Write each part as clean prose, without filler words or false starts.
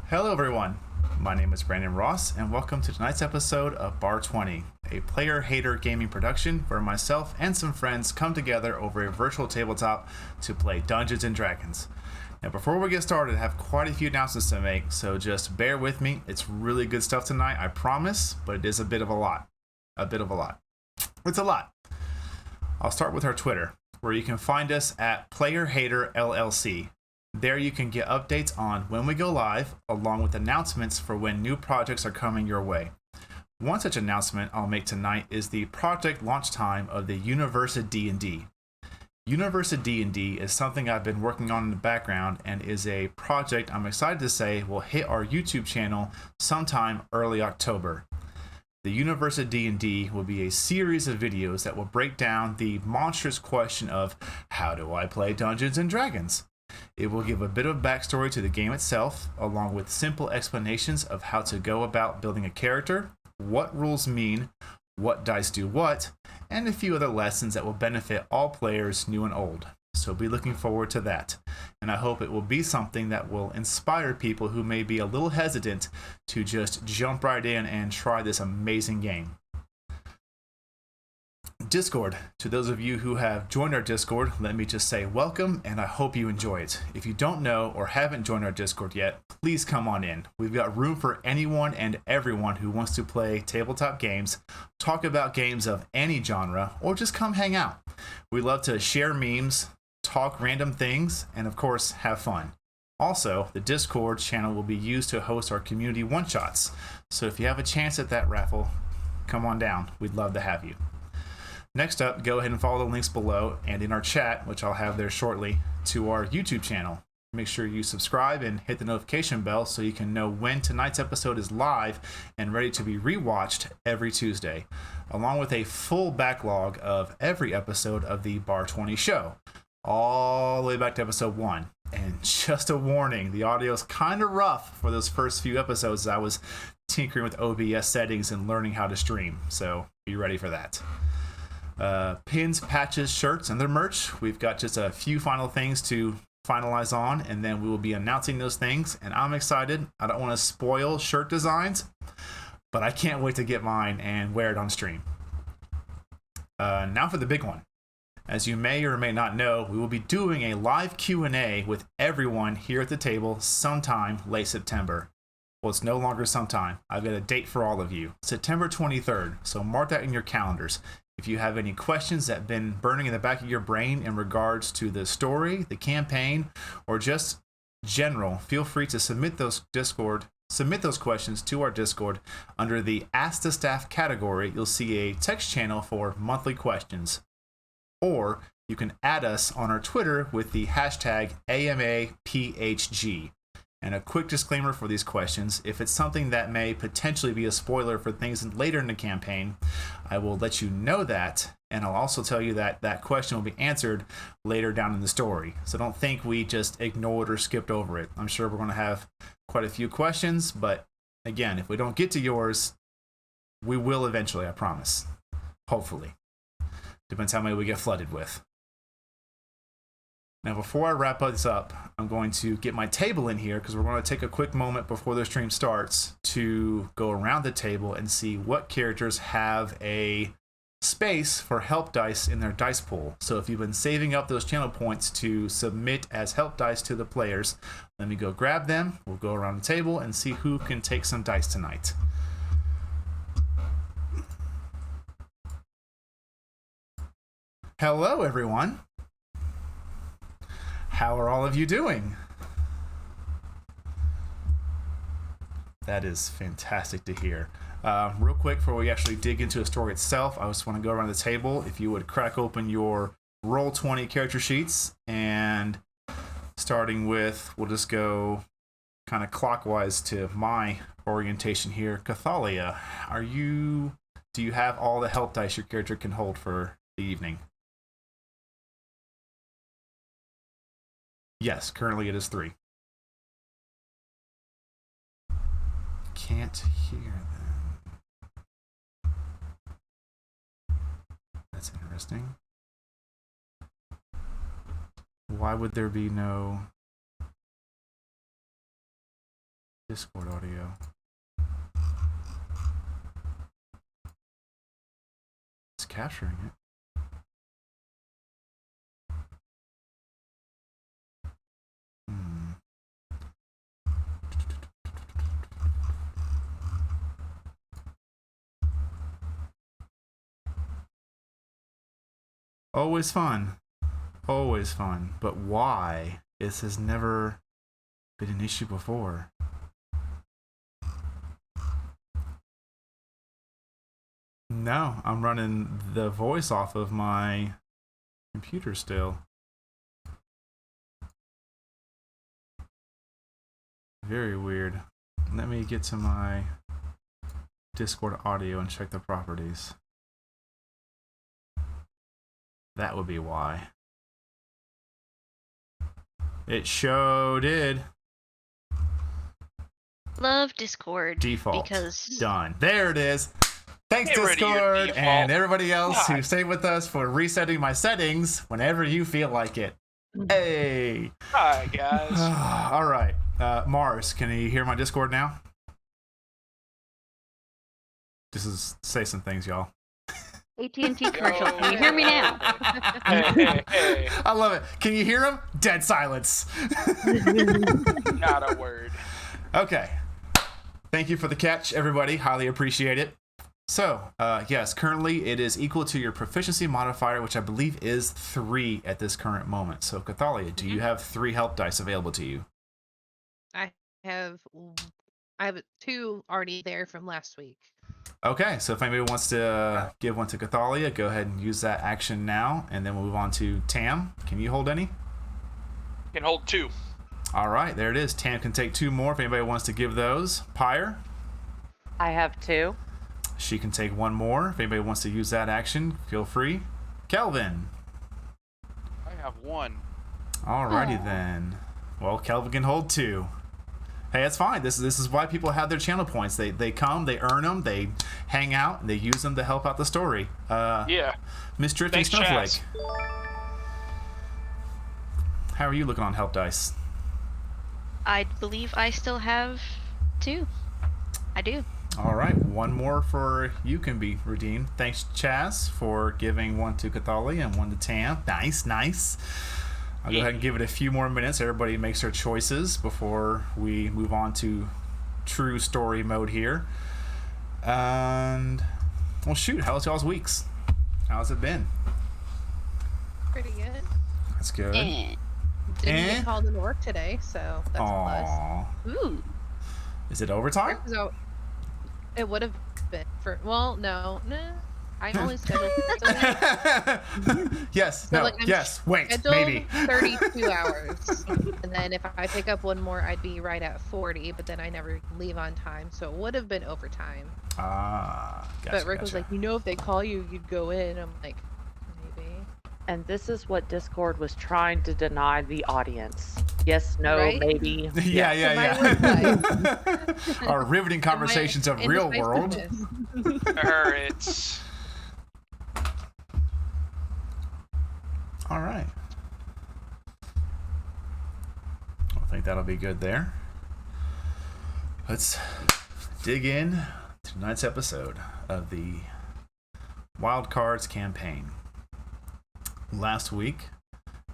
Hello everyone, my name is Brandon Ross and welcome to tonight's episode of Bar20, a player-hater gaming production where myself and some friends come together over a virtual tabletop to play Dungeons & Dragons. Now before we get started, I have quite a few announcements to make, so just bear with me. It's really good stuff tonight, I promise, but it is a bit of a lot. It's a lot. I'll start with our Twitter, where you can find us at PlayerHaterLLC. There you can get updates on when we go live, along with announcements for when new projects are coming your way. One such announcement I'll make tonight is the project launch time of the Universa D&D. Universa D&D is something I've been working on in the background and is a project I'm excited to say will hit our YouTube channel sometime early October. The Universa D&D will be a series of videos that will break down the monstrous question of how do I play Dungeons & Dragons? It will give a bit of backstory to the game itself, along with simple explanations of how to go about building a character, what rules mean, what dice do what, and a few other lessons that will benefit all players, new and old. So be looking forward to that. And I hope it will be something that will inspire people who may be a little hesitant to just jump right in and try this amazing game. Discord. To those of you who have joined our Discord, let me just say welcome and I hope you enjoy it. If you don't know or haven't joined our Discord yet, please come on in. We've got room for anyone and everyone who wants to play tabletop games, talk about games of any genre, or just come hang out. We love to share memes, talk random things, and of course, have fun. Also, the Discord channel will be used to host our community one-shots. So if you have a chance at that raffle, come on down. We'd love to have you. Next up, go ahead and follow the links below and in our chat, which I'll have there shortly, to our YouTube channel. Make sure you subscribe and hit the notification bell so you can know when tonight's episode is live and ready to be rewatched every Tuesday, along with a full backlog of every episode of the Bar20 show, all the way back to episode 1. And just a warning, the audio is kind of rough for those first few episodes as I was tinkering with OBS settings and learning how to stream, so be ready for that. Pins, patches, shirts, and their merch. We've got just a few final things to finalize on, and then we will be announcing those things, and I'm excited. I don't want to spoil shirt designs, but I can't wait to get mine and wear it on stream. Now for the big one. As you may or may not know, we will be doing a live Q&A with everyone here at the table sometime late September. Well, it's no longer sometime. I've got a date for all of you. September 23rd, so mark that in your calendars. If you have any questions that have been burning in the back of your brain in regards to the story, the campaign, or just general, feel free to submit those questions to our Discord. Under the Ask the Staff category, you'll see a text channel for monthly questions. Or you can add us on our Twitter with the hashtag AMAPHG. And a quick disclaimer for these questions: if it's something that may potentially be a spoiler for things later in the campaign, I will let you know that, and I'll also tell you that that question will be answered later down in the story. So don't think we just ignored or skipped over it. I'm sure we're going to have quite a few questions, but again, if we don't get to yours, we will eventually, I promise. Hopefully. Depends how many we get flooded with. Now, before I wrap this up, I'm going to get my table in here because we're going to take a quick moment before the stream starts to go around the table and see what characters have a space for help dice in their dice pool. So if you've been saving up those channel points to submit as help dice to the players, let me go grab them. We'll go around the table and see who can take some dice tonight. Hello, everyone. How are all of you doing? That is fantastic to hear. Real quick, before we actually dig into the story itself, I just want to go around the table. If you would crack open your Roll20 character sheets, and starting with, we'll just go kind of clockwise to my orientation here. Cathalia, do you have all the help dice your character can hold for the evening? Yes, currently it is 3. Can't hear them. That's interesting. Why would there be no... Discord audio. It's capturing it. Always fun. Always fun. But why? This has never been an issue before. No, I'm running the voice off of my computer still. Very weird. Let me get to my Discord audio and check the properties. That would be why. It sure did. Love Discord. Default. Because done. There it is. Thanks, Discord, and everybody else who stayed with us for resetting my settings whenever you feel like it. Hey. Hi, guys. All right. Mars, can you hear my Discord now? Just say some things, y'all. AT&T commercial. Can you hear me now? Hey. I love it. Can you hear him? Dead silence. Not a word. Okay. Thank you for the catch, everybody. Highly appreciate it. So, yes, currently it is equal to your proficiency modifier, which I believe is 3 at this current moment. So, Cathalia, do you have 3 help dice available to you? I have 2 already there from last week. Okay, so if anybody wants to give one to Cathalia, go ahead and use that action now, and then we'll move on to Tam. Can you hold any? Can hold 2. All right, there it is. Tam can take 2 more if anybody wants to give those. Pyre? I have 2. She can take 1 more. If anybody wants to use that action, feel free. Kelvin? I have 1. Alrighty then. Well, Kelvin can hold 2. Hey, that's fine. This is why people have their channel points. They come, they earn them, they hang out, and they use them to help out the story. Yeah. Miss Drifting Thanks, Snowflake. Chaz. How are you looking on help dice? I believe I still have 2. I do. All right, 1 more for you can be redeemed. Thanks, Chaz, for giving 1 to Cathalia and 1 to Tam. Nice. I'll go ahead and give it a few more minutes. Everybody makes their choices before we move on to true story mode here. And, well, shoot, how's y'all's weeks? How's it been? Pretty good. That's good. Didn't get called into work today, so that's a plus. Ooh. Is it overtime? So it would have been for no. I only scheduled yes, so, no, like, yes, wait, scheduled maybe 32 hours, and then if I pick up 1 more, I'd be right at 40. But then I never leave on time, so it would have been overtime. Gotcha, But Rick was like, if they call you, you'd go in. I'm like, maybe. And this is what Discord was trying to deny the audience. Yes, no, Right? maybe. yeah. Our riveting conversations of real world. It's... All right. I think that'll be good there. Let's dig in to tonight's episode of the Wild Cards campaign. Last week,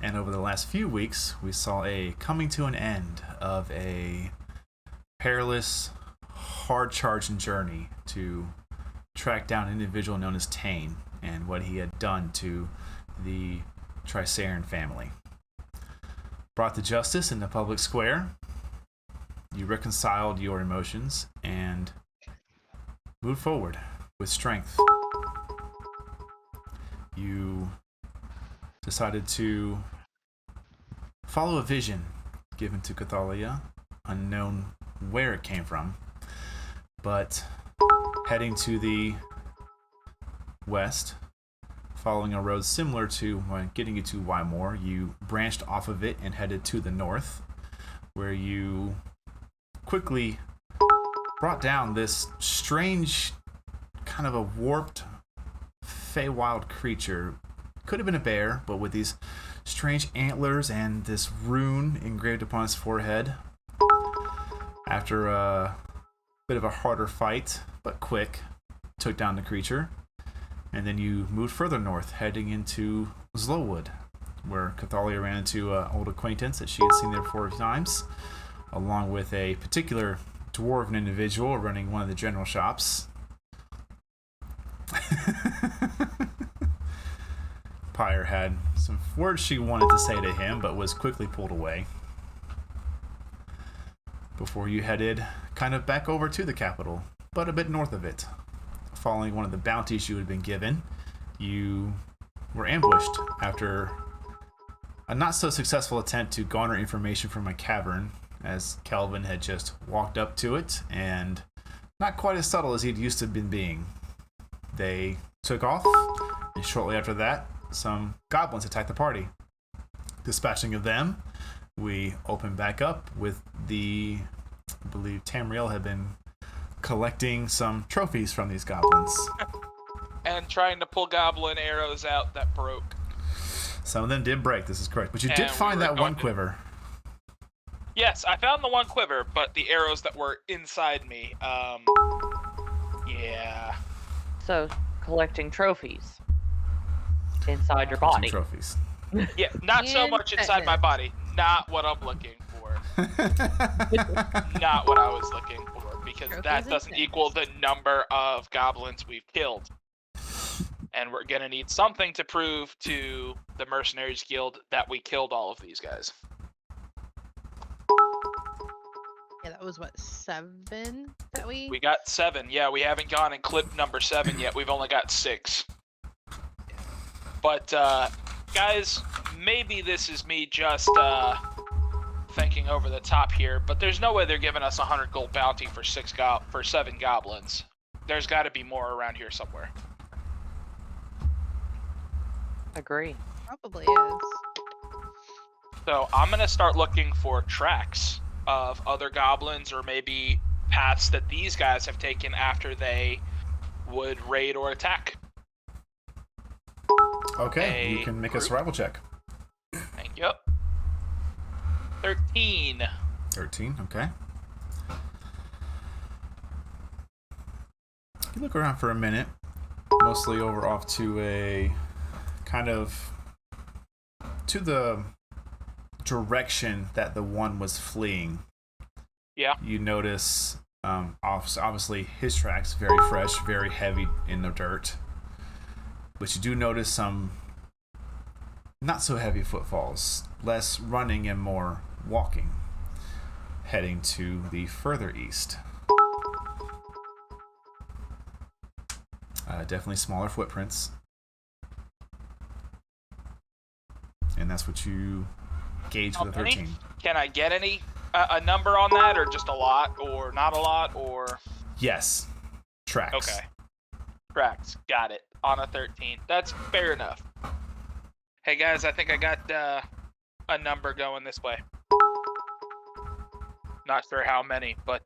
and over the last few weeks, we saw a coming to an end of a perilous, hard-charging journey to track down an individual known as Tane and what he had done to the Triceran family. Brought to justice in the public square, you reconciled your emotions and moved forward with strength. You decided to follow a vision given to Cathalia, unknown where it came from, but heading to the west, following a road similar to getting you to Wymore, you branched off of it and headed to the north, where you quickly brought down this strange, kind of a warped, Feywild creature. Could have been a bear, but with these strange antlers and this rune engraved upon his forehead. After a bit of a harder fight, but quick, took down the creature. And then you moved further north, heading into Zlowood, where Cathalia ran into an old acquaintance that she had seen there 4 times, along with a particular dwarven individual running one of the general shops. Pyre had some words she wanted to say to him, but was quickly pulled away. Before you headed kind of back over to the capital, but a bit north of it. Following one of the bounties you had been given, you were ambushed after a not so successful attempt to garner information from a cavern, as Kelvin had just walked up to it, and not quite as subtle as he'd used to been being. They took off, and shortly after that, some goblins attacked the party. Dispatching of them, we opened back up with I believe Tamriel had been collecting some trophies from these goblins. And trying to pull goblin arrows out that broke. Some of them did break, this is correct. But you did find that one quiver. Yes, I found the one quiver, but the arrows that were inside me, yeah. So, collecting trophies inside your body. Some trophies. Yeah, not so much inside my body. Not what I'm looking for. Not what I was looking for, because that doesn't equal the number of goblins we've killed. And we're gonna need something to prove to the Mercenaries Guild that we killed all of these guys. Yeah, that was what, 7 that we... We got 7. Yeah, we haven't gone and clipped number 7 yet. We've only got 6. But, guys, maybe this is me just, thinking over the top here, but there's no way they're giving us 100 gold bounty for 7 goblins. There's got to be more around here somewhere. Agree. Probably is. So I'm gonna start looking for tracks of other goblins, or maybe paths that these guys have taken after they would raid or attack. Okay, you can make a survival check. Thank you. 13. 13, okay. You look around for a minute, mostly over off to a kind of to the direction that the one was fleeing. Yeah. You notice obviously his tracks, very fresh, very heavy in the dirt. But you do notice some not so heavy footfalls, less running and more walking, heading to the further east. Definitely smaller footprints. And that's what you gauge with a 13. Can I get any a number on that, or just a lot, or not a lot, or? Yes. Tracks. Okay. Tracks. Got it. On a 13. That's fair enough. Hey guys, I think I got a number going this way. Not sure how many, but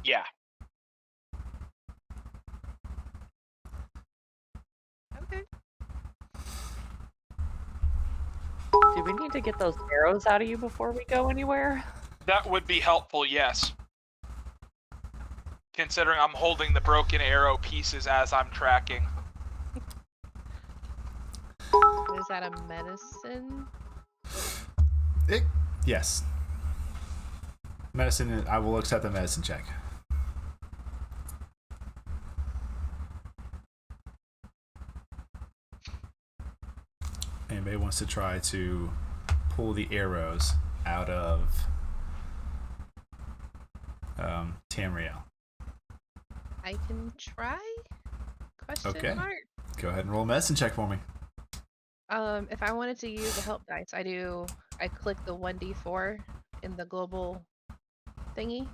yeah. Okay. Do we need to get those arrows out of you before we go anywhere? That would be helpful, yes. Considering I'm holding the broken arrow pieces as I'm tracking. Is that a medicine? Yes. Medicine, I will accept the medicine check. Anybody wants to try to pull the arrows out of Tamriel? I can try? Question Okay. mark? Go ahead and roll a medicine check for me. If I wanted to use the help dice, I click the 1d4 in the global thingy.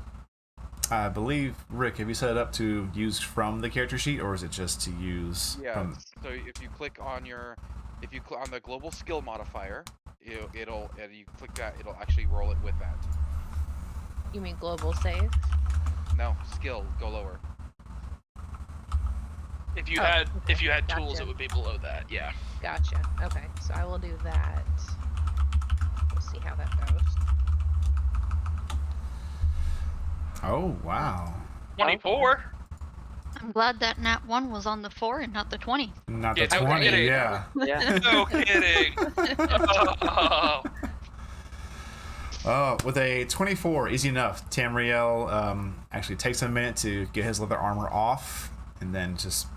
I believe, Rick, have you set it up to use from the character sheet, or is it just to use from... So if you click on the global skill modifier, it'll and you click that, it'll actually roll it with that. You mean global save? No, skill, go lower. If you had tools, Gotcha. it would be below that. Yeah. Gotcha. Okay, so I will do that. We'll see how that goes. Oh, wow. 24. I'm glad that nat 1 was on the 4 and not the 20. Not Yeah, the no 20, kidding. yeah. Yeah. No kidding. Oh. Oh, with a 24, easy enough. Tamriel actually takes a minute to get his leather armor off, and then just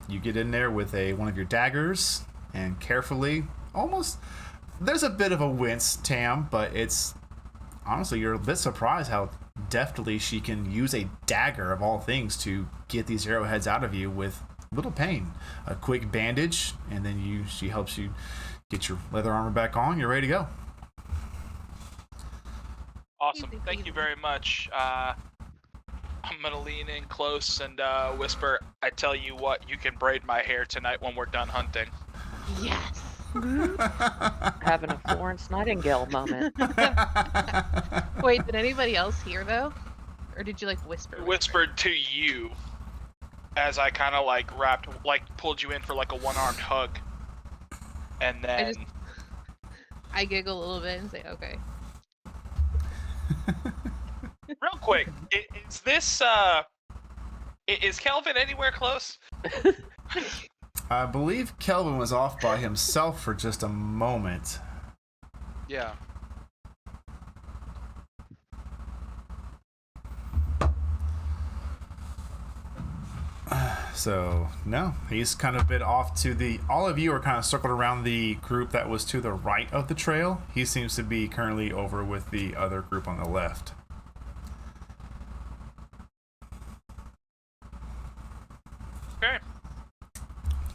you get in there with one of your daggers, and carefully, almost, there's a bit of a wince, Tam, but it's, honestly, you're a bit surprised how deftly she can use a dagger, of all things, to get these arrowheads out of you with little pain. A quick bandage, and then she helps you get your leather armor back on, you're ready to go. Awesome. Thank you very much. I'm going to lean in close and whisper, I tell you what, you can braid my hair tonight when we're done hunting. Yes. Having a Florence Nightingale moment. Wait, did anybody else hear though? Or did you like whisper? Whispered to you as I kind of like pulled you in for like a one-armed hug. And then... I giggle a little bit and say, okay. Real quick, is this, is Kelvin anywhere close? I believe Kelvin was off by himself for just a moment. Yeah. So, no, he's kind of been off to all of you are kind of circled around the group that was to the right of the trail. He seems to be currently over with the other group on the left. Okay.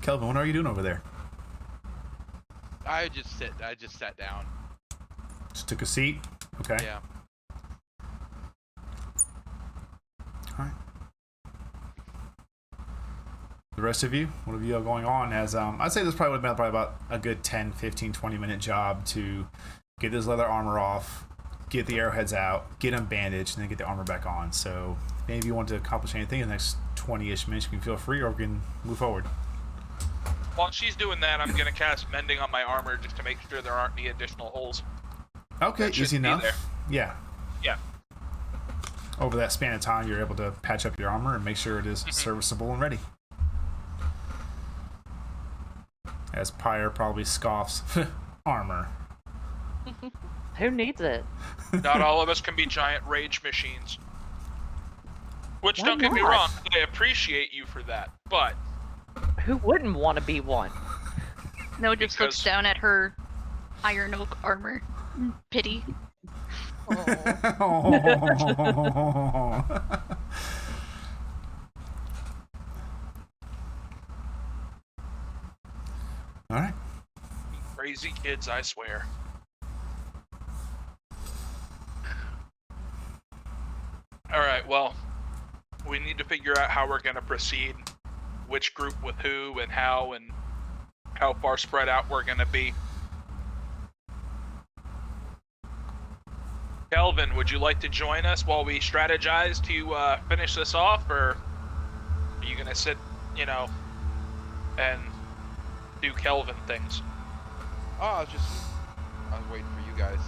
Kelvin, what are you doing over there? I just sat down. Just took a seat? Okay. Yeah. All right. The rest of you, what have you got going on? As I'd say this probably would have been about a good 10, 15, 20-minute job to get this leather armor off, get the arrowheads out, get them bandaged, and then get the armor back on. So maybe you want to accomplish anything in the next 20-ish minutes, you can feel free, or we can move forward. While she's doing that, I'm going to cast Mending on my armor just to make sure there aren't any additional holes. Okay, That easy shouldn't be enough. there. Yeah. Yeah. Over that span of time, you're able to patch up your armor and make sure it is serviceable and ready. As Pyre probably scoffs, armor. Who needs it? Not all of us can be giant rage machines. Which, Why don't get me not? wrong, I appreciate you for that, but... Who wouldn't want to be one? No, just looks Because- down at her iron oak armor. Pity. All right. Crazy kids, I swear. Alright, well, we need to figure out how we're going to proceed, which group with who and how far spread out we're going to be. Kelvin, would you like to join us while we strategize to finish this off, or are you going to sit, and do Kelvin things? Oh, I was waiting for you guys.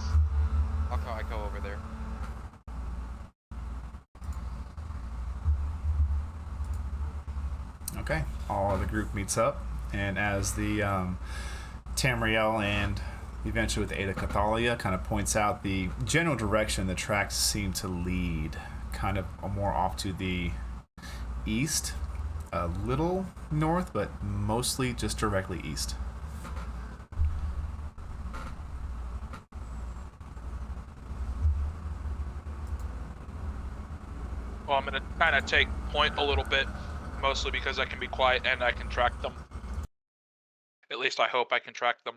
I go over there. Okay. All of the group meets up, and as the Tamriel and eventually with Ada Cathalia kind of points out the general direction the tracks seem to lead, kind of more off to the east, a little north, but mostly just directly east. Well, I'm going to kind of take point a little bit, mostly because I can be quiet and I can track them. At least I hope I can track them.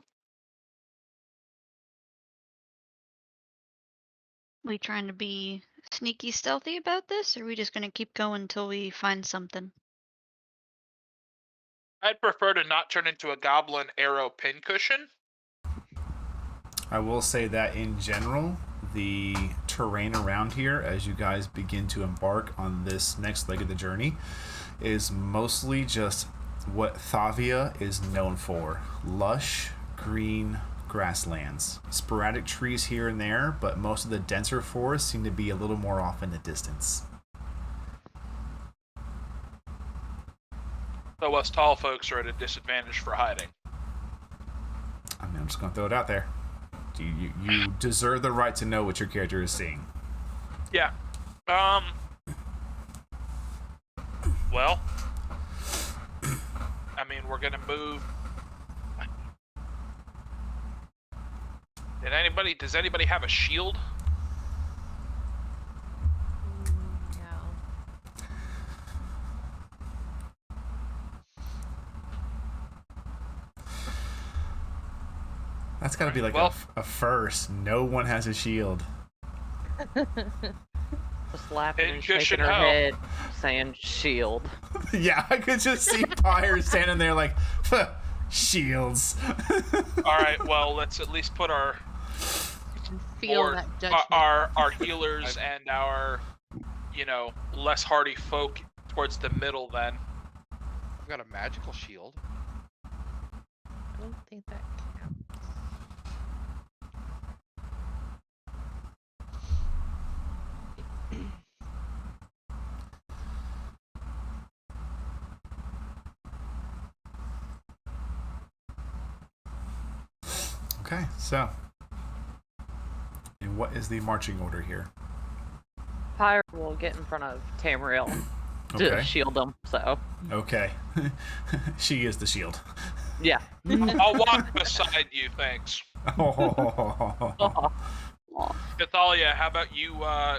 We trying to be sneaky stealthy about this, or are we just gonna keep going until we find something? I'd prefer to not turn into a goblin arrow pincushion. I will say that in general, the terrain around here, as you guys begin to embark on this next leg of the journey, is mostly just what Thavia is known for. Lush, green, grasslands. Sporadic trees here and there, but most of the denser forests seem to be a little more off in the distance. So us tall folks are at a disadvantage for hiding. I mean, I'm just going to throw it out there. You deserve the right to know what your character is seeing. Yeah. Well, I mean, we're gonna move. Does anybody have a shield? No. That's got to be like Well- a first. No one has a shield. Just laughing and Pincushion shaking her hoe. head, saying shield. Yeah, I could just see Pyre standing there like, shields. All right. Well, let's at least put our Feel that judgment. our healers and our, less hardy folk towards the middle. Then I've got a magical shield. I don't think that counts. Okay, so. And what is the marching order here? Pyre will get in front of Tamriel to Okay. shield him. So Okay. She is the shield. yeah. I'll walk beside you. Thanks. Oh. Cathalia, how about you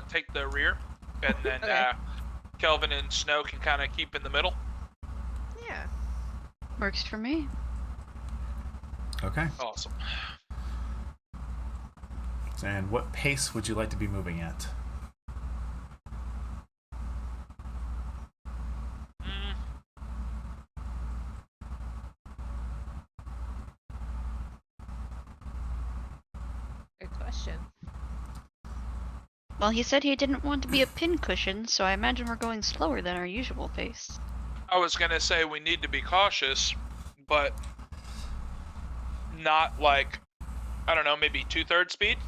take the rear, and then Okay. Kelvin and Snow can kind of keep in the middle. Yeah. Works for me. Okay. Awesome. And what pace would you like to be moving at? Mm, Good question. Well, he said he didn't want to be a pincushion, so I imagine we're going slower than our usual pace. I was gonna say we need to be cautious, but not like, I don't know, maybe 2/3 speed.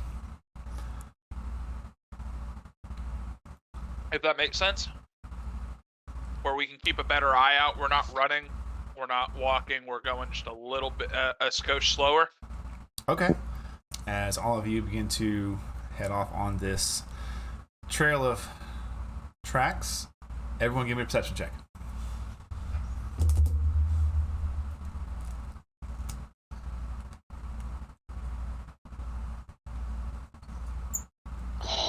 If that makes sense. Where we can keep a better eye out. We're not running, we're not walking, we're going just a little bit, a skosh slower. Okay. As all of you begin to head off on this trail of tracks, everyone give me a perception check.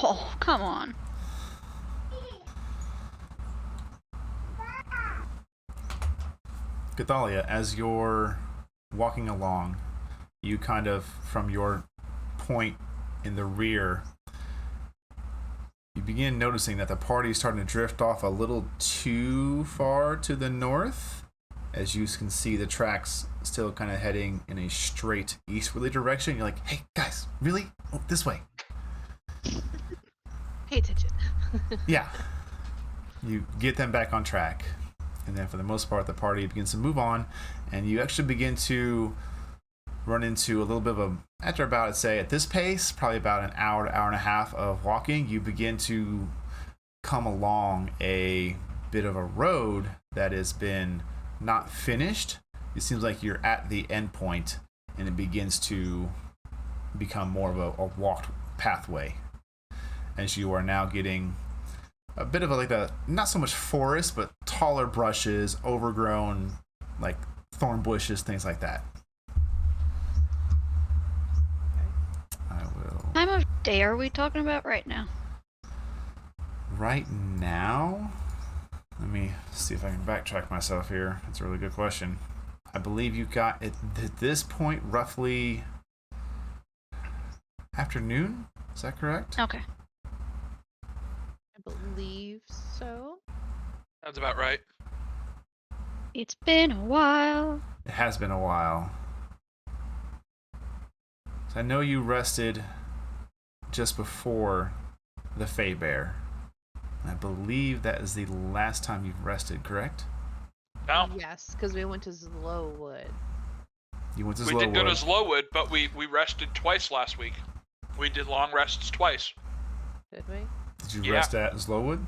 Oh, come on. Cathalia, as you're walking along, you kind of, from your point in the rear, you begin noticing that the party is starting to drift off a little too far to the north. As you can see, the tracks still kind of heading in a straight easterly direction. You're like, hey, guys, really? Oh, this way. Pay attention. Yeah. You get them back on track. And then for the most part, the party begins to move on. And you actually begin to run into a little bit of a, after about, I'd say, at this pace, probably about an hour to hour and a half of walking, you begin to come along a bit of a road that has been not finished. It seems like you're at the end point, and it begins to become more of a walked pathway. As you are now getting a bit of a not so much forest, but taller brushes, overgrown, like thorn bushes, things like that. I will. Time of day are we talking about right now? Right now, let me see if I can backtrack myself here. That's a really good question. I believe you got it at this point roughly afternoon. Is that correct? Okay. I believe so. That's about right. It's been a while. It has been a while. So I know you rested just before the Fey Bear. I believe that is the last time you've rested, correct? No? Yes, because we went to Zlowwood. You went to We Slowwood. did go to Slowwood, but we rested twice last week. We did long rests twice. Did we? Did you Yeah. rest at Slowwood?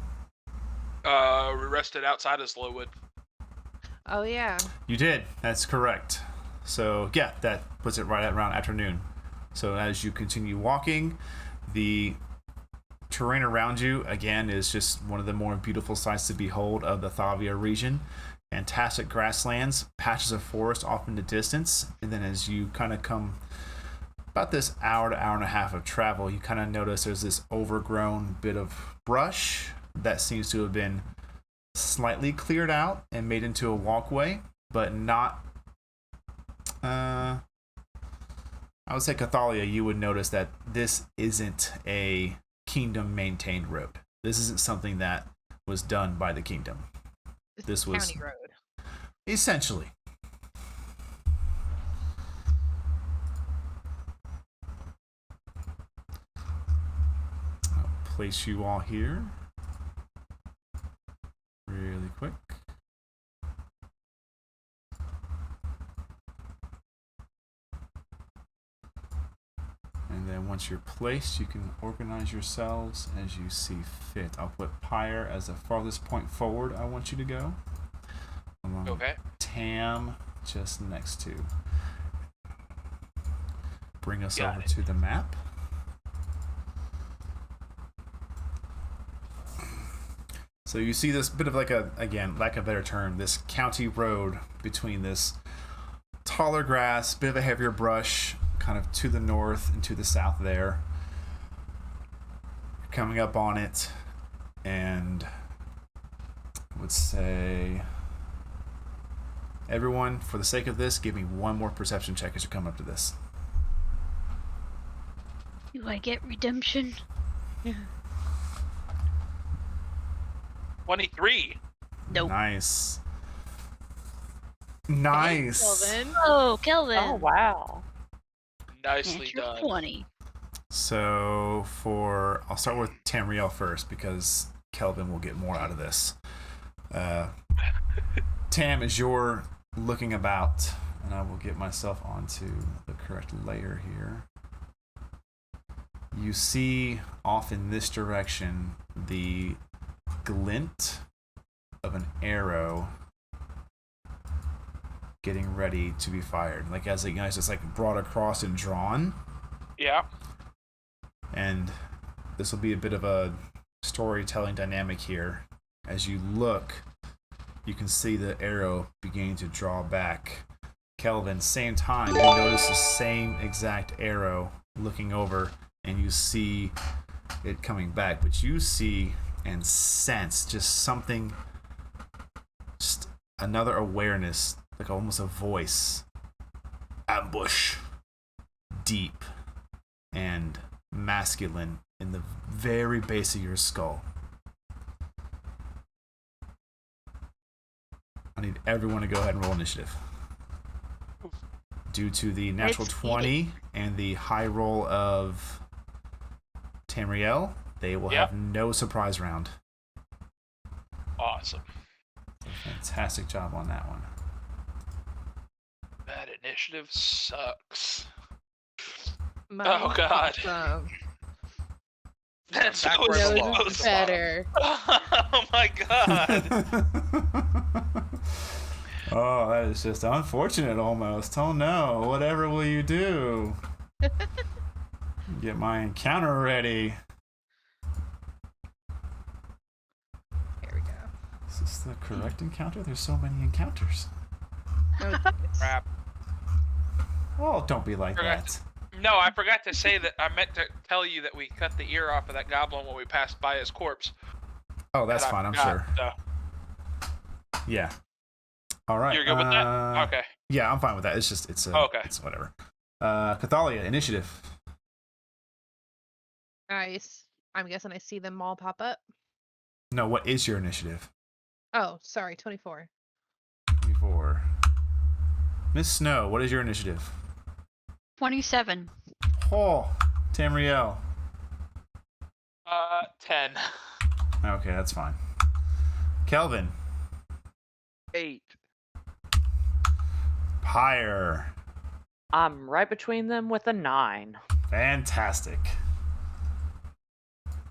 We rested outside of Slowwood. Oh yeah. You did. That's correct. So yeah, that puts it right at around afternoon. So as you continue walking, the terrain around you again is just one of the more beautiful sights to behold of the Thavia region. Fantastic grasslands, patches of forest off in the distance, and then as you kind of come about this hour to hour and a half of travel, you kind of notice there's this overgrown bit of brush that seems to have been slightly cleared out and made into a walkway, but not I would say Cathalia, you would notice that this isn't a kingdom maintained road. This isn't something that was done by the kingdom. This was county road. essentially. I'll place you all here really quick. And then once you're placed, you can organize yourselves as you see fit. I'll put Pyre as the farthest point forward I want you to go. Okay. Tam just next to. Bring us Got over it. to the map. So you see this bit of like a, again, lack of a better term, this county road between this taller grass, bit of a heavier brush, kind of to the north and to the south there. Coming up on it, and I would say, everyone, for the sake of this, give me one more perception check as you come up to this. Do I get redemption? 23. Nope. Nice. Nice. Kelvin. Oh, Kelvin. Oh, wow. Nicely Natural done. 20. So I'll start with Tamriel first because Kelvin will get more out of this. Tam, as you're looking about, and I will get myself onto the correct layer here. You see off in this direction the glint of an arrow getting ready to be fired. Like as it's like brought across and drawn. Yeah. And this will be a bit of a storytelling dynamic here. As you look, you can see the arrow beginning to draw back. Kelvin, same time, you notice the same exact arrow looking over, and you see it coming back. But you see and sense just something, just another awareness, like almost a voice. Ambush. Deep and masculine in the very base of your skull. I need everyone to go ahead and roll initiative. Due to the natural Let's 20 and the high roll of Tamriel, they will have no surprise round. Awesome. Fantastic job on that one. That initiative sucks. Mine God. awesome. That's Backwards so law. close. Better. Oh my god. Oh, that is just unfortunate almost. Oh no, whatever will you do? Get my encounter ready. Here we go. Is this the correct encounter? There's so many encounters. No, Crap. Oh, don't be like Correct. that. No, I forgot to say that. I meant to tell you that we cut the ear off of that goblin when we passed by his corpse. Oh, that's And I fine, I'm forgot, sure. So. Yeah. All right. You're good with that? Okay. Yeah, I'm fine with that. It's Okay. It's whatever. Cathalia, initiative. nice. I'm guessing I see them all pop up. No, what is your initiative? Oh, sorry, 24. 24. Miss Snow, what is your initiative? 27. Oh, Tamriel. 10. Okay, that's fine. Kelvin. 8. Pyre. I'm right between them with a 9. Fantastic.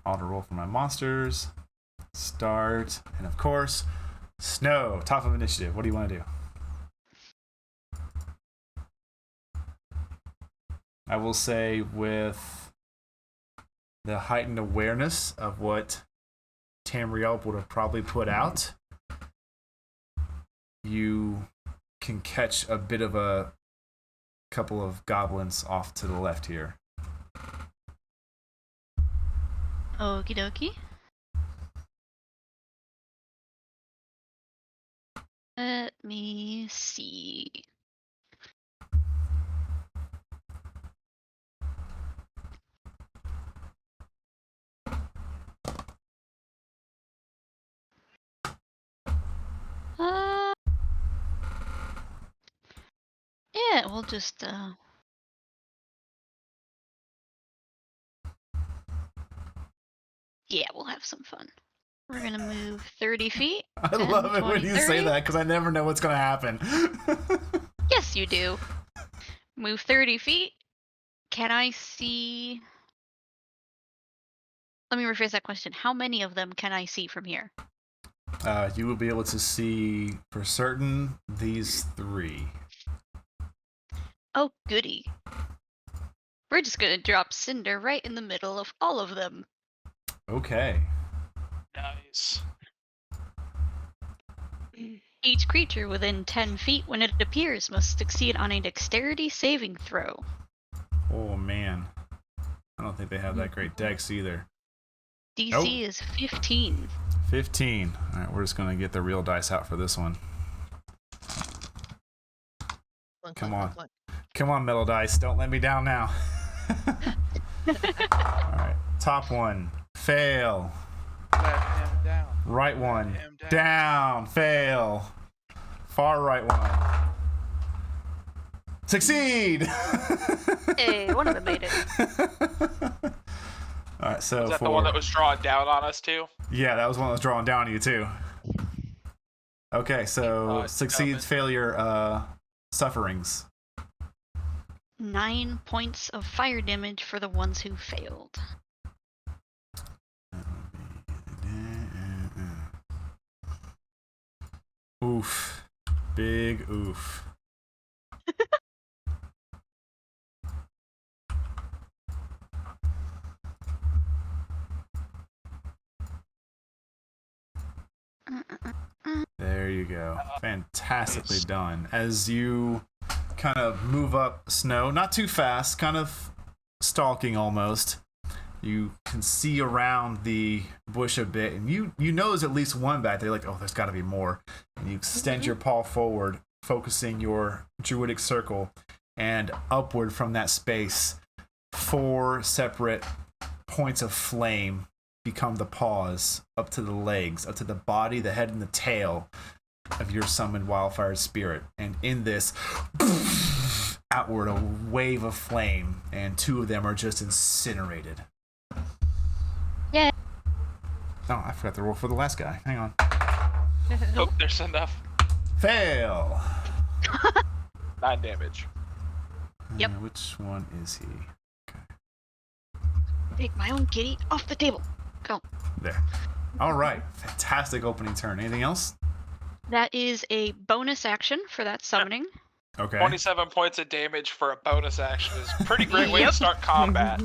Auto roll for my monsters. Start. And of course, Snow, top of initiative. What do you want to do? I will say with the heightened awareness of what Tamriel would have probably put out, you can catch a bit of a couple of goblins off to the left here. Okie dokie. Let me see. Yeah, we'll just yeah, we'll have some fun. We're gonna move 30 feet. I 10, love it 20, when you say 30. that because I never know what's going to happen. Yes, you do. Move 30 feet. Can I see? Let me rephrase that question. How many of them can I see from here? You will be able to see for certain these 3. Oh, goody. We're just gonna drop Cinder right in the middle of all of them. Okay. Nice. Each creature within 10 feet when it appears must succeed on a dexterity saving throw. Oh, man. I don't think they have that great dex either. DC Nope. is 15. 15. All right, we're just going to get the real dice out for this one. Come on. Come on, metal dice. Don't let me down now. All right. Top one. Fail. Let him down. Right one. him down. Down. Fail. Far right one. Succeed. Hey, one of them made it. All right, so Was that the one that was drawing down on us too? Yeah, that was one that was drawing down on you too. Okay, so it's succeeds, coming. failure, sufferings. 9 points of fire damage for the ones who failed. Oof. Big oof. There you go. Fantastically Nice. done. As you kind of move up Snow, not too fast, kind of stalking almost. You can see around the bush a bit, and you know there's at least one back there. Like, oh, there's got to be more. And you extend your paw forward, focusing your druidic circle, and upward from that space, 4 separate points of flame become the paws, up to the legs, up to the body, the head, and the tail of your summoned wildfire spirit. And in this, outward, a wave of flame, and 2 of them are just incinerated. Yeah. Oh, I forgot to roll for the last guy. Hang on. Oh, there's enough. Fail. 9 damage. Yep. Which one is he? Take my own kitty off the table. Go. There. All right. Fantastic opening turn. Anything else? That is a bonus action for that summoning. Okay. 27 points of damage for a bonus action is a pretty great way to Yep. start combat.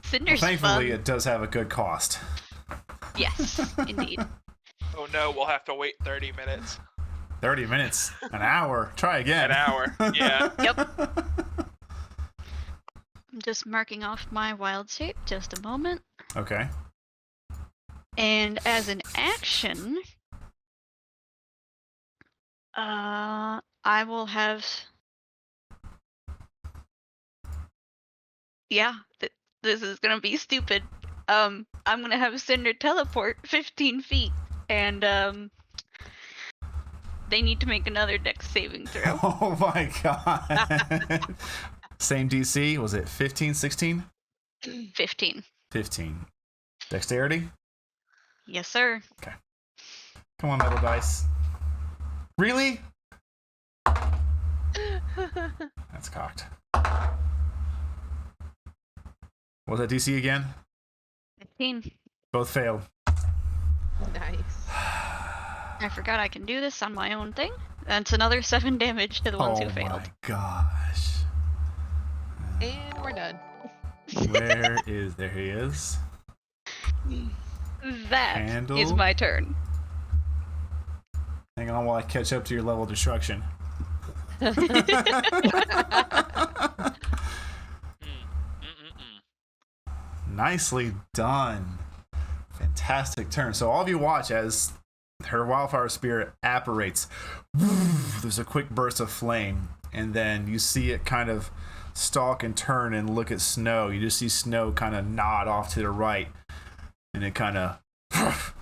Cinder's Thankfully, fun. it does have a good cost. Yes, indeed. Oh no, we'll have to wait 30 minutes. 30 minutes. An hour. Try again. An hour. Yeah. Yep. I'm just marking off my wild shape. Just a moment. Okay. And as an action, I will have. Yeah, this is gonna be stupid. I'm gonna have Cinder teleport 15 feet, and they need to make another dex saving throw. Oh my god. Same DC. Was it 15, 16? 15. 15. Dexterity? Yes, sir. Come on, metal dice. Really? That's cocked. What's that DC again? 15. Both failed. Nice. I forgot I can do this on my own thing. That's another 7 damage to the ones who failed. Oh my gosh. And we're done. Where is... There he is. That is Handle. my turn. Hang on while I catch up to your level of destruction. Nicely done. Fantastic turn. So all of you watch as her wildfire spirit apparates. There's a quick burst of flame, and then you see it kind of stalk and turn and look at Snow. You just see Snow kind of nod off to the right, and it kind of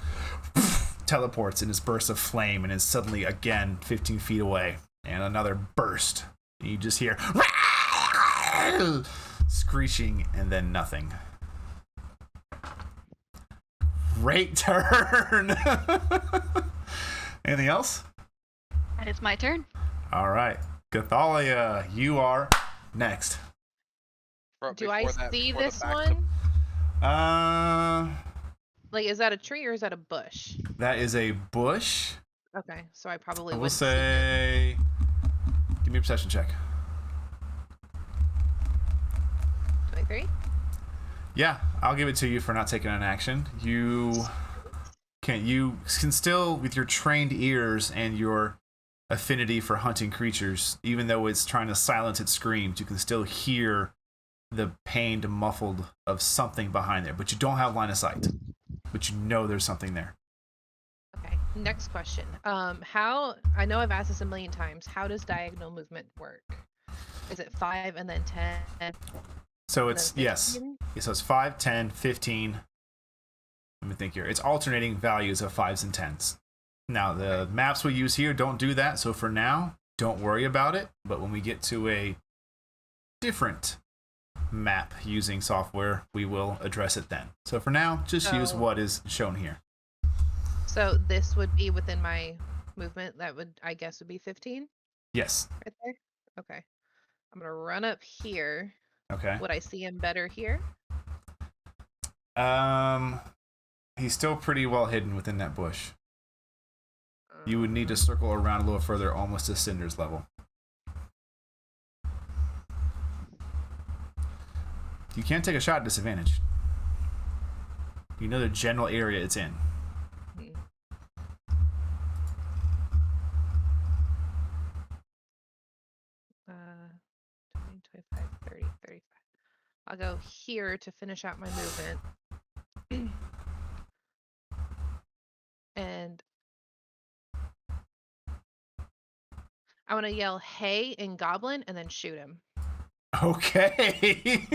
teleports in this burst of flame, and is suddenly again 15 feet away, and another burst. And you just hear screeching, and then nothing. Great turn. Anything else? That is my turn. All right, Cathalia, you are next. Do I see before the this back- one? Uh, Like, is that a tree or is that a bush? that is a bush. Okay, so I probably I will would say, give me a perception check. 23. Yeah, I'll give it to you for not taking an action. You can still, with your trained ears and your affinity for hunting creatures, even though it's trying to silence its screams, you can still hear the pained muffled of something behind there, but you don't have line of sight. But you know there's something there. Okay, next question. How, I know I've asked this a million times, how does diagonal movement work? Is it 5 and then 10? So and it's, then yes. 15? So it's 5, 10, 15. Let me think here. It's alternating values of 5s and 10s. Now, the maps we use here don't do that, so for now, don't worry about it. But when we get to a different map using software, we will address it then. So for now, just use So- what is shown here. So this would be within my movement. That would, I guess, would be 15 Yes. right there. Okay. I'm gonna run up here. Okay. Would I see him better here? He's still pretty well hidden within that bush. You would need to circle around a little further, almost to Cinder's level. You can take a shot at disadvantage. You know the general area it's in. Hmm. Uh, 20, 25, 30, 35. I'll go here to finish out my movement. And I want to yell "Hey" in Goblin and then shoot him. Okay.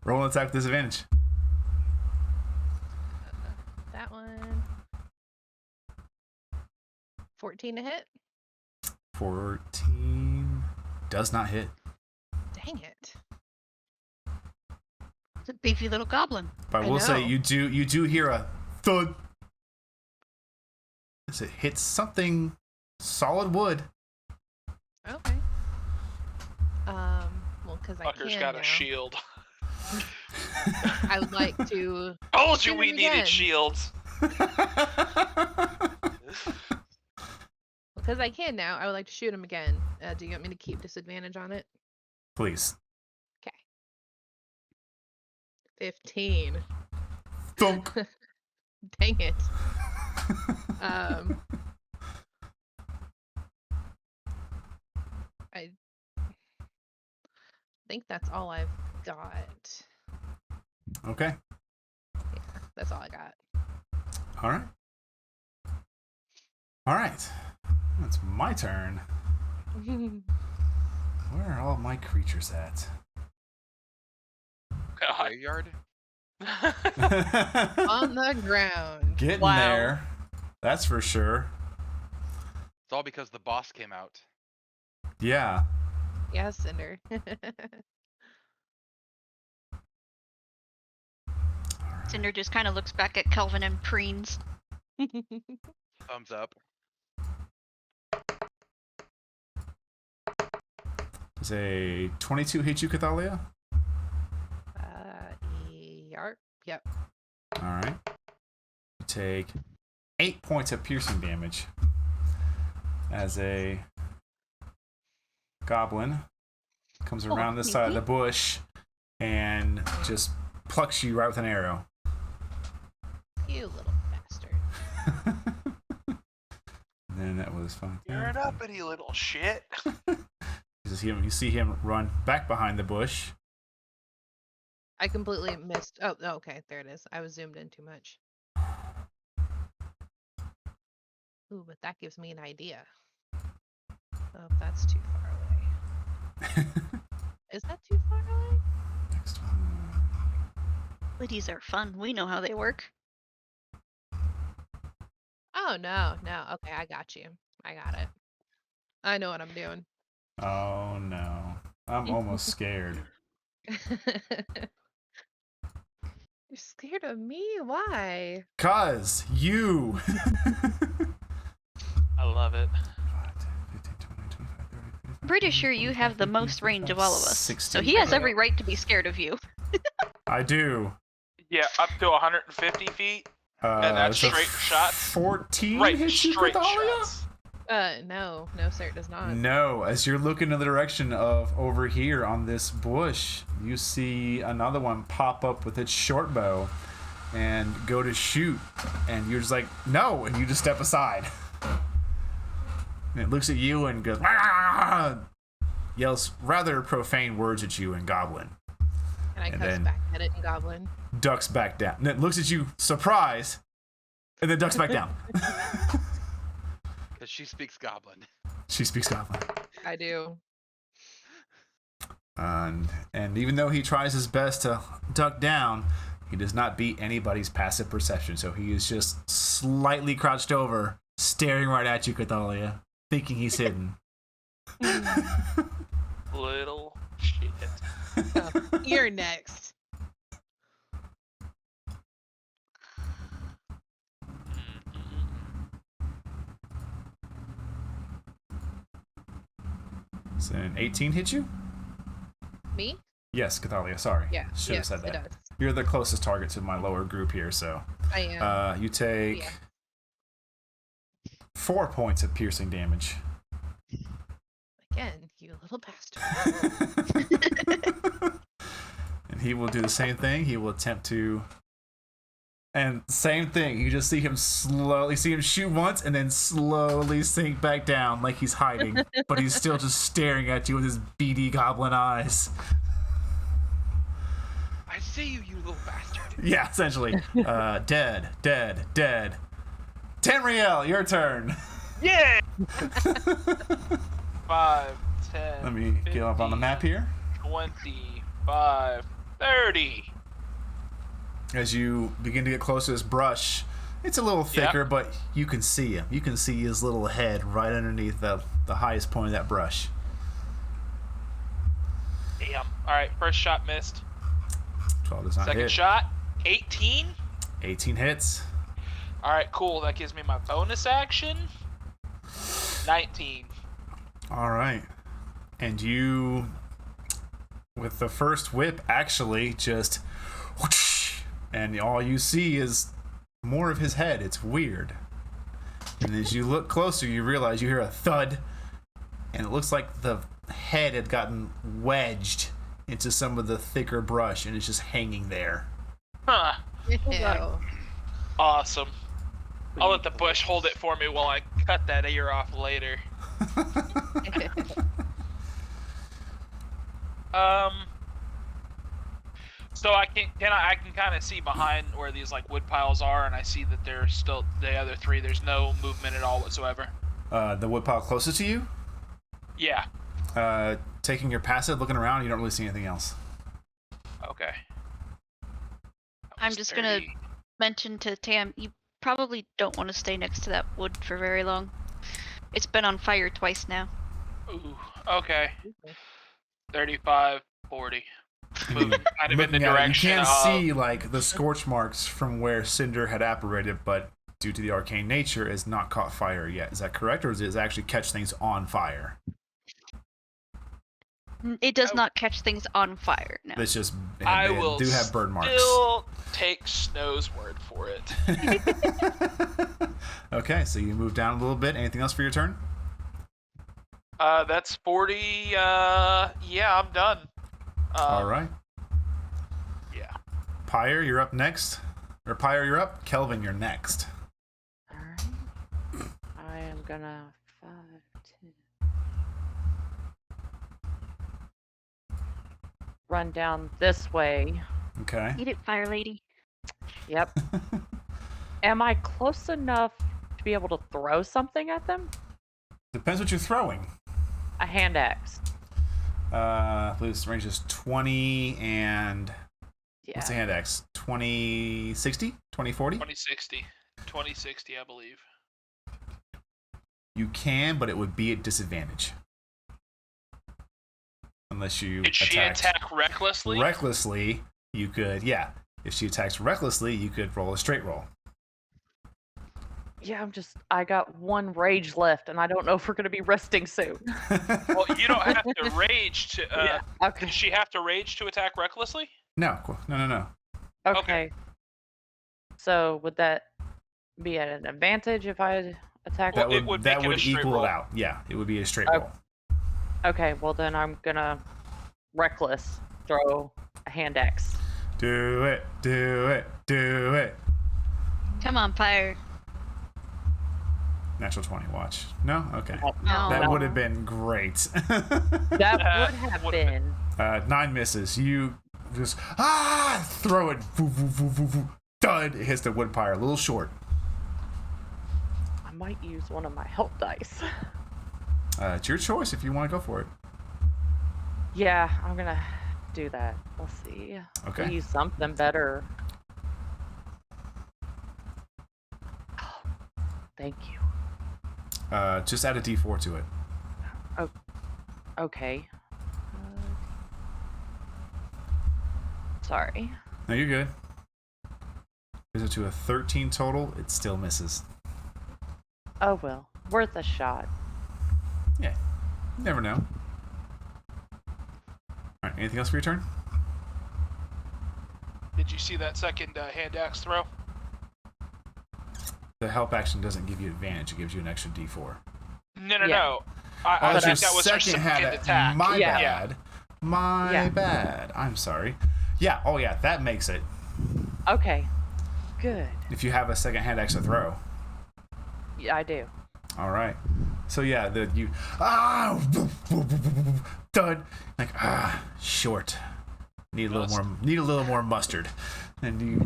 Roll an attack with disadvantage. That one. 14 to hit. 14 does not hit. Dang it. It's a beefy little goblin. But I I will say know. you do hear a thud as it hits something solid wood. Okay. Well, because I Fucker's can got now. a shield. I would like to. Told you Shoot we him needed again. shields. Because I can now, I would like to shoot him again. Do you want me to keep disadvantage on it? Please. 15. Thunk. Dang it. I think that's all I've got. Okay. Yeah, that's all I got. All right. All right. It's my turn. Where are all my creatures at? God. Graveyard? On the ground. Getting Wow. there. That's for sure. It's all because the boss came out. Yeah. Yes, Cinder. Cinder just kind of looks back at Kelvin and preens. Thumbs up. Does a 22 hit you, Cathalia? Yarp. Yep. All right. You take 8 points of piercing damage as a goblin comes around this side of the bush and just plucks you right with an arrow. You little bastard. And then that was fun. You're an uppity little shit. You see him run back behind the bush. I completely missed. Oh, okay. There it is. I was zoomed in too much. Ooh, but that gives me an idea. Oh, that's too far away. Is that too far away? Next one. Hoodies are fun. We know how they work. Oh, no. Okay, I got you. I got it. I know what I'm doing. Oh no. I'm almost scared. You're scared of me? Why? 'Cause you. I love it. I'm pretty sure you have the most range of all of us. 60. So he has every right to be scared of you. I do. Yeah, up to 150 feet, and that's so straight shots. 14 Right, hits you, straight Cathalia? shots. No, sir, it does not. No, as you're looking in the direction of over here on this bush, you see another one pop up with its short bow and go to shoot, and you're just like, no, and you just step aside. And it looks at you and goes, "Ah!" Yells rather profane words at you in Goblin. And I And cuss then- back at it in Goblin. Ducks back down. And it looks at you, surprised, and then ducks back down. Because she speaks Goblin. She speaks Goblin. I do. And even though he tries his best to duck down, he does not beat anybody's passive perception. So he is just slightly crouched over, staring right at you, Cathalia, thinking he's hidden. Little shit. Oh, you're next. So an 18 hit you? Me? Yes, Cathalia, sorry. Yeah. Should have Yes, said it that. does. You're the closest target to my lower group here, so. I am. You take Yeah. 4 points of piercing damage. Again, you little bastard. And he will do the same thing. He will attempt to. And same thing. You just see him shoot once and then slowly sink back down like he's hiding. But he's still just staring at you with his beady goblin eyes. I see you, you little bastard. Yeah, essentially. Dead. Tamriel, your turn. Yeah! 5, 10. Let me get up on the 15, map here. 25, 30. As you begin to get close to this brush, it's a little thicker, but you can see him. You can see his little head right underneath the highest point of that brush. Damn. Alright, first shot missed. 12 does not Second hit. shot, 18. 18 hits. Alright, cool. That gives me my bonus action. 19. All right. And you, with the first whip, actually just whoosh, and all you see is more of his head. It's weird. And as you look closer, you realize you hear a thud, and it looks like the head had gotten wedged into some of the thicker brush, and it's just hanging there. Huh. Ew. Awesome. I'll let the bush hold it for me while I cut that ear off later. So I can kind of see behind where these like wood piles are, and I see that there's still the other three. There's no movement at all whatsoever. The woodpile closest to you, Yeah. taking your passive, looking around, you don't really see anything else. Okay. That I'm was just gonna 30. mention to Tam, you probably don't want to stay next to that wood for very long. It's been on fire twice now. Ooh. Okay. 35, 40. Moving kind of in the Looking at it, direction you can't of. see like the scorch marks from where Cinder had apparated, but due to the arcane nature, has not caught fire yet. Is that correct, or does it actually catch things on fire? It does not catch things on fire. No. It's just I they will do have burn marks. still take Snow's word for it. Okay, so you move down a little bit. Anything else for your turn? That's 40. Yeah, I'm done. All right. Yeah. Pyre, you're up next. Or Pyre, you're up. Kelvin, you're next. Alright. I am gonna 5, 10. Run down this way. Okay. Eat it, fire lady. Yep. Am I close enough to be able to throw something at them? Depends what you're throwing. A hand axe. I believe this range is 20 and... Yeah. What's the hand axe? 2060? 2040? 2060. 2060, I believe. You can, but it would be at disadvantage. Unless you Did she attack recklessly? Recklessly, you could, yeah. If she attacks recklessly, you could roll a straight roll. Yeah, I got 1 rage left, and I don't know if we're gonna be resting soon. Well, you don't have to rage to. Yeah. Okay. Does she have to rage to attack recklessly? No. Okay. Okay. So would that be at an advantage if I attack? Well, That it would would make it a straight equal roll. it out. Yeah, it would be a straight Okay. roll. Okay, well then I'm gonna reckless throw a hand axe. Do it, do it, do it. Come on, fire. Natural 20, watch. No? Okay. No. That would have been great. That would have Would've been. 9 misses. You just, throw it. Voo, voo, voo, voo, voo. Dud. It hits the wood pyre. A little short. I might use one of my help dice. It's your choice if you want to go for it. Yeah, I'm gonna do that. Let's see. Okay. Use something better. Oh, thank you. Just add a d4 to it. Okay. Sorry. No, you're good. Is it to a 13 total? It still misses. Oh well, worth a shot. Yeah. You never know. Alright, anything else for your turn? Did you see that second hand axe throw? The help action doesn't give you advantage, it gives you an extra d4. No. Yeah. I That's think your that was her second hand attack. My Yeah. bad. My Yeah. bad. I'm sorry. Yeah, oh yeah, that makes it. Okay. Good. If you have a second hand axe to throw. Yeah, I do. Alright. So yeah, dud. Like, short. Need a little more mustard. And you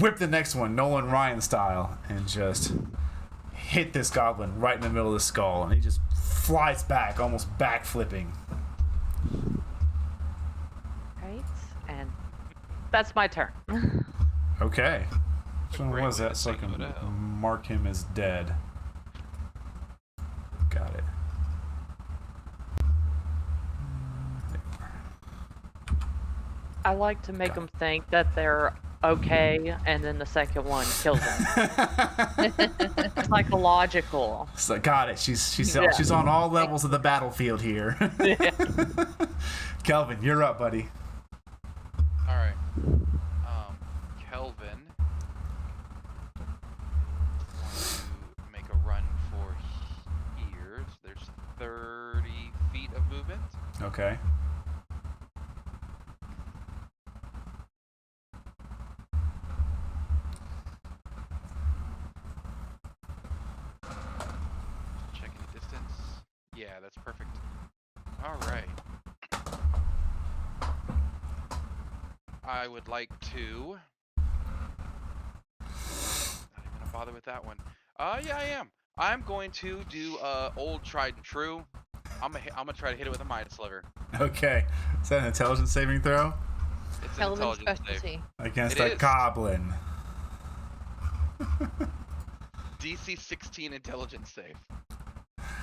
whip the next one, Nolan Ryan style, and just hit this goblin right in the middle of the skull, and he just flies back, almost backflipping. Right, and that's my turn. Okay. Which one great was way that to so I take him can to hell. mark him as dead? Got it. I like to make them think that they're okay, and then the second one kills them. Psychological. So got it. She's Yeah. she's on all levels of the battlefield here. Kelvin, you're up, buddy. All right. Kelvin wants to make a run for here. So there's 30 feet of movement. Okay. Checking the distance. Yeah, that's perfect. All right. I would like to. Not even gonna bother with that one. Yeah, I am. I'm going to do old tried and true. I'm gonna try to hit it with a mind sliver. Okay. Is that an intelligence saving throw? It's an Kelvin's intelligence save. specialty. Against It a is. goblin. DC 16 intelligence save.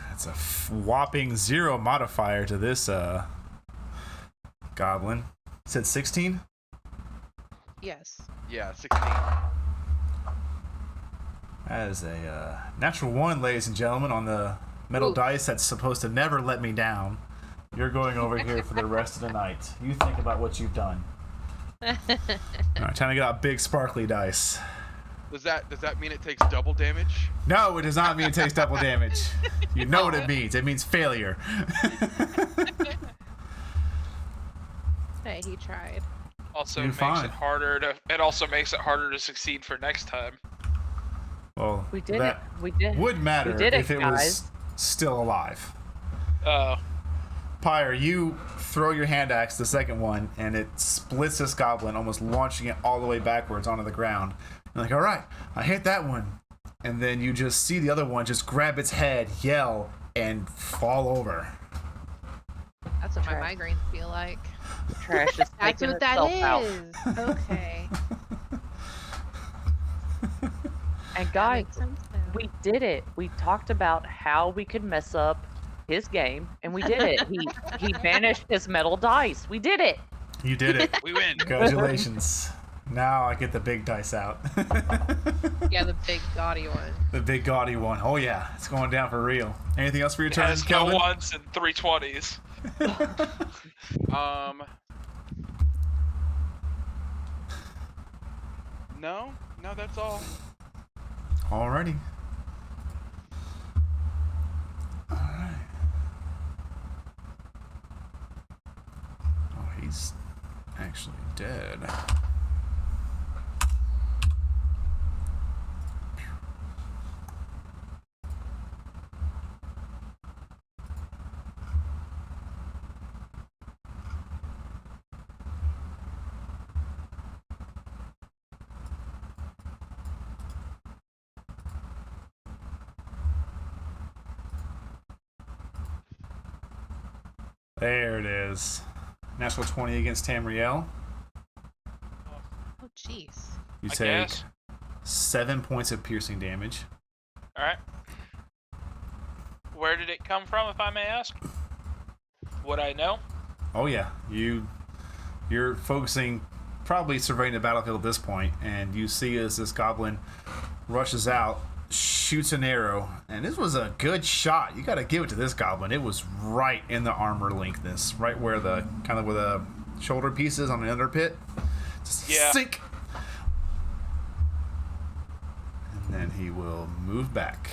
That's a whopping 0 modifier to this goblin. Said 16? Yes. Yeah, 16. That is a natural 1, ladies and gentlemen, on the metal Ooh. dice that's supposed to never let me down. You're going over here for the rest of the night. You think about what you've done. All right, trying to get out big sparkly dice. Does that mean it takes double damage? No, it does not mean it takes double damage. You know what it means. It means failure. Hey, he tried. Also You're makes fine. it harder to. It also makes it harder to succeed for next time. Well, We did it. that We did. would matter We did it, if it was still alive. Oh, Pyre, you throw your hand axe, the second one, and it splits this goblin, almost launching it all the way backwards onto the ground. You're like, all right, I hit that one. And then you just see the other one just grab its head, yell, and fall over. That's what my Trash. migraines feel like. Trash is That's taking what that itself out. is. Okay. And That guys, makes sense now. we did it. We talked about how we could mess up his game, and we did it. He banished his metal dice. We did it. You did it. We win. Congratulations. Now I get the big dice out. Yeah, the big gaudy one. The big gaudy one. Oh yeah, it's going down for real. Anything else for your it turn, has no Kelvin? ones and 320s. No, that's all. Alrighty. Alright. Oh, he's actually dead. There it is. Natural 20 against Tamriel. Oh, jeez. You I take guess. 7 points of piercing damage. All right. Where did it come from, if I may ask? Would I know? Oh yeah, you're focusing, probably surveying the battlefield at this point, and you see as this goblin rushes out, shoots an arrow, and this was a good shot. You got to give it to this goblin. It was right in the armor linkness, right where the kind of where the shoulder piece is on the underpit. Just Yeah. sink. And then he will move back.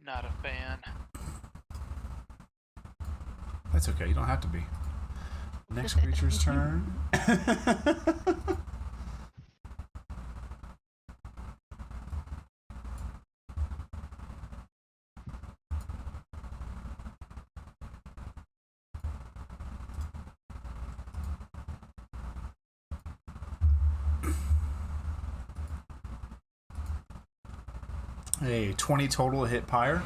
Not a fan. That's okay. You don't have to be. Next creature's turn. A 20 total to hit Pyre.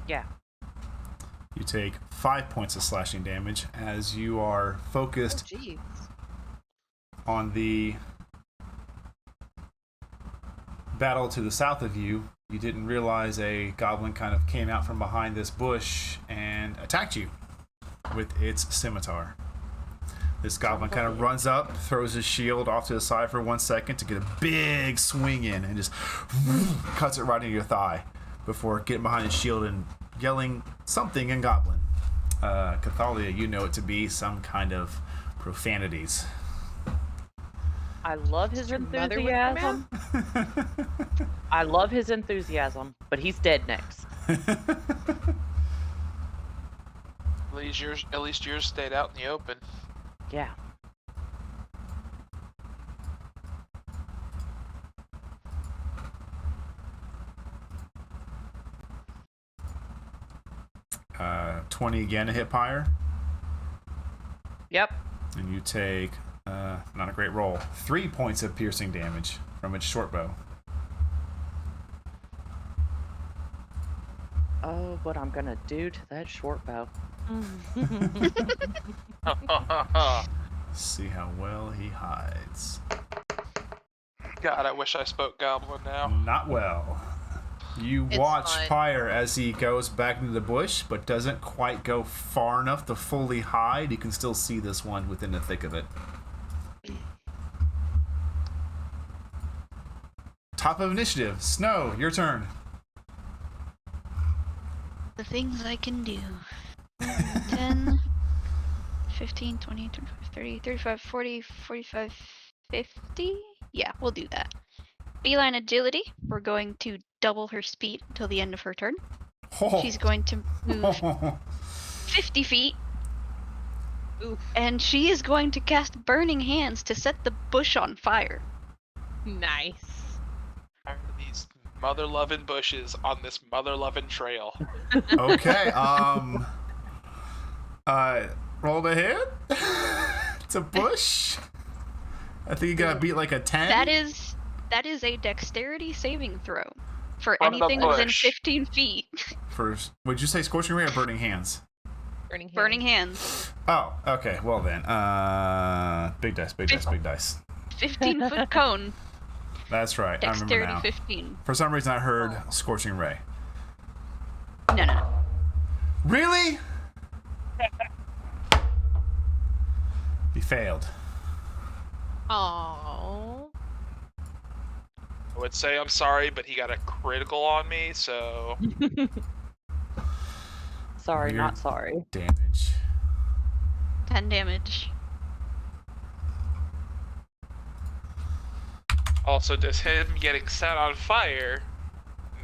Yeah. You take 5 points of slashing damage as you are Oh, focused jeez. on the battle to the south of you. You didn't realize a goblin kind of came out from behind this bush and attacked you with its scimitar. This goblin kind of runs up, throws his shield off to the side for 1 second to get a big swing in, and just cuts it right into your thigh before getting behind his shield and yelling something in Goblin. Cathalia, you know it to be some kind of profanities. I love his Your mother would come out? enthusiasm. I love his enthusiasm, but he's dead next. At least yours stayed out in the open. Yeah. Uh, 20 again to hit Pyre, Yep. and you take, not a great roll, 3 points of piercing damage from its short bow. Oh, what I'm gonna do to that short bow. See how well he hides. God, I wish I spoke Goblin now. Not well. You It's watch fine. Pyre as he goes back into the bush, but doesn't quite go far enough to fully hide. You can still see this one within the thick of it. Top of initiative. Snow, your turn. The things I can do. 10, 15, 20, 25, 30, 35, 40, 45, 50? Yeah, we'll do that. Beeline agility. We're going to double her speed until the end of her turn. Oh. She's going to move 50 feet. Oof. And she is going to cast Burning Hands to set the bush on fire. Nice. These mother-loving bushes on this mother-loving trail. Okay, roll the hit. It's a bush. I think you gotta beat like a 10. That is a dexterity saving throw for From the anything within bush. 15 feet. First, would you say Scorching Ray or Burning Hands? Burning Hands. Oh, okay. Well then, big dice, big dice, big dice. 15-foot cone. That's right. I remember Dexterity now. 15. For some reason, I heard Scorching Ray. No. Really? He failed. Oh. I would say I'm sorry, but he got a critical on me, so Sorry, Weird. not sorry. Damage. 10 damage. also does him getting set on fire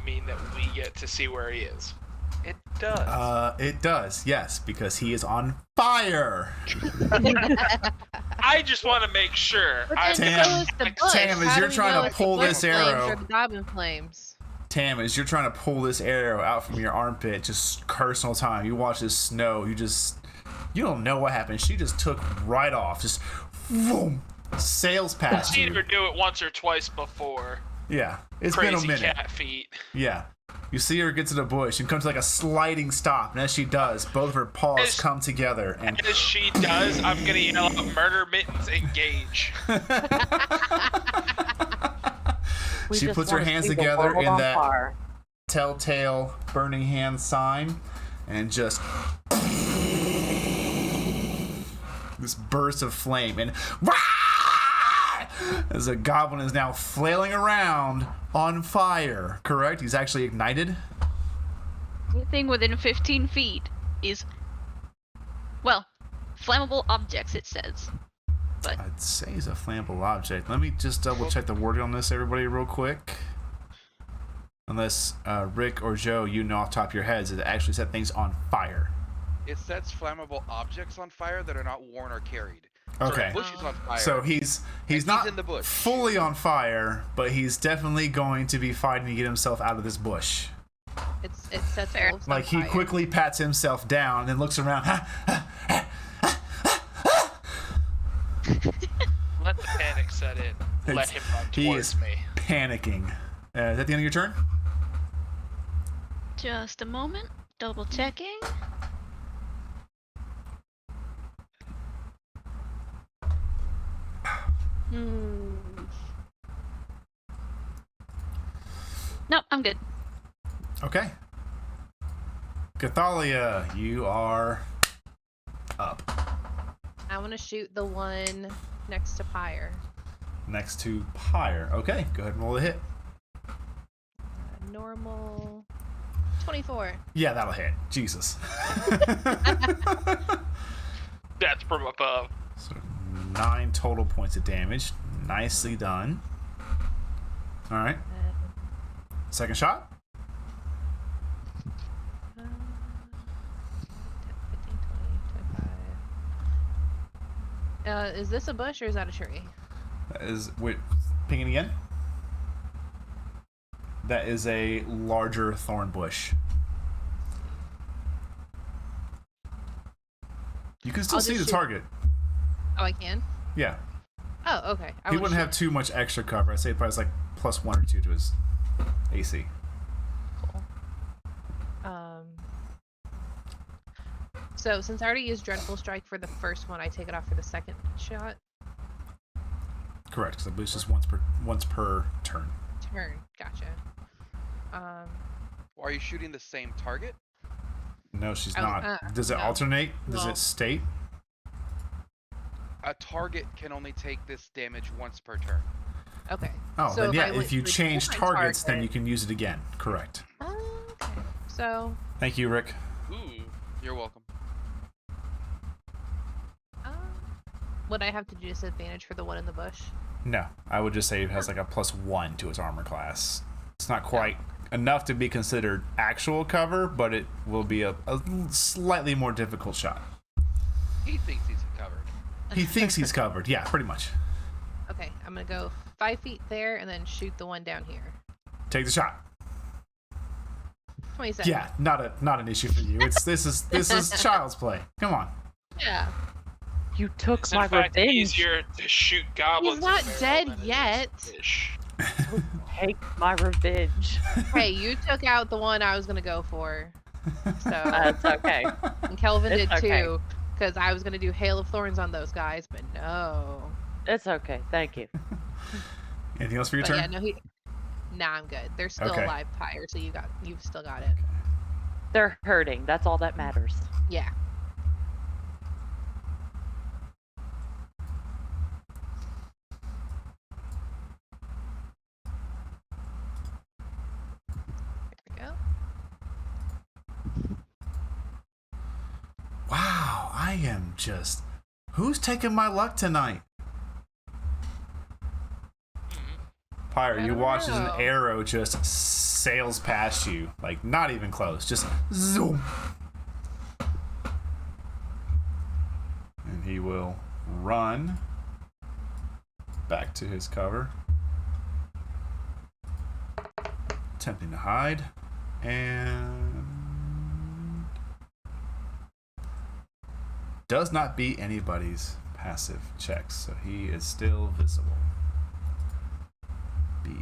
mean that we get to see where he is? It does. It does, yes, because he is on fire. I just want to make sure. But I'm then Tam, so is the bush. Tam, as How you're do we trying know to it's the pull bush this flames arrow- or the goblin flames? Tam, as you're trying to pull this arrow out from your armpit, just cursing all the time. You watch this snow. You don't know what happened. She just took right off. Just, boom, sails I've past seen you. her do it once or twice before. Yeah, it's Crazy been a minute. cat feet. Yeah. You see her get to the bush and come to like a sliding stop, and as she does, both of her paws As- come together and As she does, I'm gonna yell out, "Murder Mittens, engage!" We she just puts her wanna hands see the together world in on that fire. telltale burning hand sign and just this burst of flame and as a goblin is now flailing around on fire. Correct? He's actually ignited. Anything within 15 feet is, well, flammable objects, it says. But I'd say he's a flammable object. Let me just double check the wording on this, everybody, real quick. Unless Rick or Joe, you know off the top of your heads, it actually set things on fire. It sets flammable objects on fire that are not worn or carried. Okay. So the bush is on fire. So he's he's not in the bush. fully on fire, but he's definitely going to be fighting to get himself out of this bush. It sets Fair. wolves on Like he fire. quickly pats himself down and then looks around. Let the panic set in. Let him run He towards is me. panicking. Is that the end of your turn? just a moment, double checking. Nope, I'm good. Okay. Cathalia, you are up. I want to shoot the one next to Pyre. Next to Pyre. Okay, go ahead and roll a hit. Normal 24. Yeah, that'll hit. Jesus. That's from above. So 9 total points of damage. Nicely done. All right. Second shot. 10, 15, 20, 25. Is this a bush or is that a tree? That is, wait, ping it again. That is a larger thorn bush. You can still I'll see just the shoot- target. Oh, I can? Yeah. Oh, okay. I He wanna wouldn't shoot- have too much extra cover. I'd say probably it's like plus 1 or 2 to his AC. Cool. So since I already used Dreadful Strike for the first one, I take it off for the second shot. Correct, because I believe it's just once per turn. Turn. Gotcha. Are you shooting the same target? No, she's Oh, not. Does it no. alternate? Does No. it state? A target can only take this damage once per turn. Okay. Oh, So then yeah, I went if you to a change different targets, then you target- can use it again. Correct. Okay. So, Thank you, Rick. Ooh, you're welcome. would I have to do disadvantage for the one in the bush? No, I would just say it has like a +1 to its armor class. It's not quite enough to be considered actual cover, but it will be a slightly more difficult shot. He thinks he's covered. He thinks he's covered. Yeah, pretty much. Okay, I'm gonna go 5 feet there and then shoot the one down here. Take the shot. 27. Yeah, not an issue for you. This is child's play. Come on. Yeah. You took It's my in fact revenge. easier to shoot goblins. He's not in a barrel dead than it is yet. fish. Take my revenge. Hey, you took out the one I was gonna go for. So That's okay. and Kelvin it's did okay. too, because I was gonna do Hail of Thorns on those guys, but no. It's okay. Thank you. Anything else for your But turn? yeah, no, nah, I'm good. They're still Okay. alive, Pyre, so you've still got it. They're hurting. That's all that matters. Yeah. There we go. Wow, I am just. Who's taking my luck tonight? Pyre, I you don't watch as an know. arrow just sails past you, like not even close, just zoom. And he will run back to his cover, attempting to hide, and does not beat anybody's passive checks, so he is still visible. B.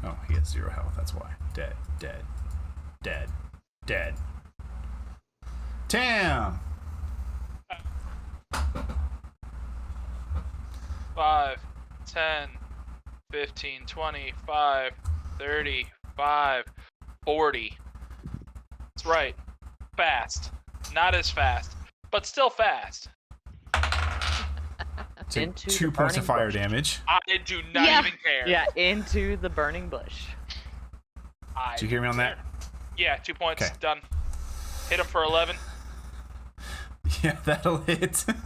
Oh, he has 0 health, that's why. Dead, dead, dead, dead. Tam! 5, 10, 15, 25, 35, 40. That's right. Fast. Not as fast, but still fast. Take Into 2 the points of burning fire bush. damage. I do not Yeah. even care. Yeah, into the burning bush. I Did you hear me on that? Yeah, 2 points. Okay. Done. Hit him for 11. Yeah, that'll hit. Second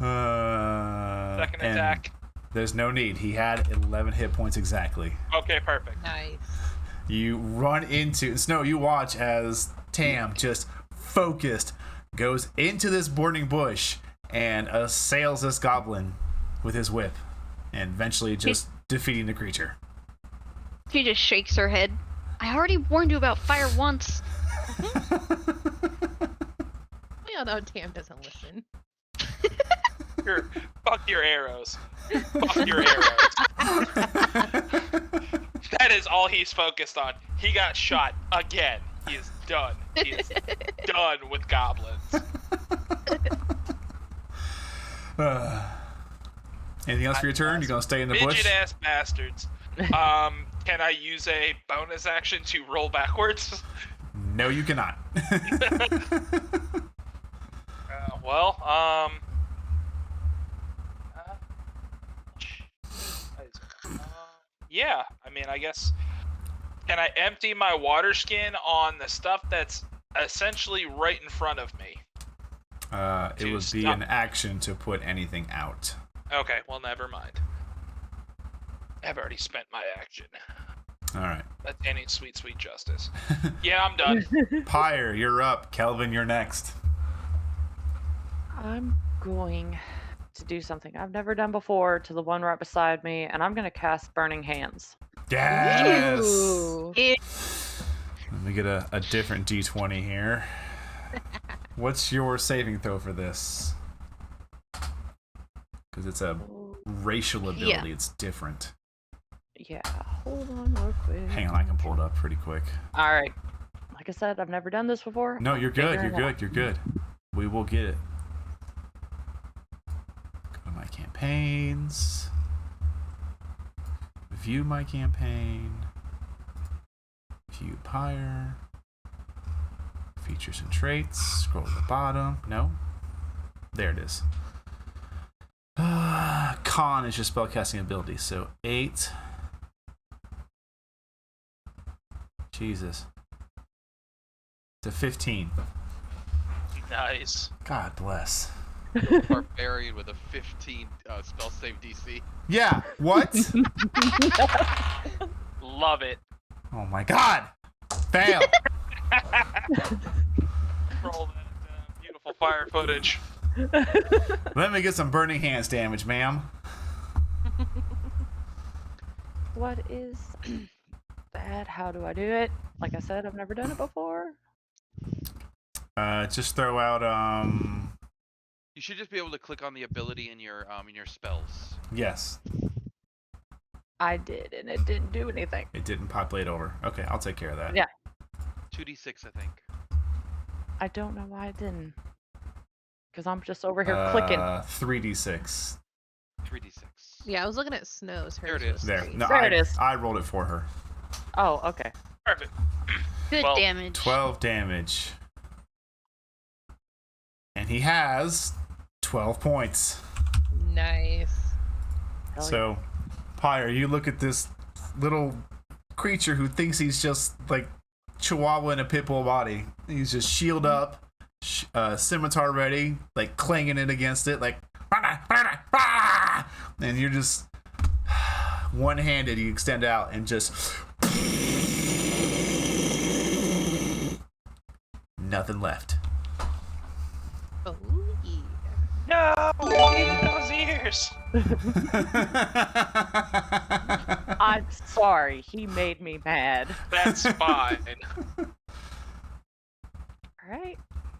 and attack. There's no need. He had 11 hit points exactly. Okay, perfect. Nice. You run into Snow. You watch as Tam, just focused, goes into this burning bush and assails this goblin with his whip, and eventually just defeating the creature. She just shakes her head. I already warned you about fire once. We all know Tam doesn't listen. Fuck your arrows. Fuck your arrows. That is all he's focused on. He got shot again. He is done. He is done with goblins. Anything else for your turn? You gonna stay in the bush? Midget ass bastards. Can I use a bonus action to roll backwards? No, you cannot. Yeah, I mean, I guess. Can I empty my water skin on the stuff that's essentially right in front of me? It would be an action to put anything out. Okay, well, never mind. I've already spent my action. All right. That's any sweet, sweet justice. Yeah, I'm done. Pyre, you're up. Kelvin, you're next. I'm going to do something I've never done before to the one right beside me, and I'm going to cast Burning Hands. Yes. Ooh. Let me get a different D20 here. What's your saving throw for this? Because it's a racial ability. Yeah. It's different. Yeah, hold on real quick. Hang on, I can pull it up pretty quick. All right. Like I said, I've never done this before. No, you're good. Figure You're it out. good. You're good. We will get it. Go to my campaigns. View my campaign. View Pyre. Features and traits. Scroll to the bottom. No. There it is. Con is your spellcasting ability. So 8. Jesus. To 15. Nice. God bless. Barbarian with a 15 spell save DC. Yeah, what? Love it. Oh my god! Fail! Roll that beautiful fire footage. Let me get some burning hands damage, ma'am. What is that? How do I do it? Like I said, I've never done it before. Just throw out, You should just be able to click on the ability in your spells. yes. I did, and it didn't do anything. It didn't populate over. Okay, I'll take care of that. Yeah. 2d6, I think. I don't know why it didn't. Because I'm just over here clicking. 3d6. 3d6. Yeah, I was looking at Snow's. There it Hers was is. There. three. No, There it is. I rolled it for her. Oh, okay. Perfect. Good Well, damage. 12 damage. And he has 12 points. Nice. Hell So, Pyre, you look at this little creature who thinks he's just like Chihuahua in a pit bull body. He's just shield up, scimitar ready, like clanging it against it, like, and you're just one-handed. You extend out and just nothing left. Oh, yeah. No! He needed those ears! I'm sorry. He made me mad. That's fine. Alright.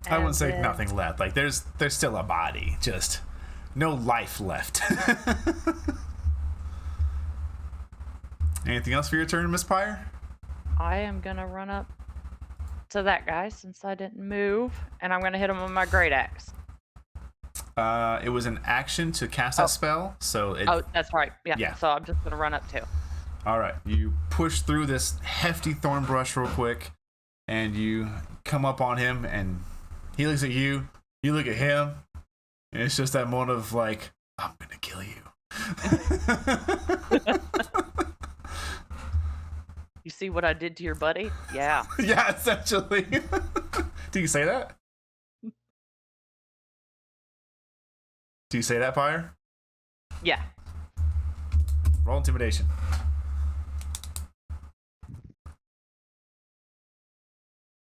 I wouldn't say nothing left. Like there's still a body, just no life left. Anything else for your turn, Miss Pyre? I am going to run up to that guy since I didn't move, and I'm going to hit him with my great axe. It was an action to cast that spell, so it. Oh, that's right. Yeah. Yeah. So I'm just going to run up too. All right, you push through this hefty thorn brush real quick, and you come up on him, and he looks at you. You look at him, and it's just that moment of like, I'm gonna kill you. You see what I did to your buddy? Yeah. Yeah, essentially. Do you say that? Do you say that, Pyre? Yeah. Roll intimidation.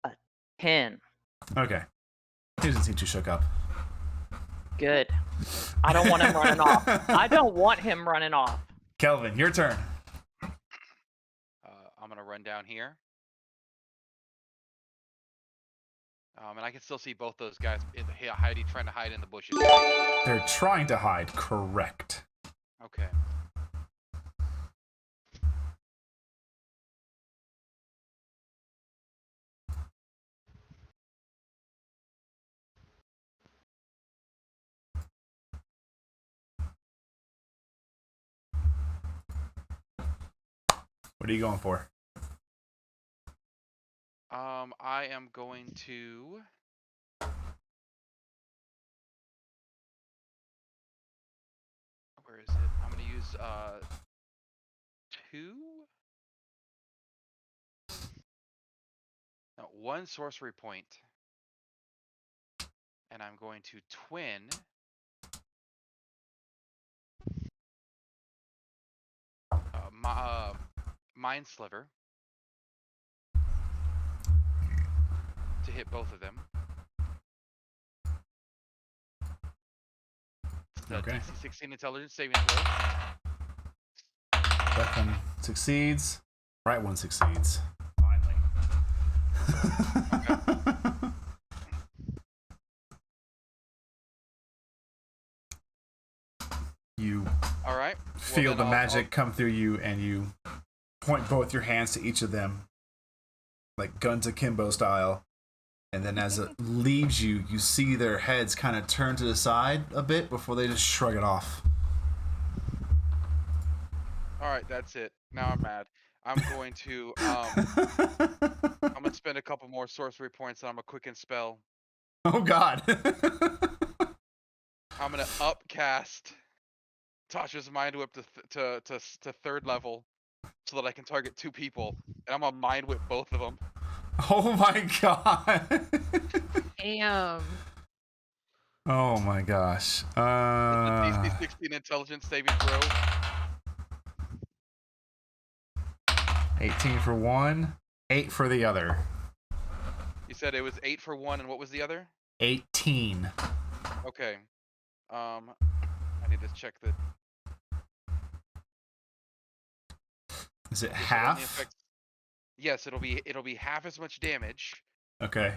A 10. Okay. He doesn't seem too shook up. Good. I don't want him running off. I don't want him running off. Kelvin, your turn. I'm gonna run down here. And I can still see both those guys trying to hide in the bushes. They're trying to hide, correct. Okay. What are you going for? I am going to. Where is it? I'm gonna use 2. No, 1 sorcery point, and I'm going to twin. Mind Sliver to hit both of them. Okay. DC 16 intelligence saving throw. Left one succeeds. Right one succeeds. Finally. You All right. feel then the I'll- magic come through you, and you point both your hands to each of them, like guns akimbo style. And then as it leaves you, you see their heads kind of turn to the side a bit before they just shrug it off. All right, that's it. Now I'm mad. I'm going to spend a couple more sorcery points and I'm a quicken spell. Oh God. I'm gonna upcast Tasha's Mind Whip to 3rd level, so that I can target 2 people, and I'm gonna Mind Whip both of them. Oh my God. Damn. Oh my gosh. It's a DC 16 Intelligence saving throw. 18 for one, 8 for the other. You said it was 8 for one, and what was the other? 18. Okay. I need to check the. Is it It only half? affects- Yes, it'll be half as much damage Okay.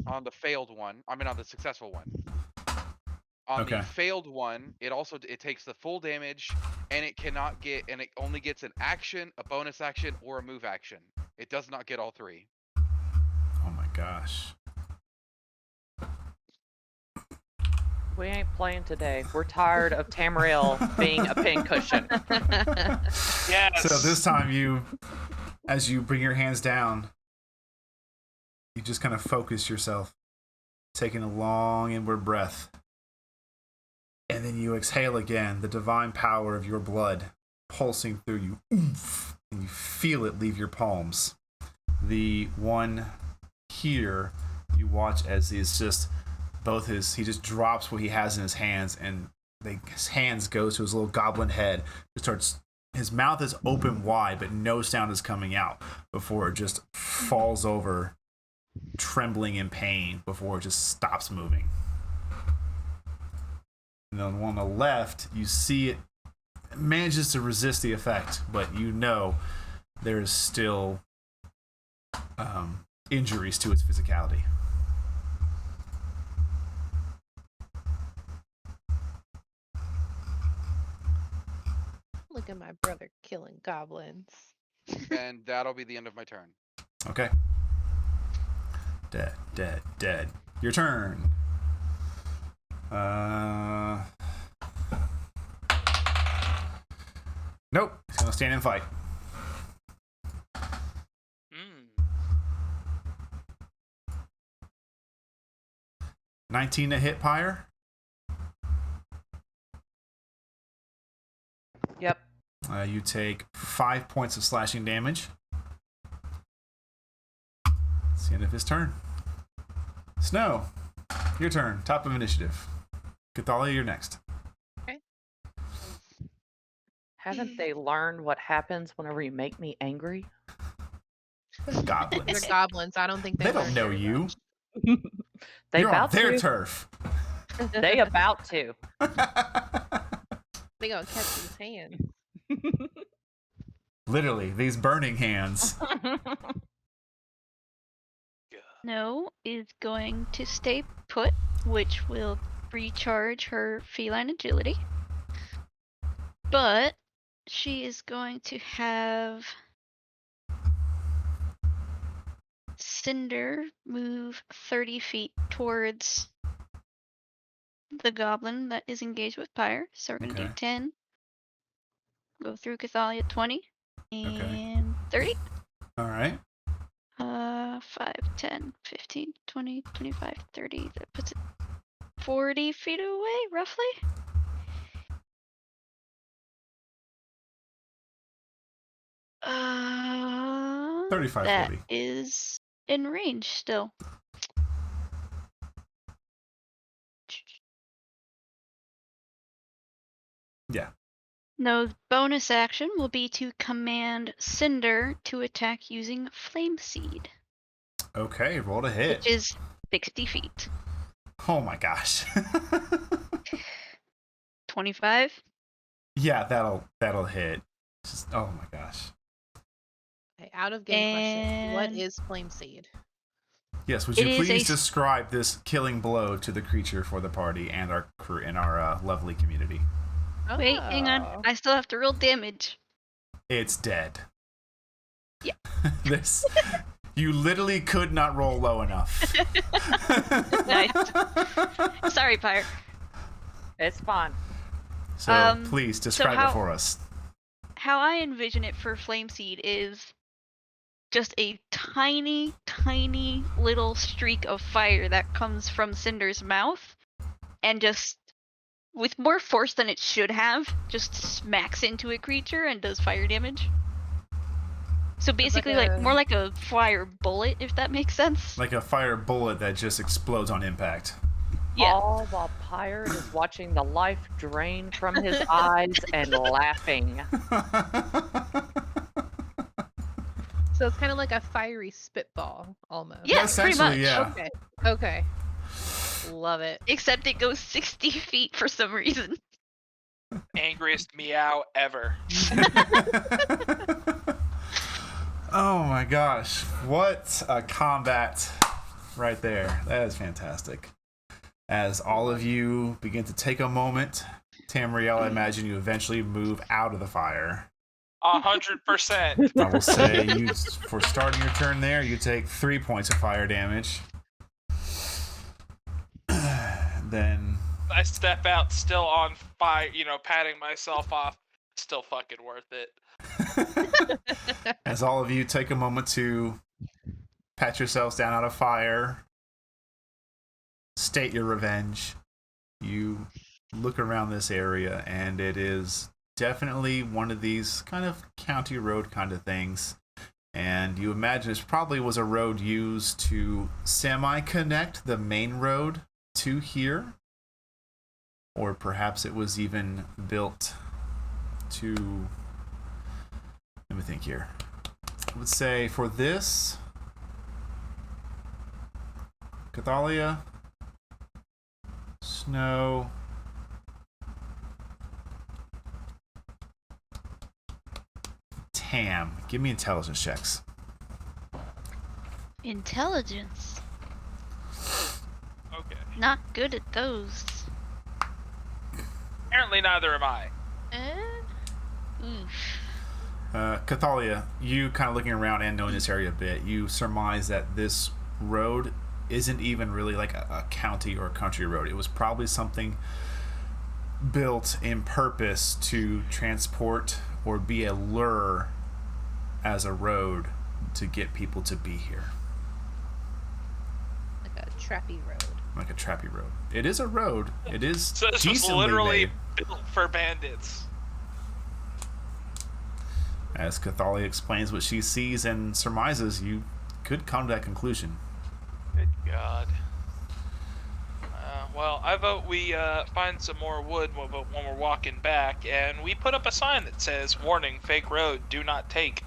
on the failed one. I mean, on the successful one. On Okay. the failed one, it takes the full damage, and it only gets an action, a bonus action, or a move action. It does not get all 3. Oh my gosh. We ain't playing today. We're tired of Tamriel being a pincushion. Yes. So this time as you bring your hands down, you just kind of focus yourself, taking a long inward breath. And then you exhale again, the divine power of your blood pulsing through you. Oomph, and you feel it leave your palms. The one here, you watch as he just drops what he has in his hands, and his hands goes to his little goblin head. His mouth is open wide, but no sound is coming out before it just falls over, trembling in pain, before it just stops moving. And then the one on the left, you see it manages to resist the effect, but you know there is still injuries to its physicality. Look at my brother killing goblins. And that'll be the end of my turn. Okay. Dead. Your turn. Nope. He's gonna stand and fight. 19 to hit, Pyre. Yep. You take 5 points of slashing damage. It's the end of his turn. Snow, your turn. Top of initiative. Cathalia, you're next. Haven't they learned what happens whenever you make me angry? Goblins. They're goblins. I don't think They don't learned know very you. much. They You're on about their to. turf. They about to. They gonna catch these hands. Literally, these burning hands. Snow is going to stay put, which will recharge her feline agility. But she is going to have Cinder move 30 feet towards the goblin that is engaged with Pyre. So we're going to do Okay. 10. Go through Cathalia 20 and 30. All right. 5, 10, 15, 20, 25, 30. That puts it 40 feet away, roughly. Uh, 35, that 40. is in range still. Yeah. No, bonus action will be to command Cinder to attack using Flame Seed, Okay, roll to hit. which is 60 feet. Oh my gosh. 25. Yeah, that'll hit. Just, oh my gosh. Okay, out of game question. What And- is flame seed? Yes, would It you is a please s- describe this killing blow to the creature for the party and our crew and our lovely community? Wait, hang on. Oh. I still have to roll damage. It's dead. Yeah. This you literally could not roll low enough. Nice. Sorry, Pyre. It's fine. So please so describe how- it for us. how I envision it for Flame Seed is just a tiny, tiny little streak of fire that comes from Cinder's mouth and just, with more force than it should have, just smacks into a creature and does fire damage. So basically, more like a fire bullet, if that makes sense. Like a fire bullet that just explodes on impact. Yeah. All while Pirate is watching the life drain from his eyes and laughing. So it's kind of like a fiery spitball, almost. Yeah, pretty much. Yeah. Okay. Love it. Except it goes 60 feet for some reason. Angriest meow ever. Oh my gosh. What a combat right there. That is fantastic. As all of you begin to take a moment, Tamriel, I imagine you eventually move out of the fire. 100%. I will say, for starting your turn there, you take 3 points of fire damage. Then I step out still on fire, patting myself off. Still fucking worth it. as all of you take a moment to pat yourselves down out of fire, state your revenge, you look around this area, and it is definitely one of these kind of county road kind of things. And you imagine this probably was a road used to semi-connect the main road to here. Or perhaps it was even built to... Let me think here. I would say for this... Cathalia... Snow... Tam. Give me intelligence checks. Intelligence. Okay. Not good at those. Apparently neither am I. Oof. Cathalia, you kind of looking around and knowing this area a bit, you surmise that this road isn't even really like a county or a country road. It was probably something built in purpose to transport or be a lure as a road to get people to be here. Like a trappy road. Like a trappy road. It is a road. It is So this was decently literally made. built for bandits. As Cathalia explains what she sees and surmises, you could come to that conclusion. Good God. Well, I vote we find some more wood when we're walking back, and we put up a sign that says, "Warning, fake road, do not take."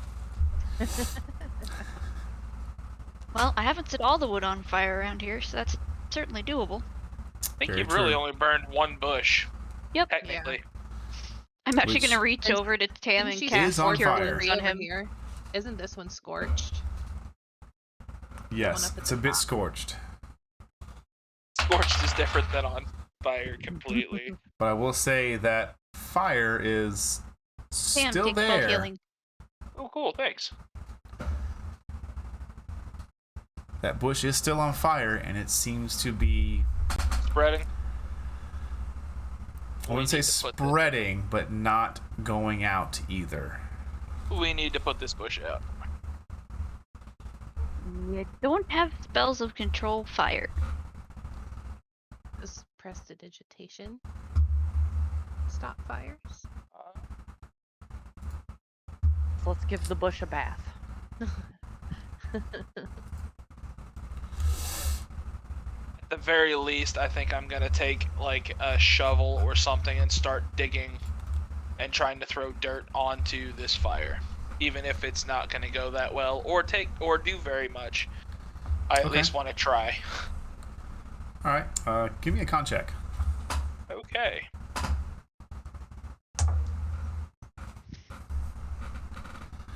Well, I haven't set all the wood on fire around here, so that's certainly doable. I think Very you've really true. only burned one bush, Yep. technically. I'm actually Which- going to reach over to Tam and She is cast on Cure fire. Wounds on on him. here. Isn't this one scorched? Yes, up at it's the a bit top. scorched. Scorched is different than on fire completely. But I will say that fire is Tam, still take 12 there. healing. Oh, cool, thanks. That bush is still on fire, and it seems to be, Spreading. I wouldn't say We need to put this- spreading, but not going out either. We need to put this bush out. You don't have spells of control fire. This prestidigitation. Stop fires. So let's give the bush a bath. At the very least, I think I'm gonna take like a shovel or something and start digging and trying to throw dirt onto this fire, even if it's not gonna go that well or do very much. I at Okay. least want to try. All right, give me a con check. Okay.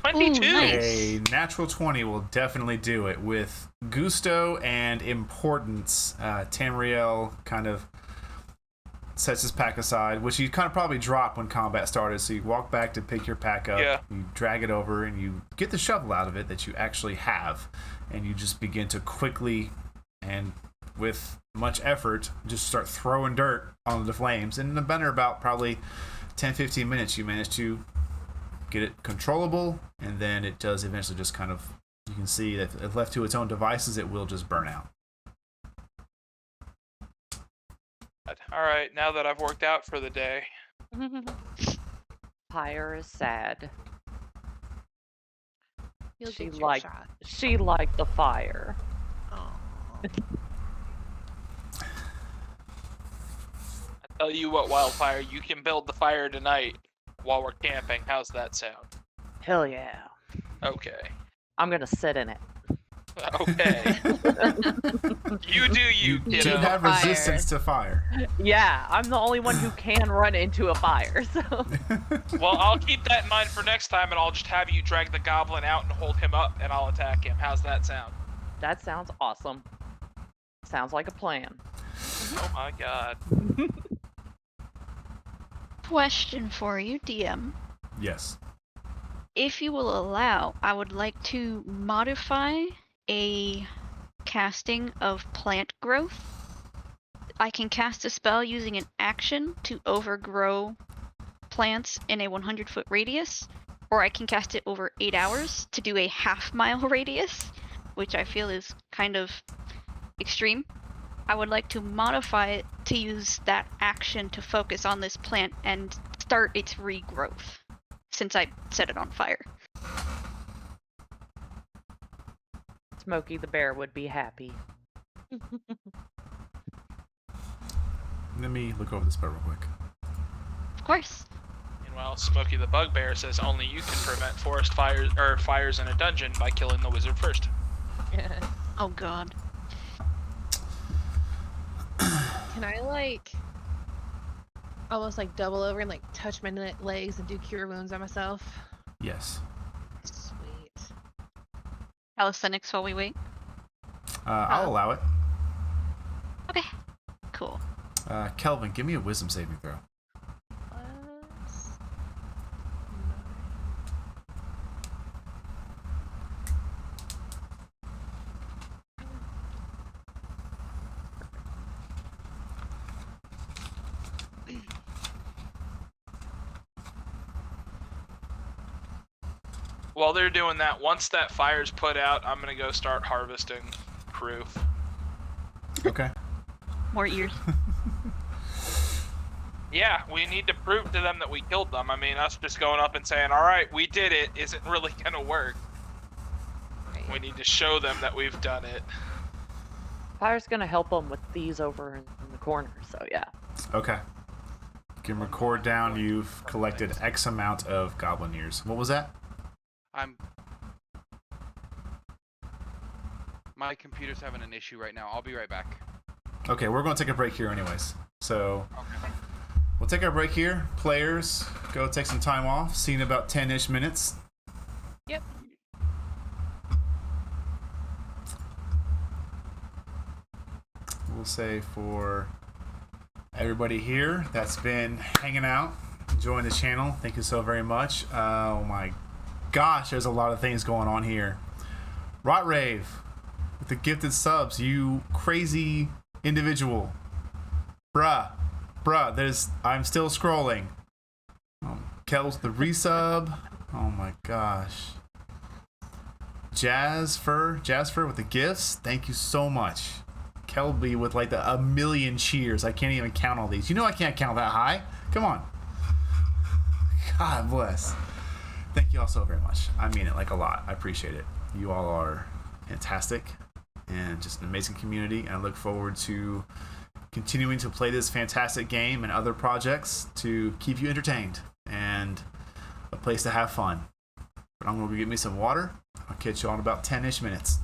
Ooh, 22. nice. A natural 20 will definitely do it. With gusto and importance, Tamriel kind of sets his pack aside, which you kind of probably dropped when combat started. So you walk back to pick your pack up, Yeah. you drag it over, and you get the shovel out of it that you actually have. And you just begin to quickly and with much effort just start throwing dirt onto the flames. And in about probably 10-15 minutes, you manage to get it controllable, and then it does eventually just kind of, you can see that if left to its own devices, it will just burn out. All right, now that I've worked out for the day. Pyre is sad. You'll She get your liked shot. she liked the fire. Aw. I tell you what, Wildfire, you can build the fire tonight while we're camping. How's that sound? Hell yeah. Okay. I'm gonna sit in it. Okay. You do you, do kiddo. have Fire. resistance to fire. Yeah, I'm the only one who can run into a fire, so Well, I'll keep that in mind for next time, and I'll just have you drag the goblin out and hold him up, and I'll attack him. How's that sound? that sounds awesome. Sounds like a plan. Oh my god. Question for you, DM. Yes. If you will allow, I would like to modify a casting of plant growth. I can cast a spell using an action to overgrow plants in a 100-foot radius, or I can cast it over 8 hours to do a half-mile radius, which I feel is kind of extreme. I would like to modify it to use that action to focus on this plant and start its regrowth, since I set it on fire. Smokey the Bear would be happy. Let me look over the spell real quick. Of course. Meanwhile, Smokey the Bugbear says only you can prevent forest fires or fires in a dungeon by killing the wizard first. Oh god. Can I almost double over and touch my legs and do cure wounds on myself? Yes. Sweet. Calisthenics while we wait. I'll allow it. Okay. Cool. Kelvin, give me a wisdom saving throw. Plus 9. While they're doing that, once that fire's put out, I'm gonna go start harvesting crew. Okay. More ears. Yeah, we need to prove to them that we killed them. I mean, us just going up and saying, all right, we did it, isn't really gonna work. Right. We need to show them that we've done it. Fire's gonna help them with these over in the corner, so yeah. Okay. You can record down you've collected X amount of goblin ears. What was that? My computer's having an issue right now. I'll be right back. Okay, we're going to take a break here anyways. So Okay. we'll take our break here. Players, go take some time off. See you in about 10-ish minutes. Yep. We'll say for everybody here that's been hanging out, enjoying the channel, thank you so very much. Oh my gosh, there's a lot of things going on here. Rot Rave with the gifted subs, you crazy individual. Bruh, I'm still scrolling. Kel's the resub. Oh my gosh. Jasper with the gifts, thank you so much. Kelby with a million cheers. I can't even count all these. You know I can't count that high. Come on. God bless. Thank you all so very much. I mean it a lot. I appreciate it. You all are fantastic and just an amazing community. And I look forward to continuing to play this fantastic game and other projects to keep you entertained and a place to have fun. But I'm going to go get me some water. I'll catch you all in about 10-ish minutes.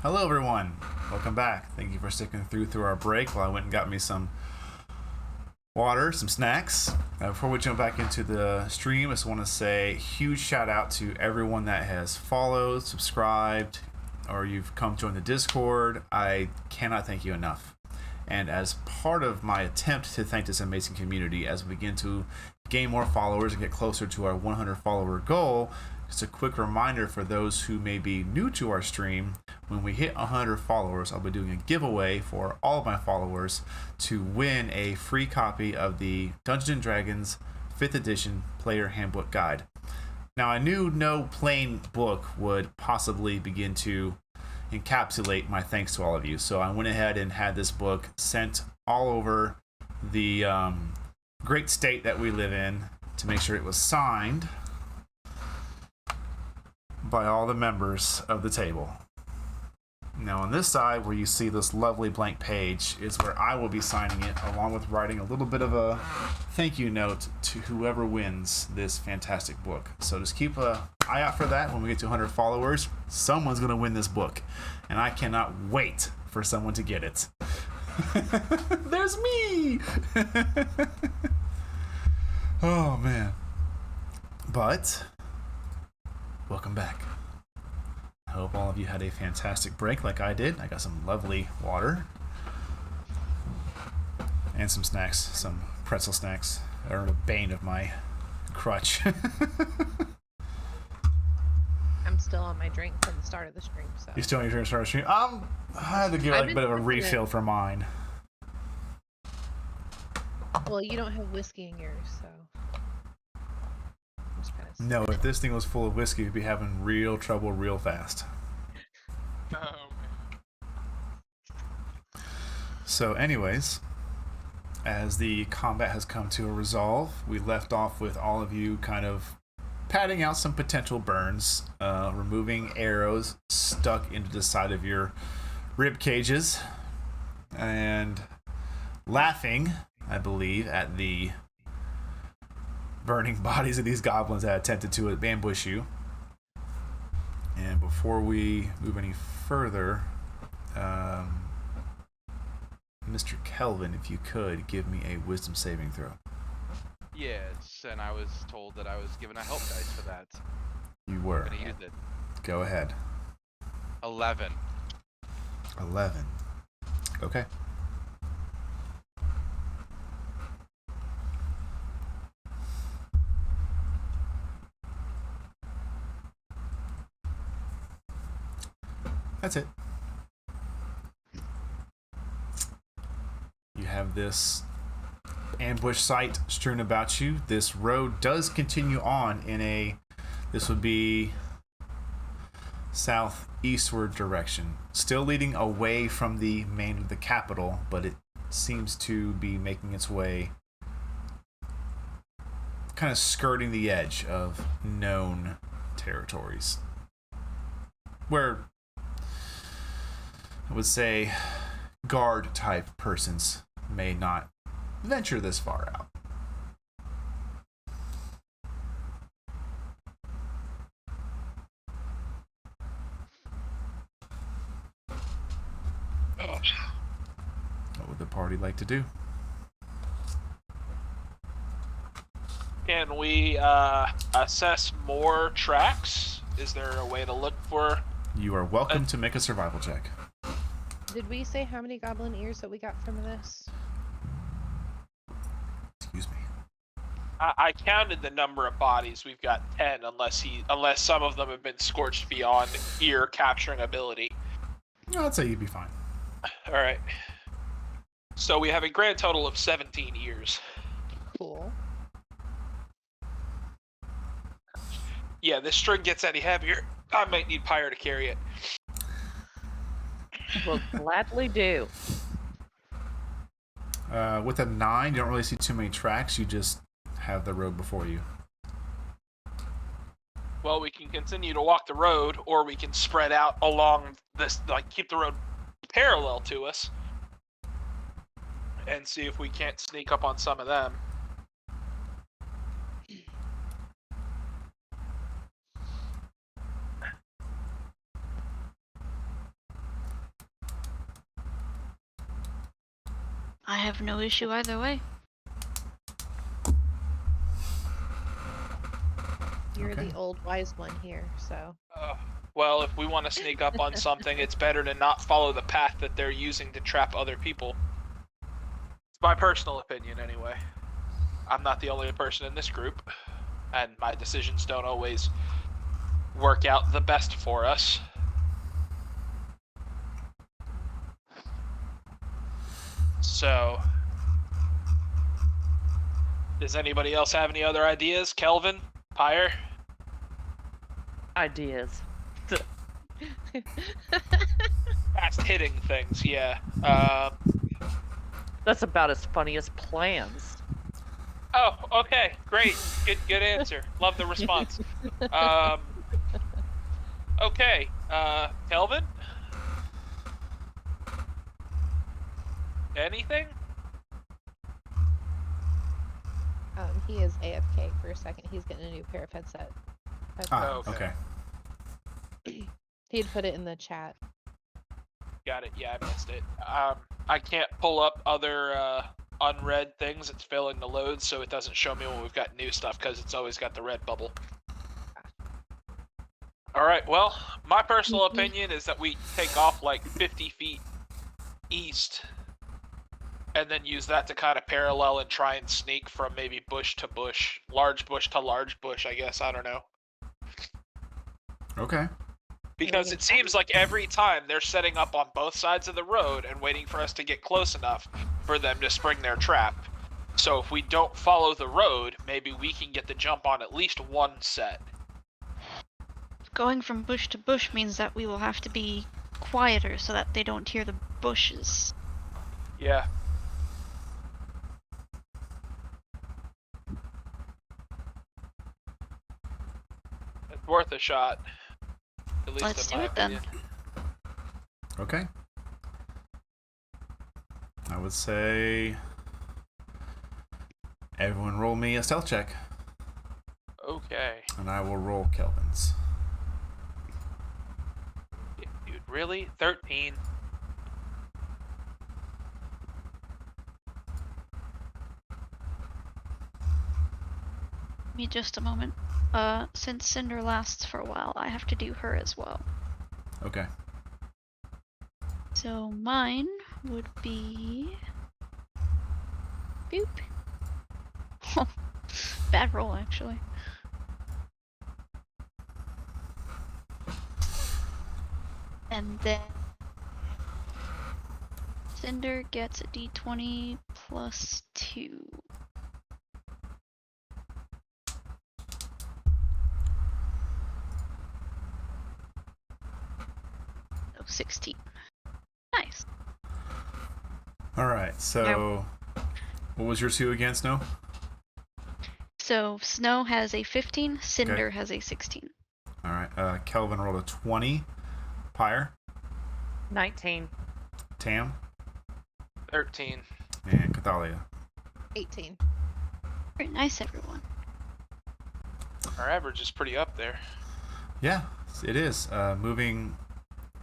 Hello, everyone. Welcome back. Thank you for sticking through our break while I went and got me some water, some snacks. Before we jump back into the stream, I just want to say huge shout out to everyone that has followed, subscribed, or you've come join the Discord. I cannot thank you enough. And as part of my attempt to thank this amazing community as we begin to gain more followers and get closer to our 100 follower goal, just a quick reminder for those who may be new to our stream, when we hit 100 followers, I'll be doing a giveaway for all of my followers to win a free copy of the Dungeons & Dragons 5th edition Player Handbook Guide. Now, I knew no plain book would possibly begin to encapsulate my thanks to all of you, so I went ahead and had this book sent all over the great state that we live in to make sure it was signed by all the members of the table. Now on this side where you see this lovely blank page is where I will be signing it, along with writing a little bit of a thank you note to whoever wins this fantastic book. So just keep an eye out for that. When we get to 100 followers, someone's going to win this book, and I cannot wait for someone to get it. There's me! Oh man. But welcome back. I hope all of you had a fantastic break like I did. I got some lovely water and some snacks, some pretzel snacks. Are the bane of my crutch. I'm still on my drink from the start of the stream, so. You still on your drink start stream? I had to give I've a been bit of a drinking refill it. for mine. Well, you don't have whiskey in yours, so. I'm just kinda No, if this thing was full of whiskey, we'd be having real trouble real fast. Oh, So anyways, as the combat has come to a resolve, we left off with all of you kind of patting out some potential burns, removing arrows stuck into the side of your rib cages, and laughing, I believe, at the burning bodies of these goblins that attempted to ambush you. And before we move any further, Mr. Kelvin, if you could give me a wisdom saving throw. Yes, and I was told that I was given a help dice for that. You were. I'm gonna use it. Go ahead. 11. 11. Okay. That's it. You have this ambush site strewn about you. This road does continue on in a, this would be southeastward direction, still leading away from the main of the capital, but it seems to be making its way, kind of skirting the edge of known territories, where I would say guard type persons may not venture this far out. What would the party like to do? Can we assess more tracks? Is there a way to look for? You are welcome to make a survival check. Did we say how many goblin ears that we got from this? Excuse me. I counted the number of bodies. We've got 10, unless some of them have been scorched beyond ear capturing ability. I'd say you'd be fine. All right. So we have a grand total of 17 ears. Cool. Yeah, this string gets any heavier, I might need Pyre to carry it. Will gladly do. With a 9, you don't really see too many tracks. You just have the road before you. Well, we can continue to walk the road, or we can spread out along this, like keep the road parallel to us, and see if we can't sneak up on some of them. I have no issue either way. You're Okay. the old wise one here, so. Well, if we want to sneak up on something, it's better to not follow the path that they're using to trap other people. It's my personal opinion, anyway. I'm not the only person in this group, and my decisions don't always work out the best for us. So, does anybody else have any other ideas? Kelvin? Pyre? Ideas. Fast hitting things, yeah. That's about as funny as plans. Oh, okay, great. Good answer. Love the response. Okay, Kelvin? Anything? He is AFK for a second. He's getting a new pair of headset. Ah, Okay. okay. He'd put it in the chat. Got it. Yeah, I missed it. I can't pull up other unread things. It's failing to load, so it doesn't show me when we've got new stuff because it's always got the red bubble. All right. Well, my personal opinion is that we take off like 50 feet east, and then use that to kind of parallel and try and sneak from maybe bush to bush, large bush to large bush. I guess I don't know. Okay. Because it seems like every time they're setting up on both sides of the road and waiting for us to get close enough for them to spring their trap. So if we don't follow the road, maybe we can get the jump on at least one set. Going from bush to bush means that we will have to be quieter so that they don't hear the bushes. Yeah. It's worth a shot. At least Let's in do my it then. opinion. Okay. I would say everyone roll me a stealth check, Okay. and I will roll Kelvin's. Yeah, dude, really? 13? Give me just a moment. Since Cinder lasts for a while, I have to do her as well. Okay. So mine would be... Boop. Bad roll, actually. And then Cinder gets a d20 plus 2. So 16. Nice. All right. So, what was your 2 again, Snow? So Snow has a 15, Cinder has a 16. All right. Kelvin rolled a 20. Pyre, 19. Tam, 13. and Cathalia. 18. Very nice, everyone. Our average is pretty up there. Yeah, it is. Moving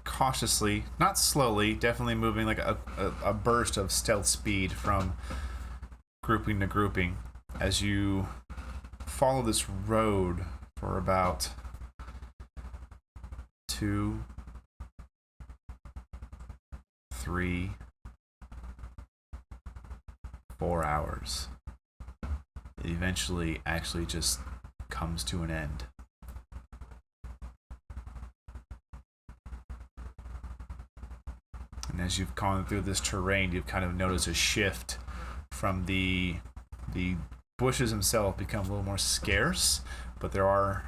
cautiously, not slowly, definitely moving like a burst of stealth speed from grouping to grouping as you follow this road for about 2, 3, 4 hours. It eventually actually just comes to an end. And as you've gone through this terrain, you've kind of noticed a shift from the bushes themselves become a little more scarce, but there are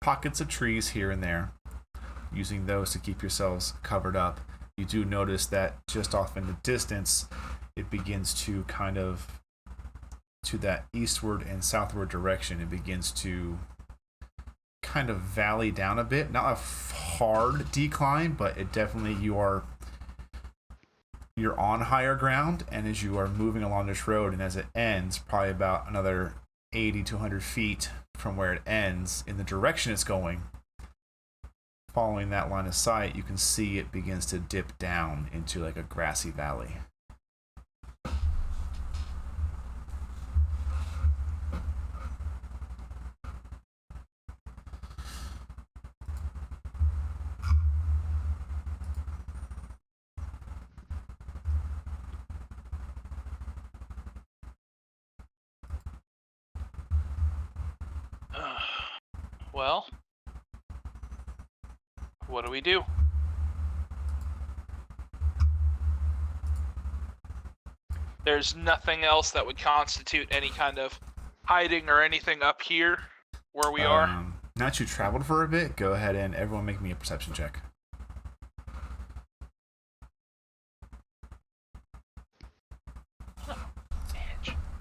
pockets of trees here and there. Using those to keep yourselves covered up, you do notice that just off in the distance, it begins to kind of, to that eastward and southward direction, it begins to kind of valley down a bit. Not a hard decline, but it definitely, you're on higher ground, and as you are moving along this road, and as it ends, probably about another 80 to 100 feet from where it ends, in the direction it's going, following that line of sight, you can see it begins to dip down into like a grassy valley. Well, what do we do? There's nothing else that would constitute any kind of hiding or anything up here where we are. Now that you traveled for a bit, go ahead and everyone make me a perception check.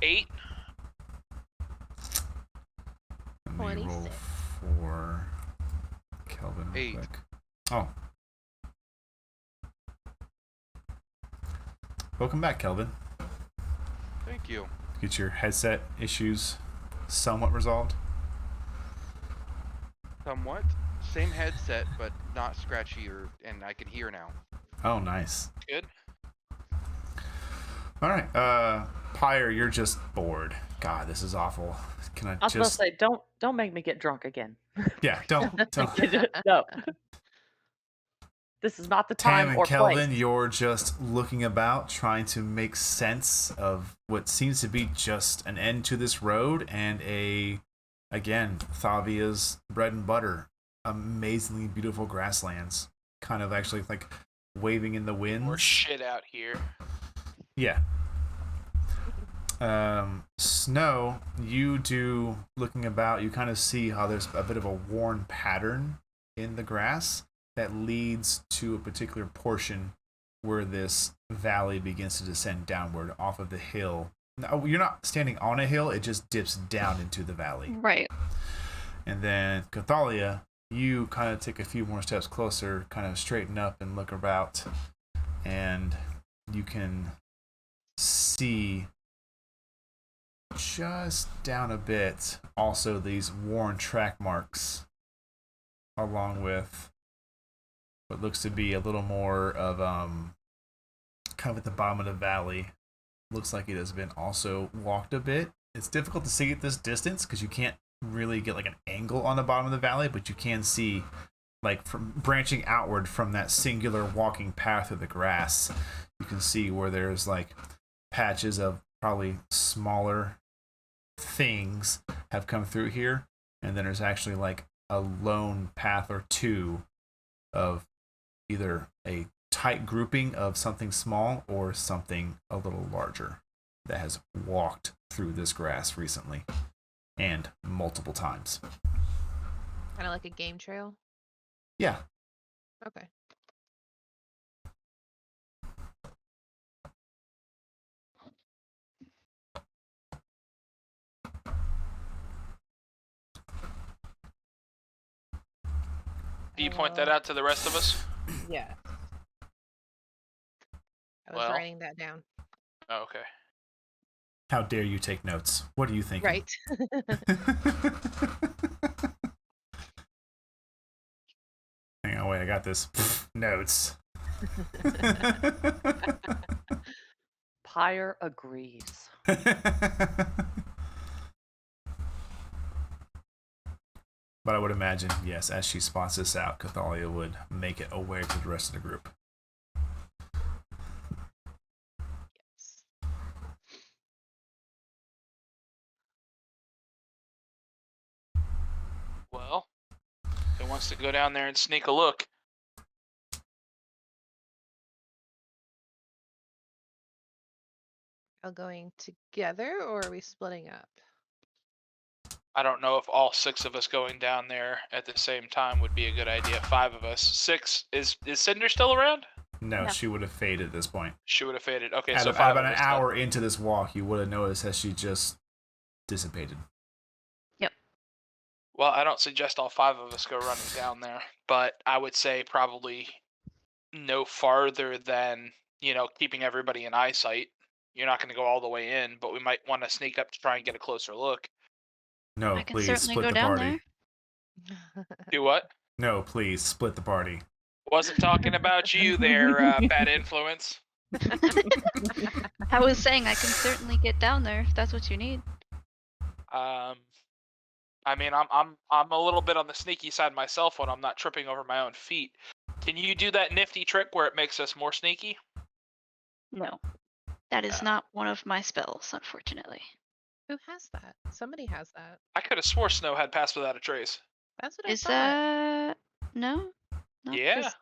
Eight. Let me roll 26. for Kelvin real 8. quick. Oh. Welcome back, Kelvin. Thank you. Get your headset issues somewhat resolved. Somewhat. Same headset, but not scratchy, and I can hear now. Oh, nice. Good. All right. Pyre, you're just bored. God, this is awful. Can I was just gonna say, don't make me get drunk again. Yeah, don't No. This is not the Tam time and or Kelvin, place. you're just looking about, trying to make sense of what seems to be just an end to this road and again, Thavia's bread and butter. Amazingly beautiful grasslands. Kind of actually like waving in the wind. More shit out here. Yeah. Snow, you do looking about, you kind of see how there's a bit of a worn pattern in the grass that leads to a particular portion where this valley begins to descend downward off of the hill. Now, you're not standing on a hill, it just dips down into the valley. Right. And then Cathalia, you kind of take a few more steps closer, kind of straighten up and look about, and you can see just down a bit also these worn track marks along with what looks to be a little more of kind of at the bottom of the valley. Looks like it has been also walked a bit. It's difficult to see at this distance because you can't really get like an angle on the bottom of the valley, but you can see like from branching outward from that singular walking path of the grass, you can see where there's like patches of probably smaller things have come through here, and then there's actually like a lone path or two of either a tight grouping of something small or something a little larger that has walked through this grass recently and multiple times. Kind of like a game trail. Yeah. Okay. Do you point that out to the rest of us? Yeah. I was Well. writing that down. Oh, okay. How dare you take notes? What are you thinking? Right. Hang on, wait, I got this. Notes. Pyre agrees. But I would imagine, yes, as she spots this out, Cathalia would make it aware to the rest of the group. Yes. Well, who wants to go down there and sneak a look? Are going together or are we splitting up? I don't know if all 6 of us going down there at the same time would be a good idea. 5 of us. 6 is Cinder still around? No, No. she would have faded at this point. She would have faded. Okay, At so about 5 of an us. hour into this walk, you would have noticed as she just dissipated. Well, I don't suggest all 5 of us go running down there, but I would say probably no farther than, keeping everybody in eyesight. You're not going to go all the way in, but we might want to sneak up to try and get a closer look. No, I can please certainly split go the down party. there. Do what? No, please split the party. Wasn't talking about you there, bad influence. I was saying I can certainly get down there if that's what you need. I mean, I'm a little bit on the sneaky side myself when I'm not tripping over my own feet. Can you do that nifty trick where it makes us more sneaky? No. That is not one of my spells, unfortunately. Who has that? Somebody has that. I could have swore Snow had passed without a trace. That's what Is I thought. that no? Not Yeah. 'Cause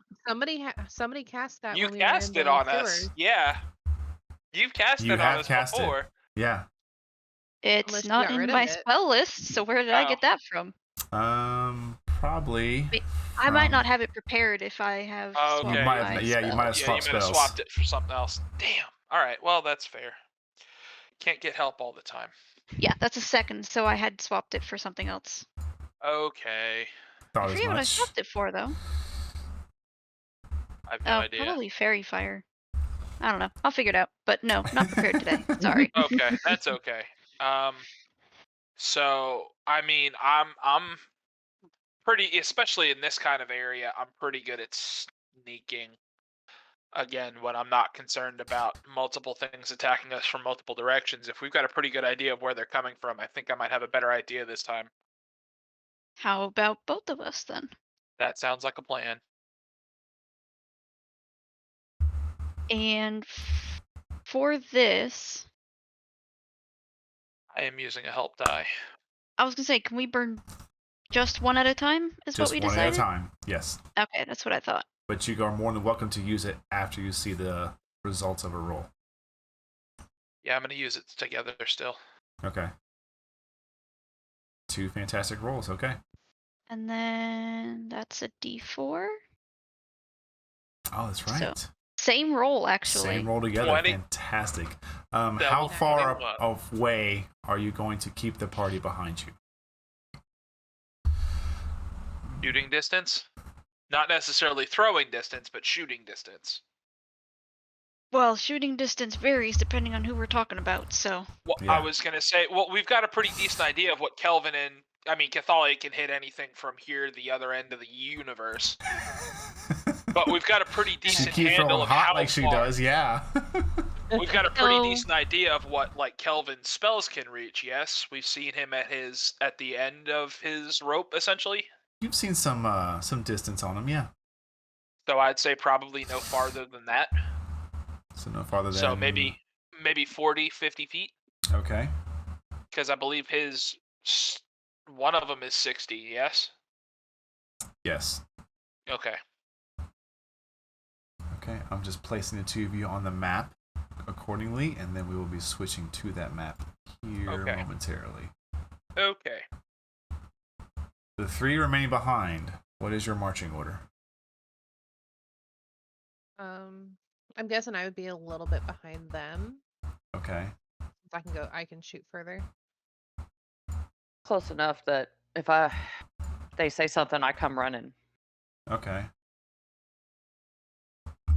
somebody cast that You when we were in cast it the on sewers. us. Yeah. You've cast You it on have us cast before. it. Yeah. It's Unless you not got rid in of my it. spell list, so where did I Oh. get that from? Probably. I might from- not have it prepared if I have Oh, swapped okay. You might have. my Yeah, you might have spells. Yeah, you swapped might have spells. swapped it for something else. Damn. All right. Well, that's fair. Can't get help all the time. Yeah, that's a second, so I had swapped it for something else. Okay. Thought I as forget what I much. swapped it for though. I have no idea. Probably fairy fire. I don't know. I'll figure it out. But no, not prepared today. Sorry. Okay, that's okay. So I mean, I'm pretty, especially in this kind of area, I'm pretty good at sneaking. Again, when I'm not concerned about multiple things attacking us from multiple directions, if we've got a pretty good idea of where they're coming from, I think I might have a better idea this time. How about both of us then? That sounds like a plan. And for this, I am using a help die. I was gonna say, can we burn just one at a time? Is Just what we one decided. at a time. Yes. Okay, that's what I thought. But you are more than welcome to use it after you see the results of a roll. Yeah, I'm gonna use it together still. Okay. 2 fantastic rolls. Okay. And then that's a D4. Oh, that's right. Same roll actually. Same roll together. 20. Fantastic. How Double far 21. away are you going to keep the party behind you? Shooting distance? Not necessarily throwing distance, but shooting distance. Well, shooting distance varies depending on who we're talking about, so. Well, Yeah. I was gonna say, well, we've got a pretty decent idea of what Kelvin and Cathalia can hit anything from here to the other end of the universe. But we've got a pretty She decent keeps handle rolling of hot how like she far. does. Yeah. We've got a pretty So- decent idea of what like Kelvin's spells can reach. Yes, we've seen him at the end of his rope, essentially. You've seen some distance on him. Yeah. So I'd say probably no farther than that. So no farther than. So maybe 40, 50 feet. Okay. Because I believe one of them is 60. Yes. Yes. Okay. Okay. I'm just placing the 2 of you on the map accordingly, and then we will be switching to that map here Okay. momentarily. Okay. The 3 remaining behind. What is your marching order? I'm guessing I would be a little bit behind them. Okay. Since I can shoot further. Close enough that if they say something, I come running. Okay.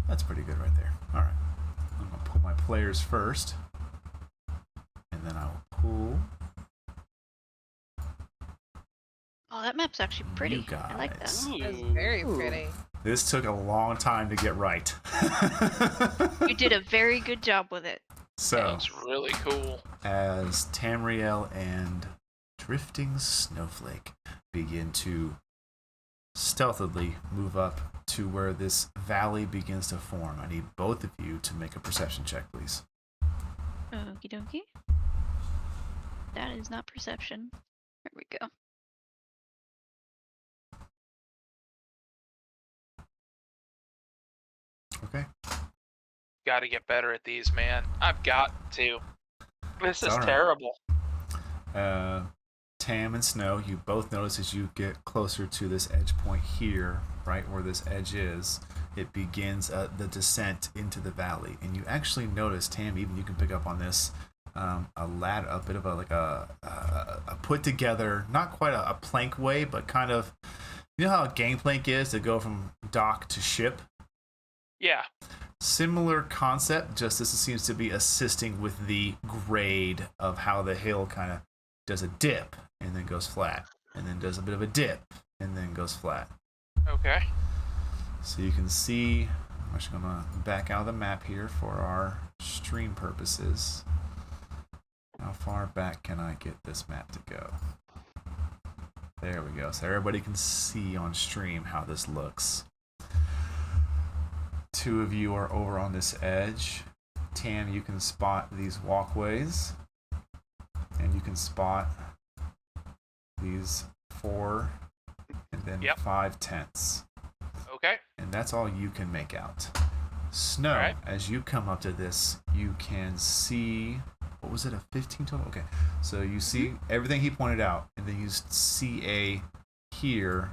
That's pretty good right there. All right. I'm going to pull my players first. And then I will pull Oh, that map's actually pretty. you I like that. guys. That's Ooh. very Ooh. pretty. This took a long time to get right. You did a very good job with it. So, That's really cool. as Tamriel and Drifting Snowflake begin to stealthily move up to where this valley begins to form, I need both of you to make a perception check, please. Okie dokie. That is not perception. There we go. Okay. Got to get better at these, man. I've got to. This is All right. terrible. Tam and Snow, you both notice as you get closer to this edge point here, right where this edge is, it begins the descent into the valley. And you actually notice, Tam, even you can pick up on this, a ladder, a bit of a put together, not quite a plank way, but kind of, you know how a gangplank is to go from dock to ship? Yeah. Similar concept, just this seems to be assisting with the grade of how the hill kind of does a dip and then goes flat, and then does a bit of a dip and then goes flat. Okay. So you can see, I'm just going to back out of the map here for our stream purposes. How far back can I get this map to go? There we go. So everybody can see on stream how this looks. 2 of you are over on this edge. Tam, you can spot these walkways. And you can spot these 4 and then Yep. 5 tents. Okay. And that's all you can make out. Snow, Alright. as you come up to this, you can see, what was it, a 15 total? Okay, so you see everything he pointed out, and then you see a here,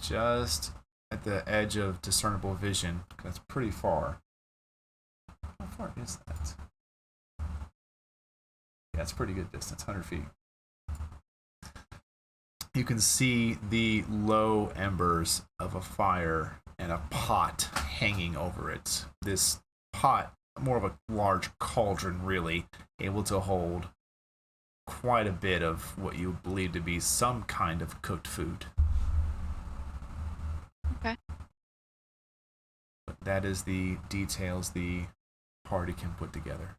just at the edge of discernible vision. That's pretty far. How far is that? Yeah, it's a pretty good distance, 100 feet. You can see the low embers of a fire and a pot hanging over it. This pot, more of a large cauldron, really, able to hold quite a bit of what you believe to be some kind of cooked food. Okay. But that is the details the party can put together.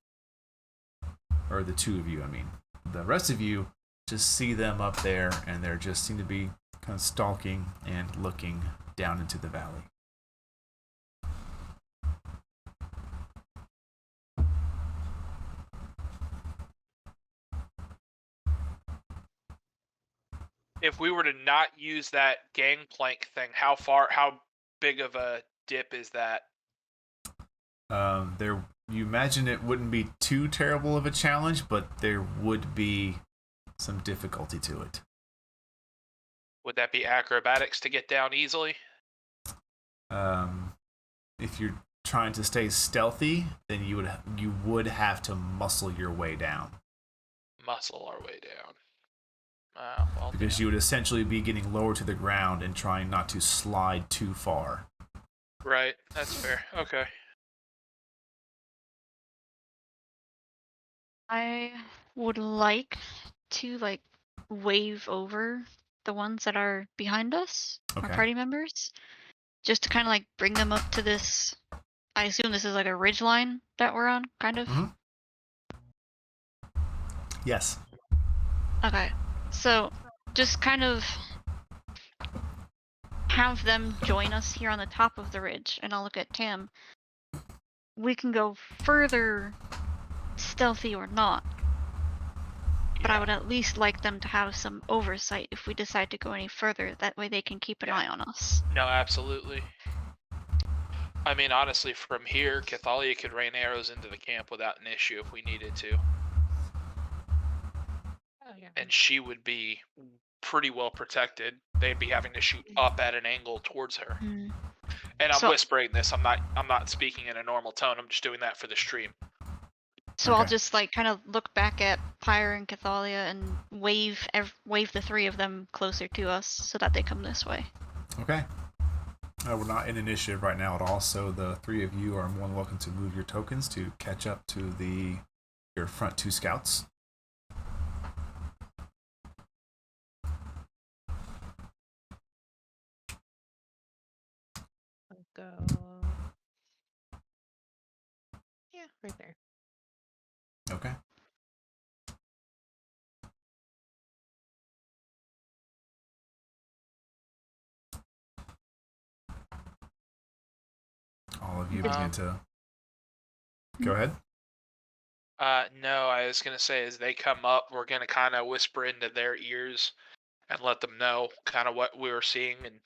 Or the two of you, I mean. The rest of you just see them up there, and they just seem to be kind of stalking and looking down into the valley. If we were to not use that gangplank thing, how big of a dip is that? There, you imagine it wouldn't be too terrible of a challenge, but there would be some difficulty to it. Would that be acrobatics to get down easily? If you're trying to stay stealthy, then you would have to muscle your way down. Muscle our way down. Well, Because you would essentially be getting lower to the ground and trying not to slide too far. Right, that's fair. Okay. I would like to wave over the ones that are behind us, our Okay. party members, just to kind of bring them up to this. I assume this is like a ridge line that we're on, kind of. Mhm. Yes. Okay, so just kind of have them join us here on the top of the ridge, and I'll look at Tam. We can go further, stealthy or not, but I would at least like them to have some oversight if we decide to go any further. That way they can keep an eye on us. No, absolutely. I mean, honestly, from here, Cathalia could rain arrows into the camp without an issue if we needed to. Oh yeah. And she would be pretty well protected. They'd be having to shoot up at an angle towards her. Mm. And I'm So- whispering this. I'm not speaking in a normal tone. I'm just doing that for the stream. So I'll Okay. just kind of look back at Pyre and Cathalia and wave the three of them closer to us so that they come this way. Okay. We're not in initiative right now at all, so the three of you are more than welcome to move your tokens to catch up to your front two scouts. I'll go. Yeah, right there. Okay. All of you begin to go ahead. No, I was gonna say as they come up, we're gonna kind of whisper into their ears and let them know kind of what we were seeing, and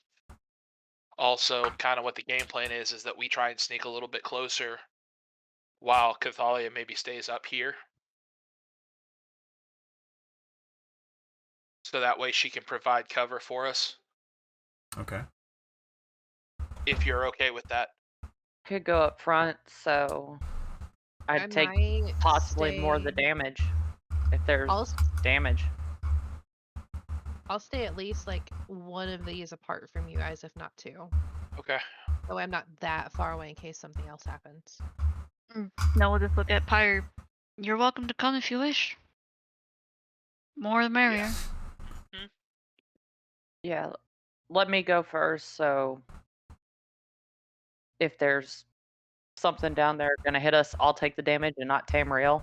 also kind of what the game plan is that we try and sneak a little bit closer while Cathalia maybe stays up here. So that way she can provide cover for us, Okay. if you're okay with that. Could go up front, so I I'd take might possibly more of the stay- damage if there's I'll damage. I'll stay at least one of these apart from you guys, if not two. Okay. So I'm not that far away in case something else happens. No, we'll just look at Pyre. You're welcome to come if you wish. More the merrier. Yeah, let me go first, so if there's something down there gonna hit us, I'll take the damage and not Tamriel.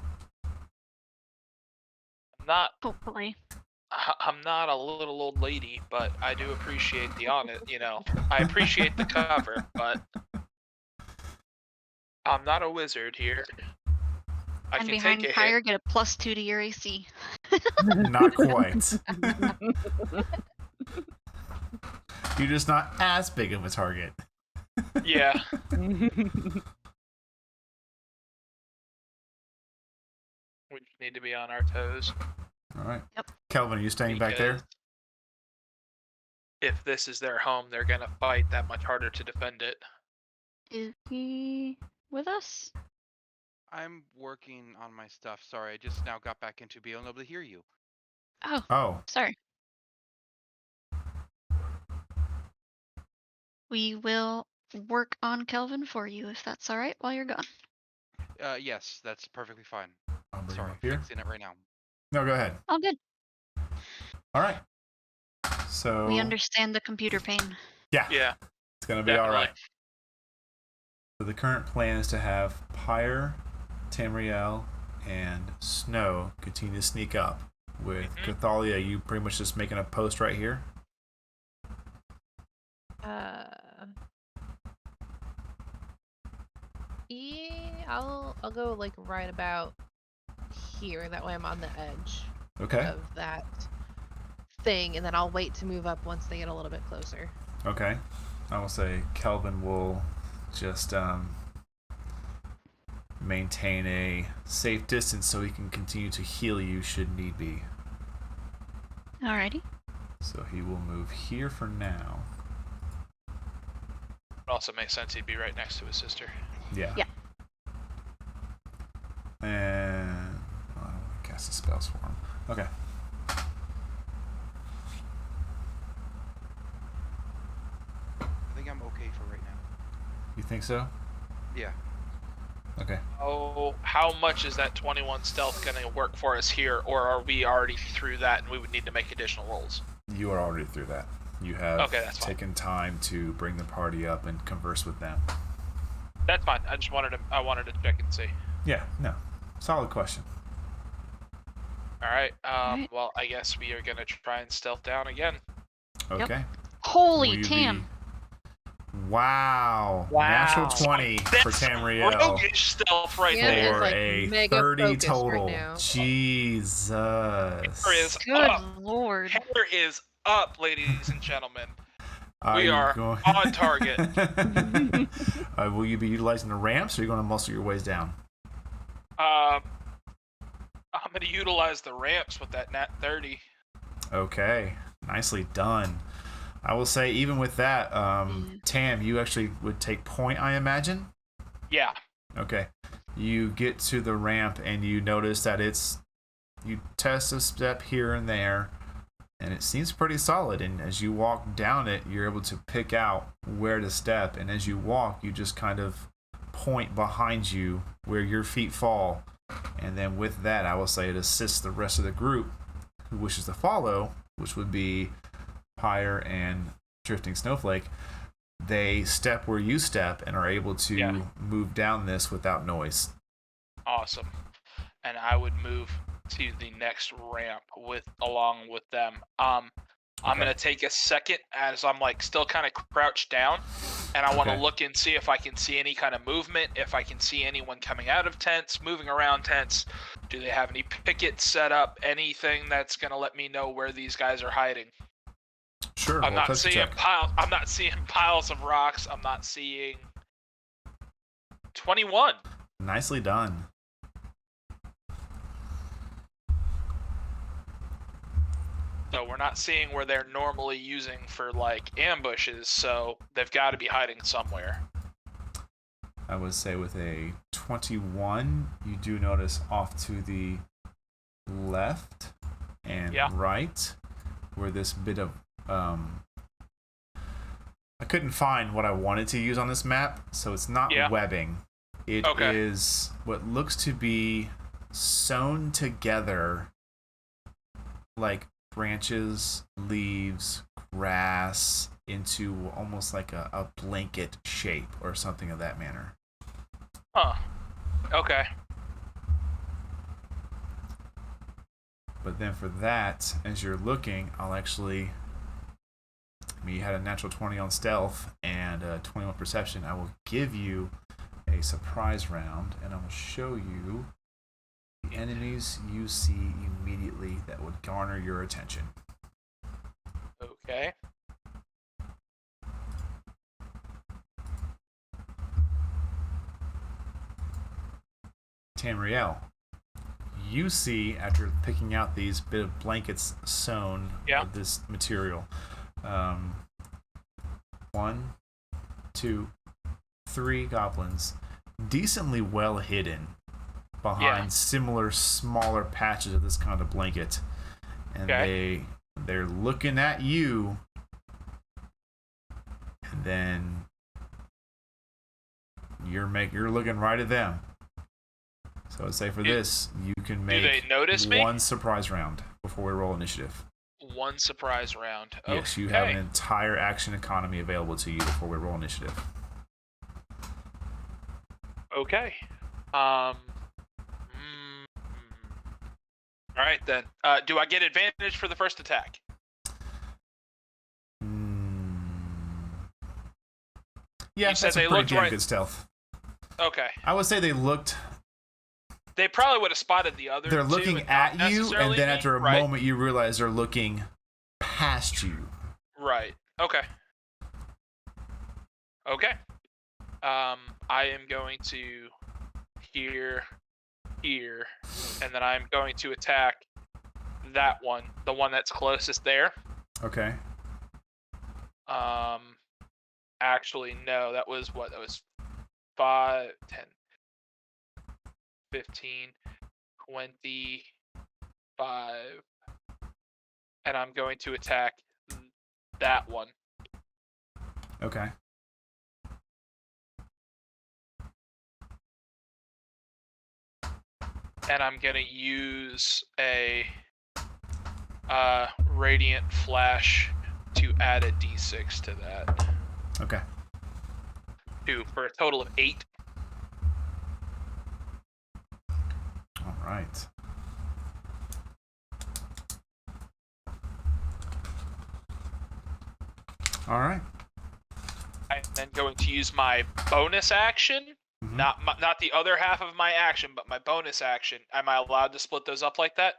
Hopefully. I'm not a little old lady, but I do appreciate the honest, I appreciate the cover, but I'm not a wizard here. I And can behind take a Pyre, hit. get a +2 to your AC. Not quite. You're just not as big of a target. Yeah. We just need to be on our toes. All right. Yep. Kelvin, are you staying back there? because If this is their home, they're gonna fight that much harder to defend it. Is he with us? I'm working on my stuff. Sorry, I just now got back into being able to hear you. Oh, Oh, sorry. We will work on Kelvin for you if that's all right while you're gone. Yes, that's perfectly fine. I'll bring him Sorry, up here. fixing it right now. No, go ahead. All good. All right. So We understand the computer pain. Yeah, Yeah. it's gonna be all right. So the current plan is to have Pyre, Tamriel, and Snow continue to sneak up. With Cathalia, you pretty much just making a post right here. Yeah, I'll go like right about here. That way I'm on the edge Okay. of that thing, and then I'll wait to move up once they get a little bit closer. Okay. I will say Kelvin will just maintain a safe distance so he can continue to heal you should need be. Alrighty. So he will move here for now. It also makes sense he'd be right next to his sister. Yeah. Yeah. And I don't want to cast the spells for him. Okay. I think I'm okay for right now. You think so? Yeah. Okay. Oh, how much is that 21 stealth gonna work for us here, or are we already through that and we would need to make additional rolls? You are already through that. You have that's fine. taken time to bring the party up and converse with them. That's fine. I wanted to check and see. Yeah, no. Solid question. All right. Alright. Well, I guess we are gonna try and stealth down again. Okay. Holy Will you Tam. be- Wow. Wow. Natural 20 for That's Tamriel. roguish stealth right Yeah, there. it's For like a mega 30 focused right total. now. Jesus. Hair is Good up. lord. Hair is up, ladies and gentlemen. We you are going- on target. Will you be utilizing the ramps, or are you going to muscle your ways down? I'm gonna utilize the ramps with that nat 30. Okay. Nicely done. I will say, even with that, Tam, you actually would take point, I imagine? Yeah. Okay. You get to the ramp and you notice that you test a step here and there, and it seems pretty solid. And as you walk down it, you're able to pick out where to step. And as you walk, you just kind of point behind you where your feet fall. And then with that, I will say it assists the rest of the group who wishes to follow, which would be Pyre and Drifting Snowflake. They step where you step and are able to move down this without noise. Awesome. And I would move to the next ramp along with them. I'm gonna take a second as I'm like still kind of crouched down, and I want to look and see if I can see any kind of movement, if I can see anyone coming out of tents, moving around tents. Do they have any pickets set up? Anything that's gonna let me know where these guys are hiding? Sure. I'm well, not touch seeing check. I'm not seeing piles of rocks. I'm not seeing 21. Nicely done. So we're not seeing where they're normally using for like ambushes, so they've got to be hiding somewhere. I would say with a 21, you do notice off to the left and right where this bit of I couldn't find what I wanted to use on this map, so it's not webbing. It is what looks to be sewn together like branches, leaves, grass into almost like a blanket shape or something of that manner. Huh. Okay. But then for that, as you're looking, I'll actually... you had a natural 20 on stealth and a 21 perception. I will give you a surprise round, and I will show you the enemies you see immediately that would garner your attention. Okay. Tamriel, you see, after picking out these bit of blankets sewn of this material, 1, 2, 3 goblins, decently well hidden behind similar smaller patches of this kind of blanket, and they're looking at you, and then you're looking right at them. So I'd say for this, you can make they notice me? one surprise round before we roll initiative. One surprise round. Okay. Yes, you have an entire action economy available to you before we roll initiative. Okay. All right then. Do I get advantage for the first attack? Yeah, you said that's they a pretty looked damn right. good stealth. Okay. I would say they looked. They probably would have spotted the other. They're looking at you, and then after a right. moment, you realize they're looking past you. Right. Okay. Okay. I am going to here, and then I'm going to attack that one, the one that's closest there. Okay. Actually, no, that was what? That was 5, 10, 15, 25, and I'm going to attack that one. Okay. And I'm going to use a Radiant Flash to add a d6 to that. Okay. For a total of 8. All right. All right. I'm then going to use my bonus action, not the other half of my action, but my bonus action. Am I allowed to split those up like that?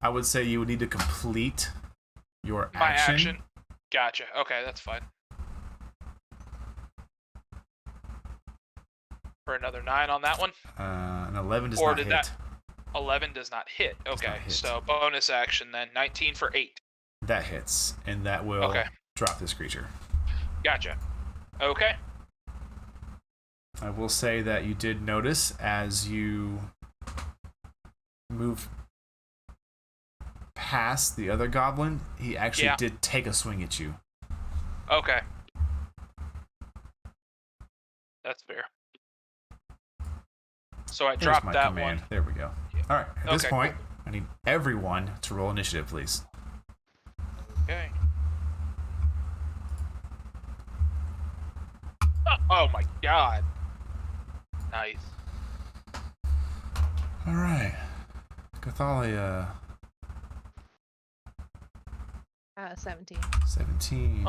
I would say you would need to complete your My action. action. Gotcha. Okay, that's fine. For another 9 on that one. An 11 does Or not did hit. that 11 does not hit. Okay, not hit. so bonus action then 19 for 8. That hits, and that will drop this creature. Gotcha. Okay. I will say that you did notice as you move past the other goblin, he actually did take a swing at you. Okay. That's fair. So I dropped my that command. one. There we go. Yeah. All right. At this point, cool. I need everyone to roll initiative, please. Okay. Oh my god. Nice. All right. Cathalia. 17. 17.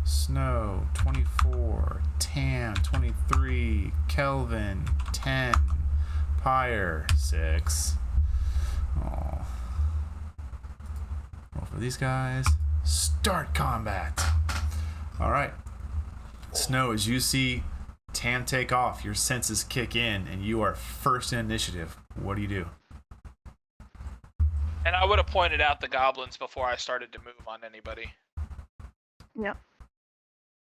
Snow, 24. Tam, 23. Kelvin, 10. Pyre, 6. Oh. Roll for these guys. Start combat. All right. Snow, as you see Tam take off, your senses kick in, and you are first in initiative. What do you do? And I would have pointed out the goblins before I started to move on anybody. Yep.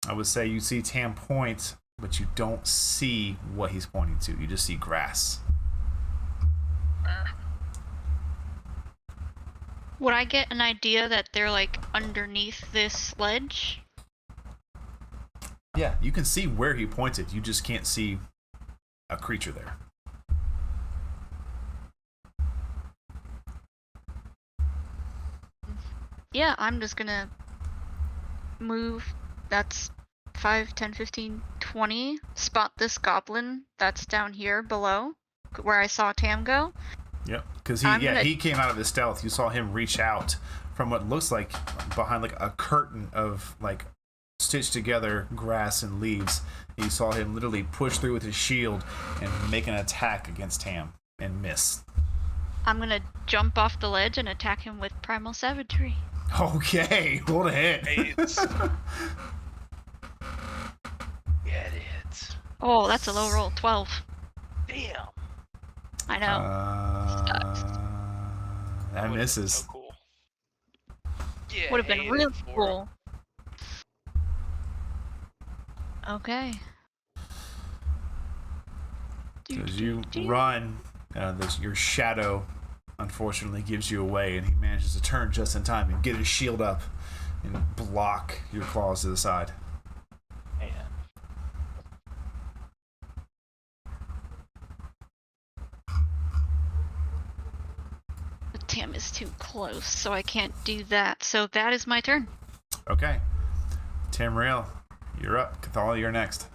I would say you see Tam point, but you don't see what he's pointing to. You just see grass. Would I get an idea that they're like underneath this ledge? Yeah, you can see where he pointed. You just can't see a creature there. Yeah, I'm just gonna move. That's 5, 10, 15, 20. Spot this goblin that's down here below, where I saw Tam go. Yep, because he came out of his stealth. You saw him reach out from what looks like behind like a curtain of like stitched together grass and leaves. You saw him literally push through with his shield and make an attack against Tam and miss. I'm gonna jump off the ledge and attack him with Primal Savagery. Okay, roll to hit. Get it. Oh, that's a low roll. 12. Damn. I know. That would've been misses. So cool. Yeah, Would have been hated really it for cool. Okay. So as you run, your shadow unfortunately gives you away, and he manages to turn just in time and get his shield up and block your claws to the side. Man. The Tam is too close, so I can't do that. So that is my turn. Okay. Tamriel, you're up. Cathala, you're next.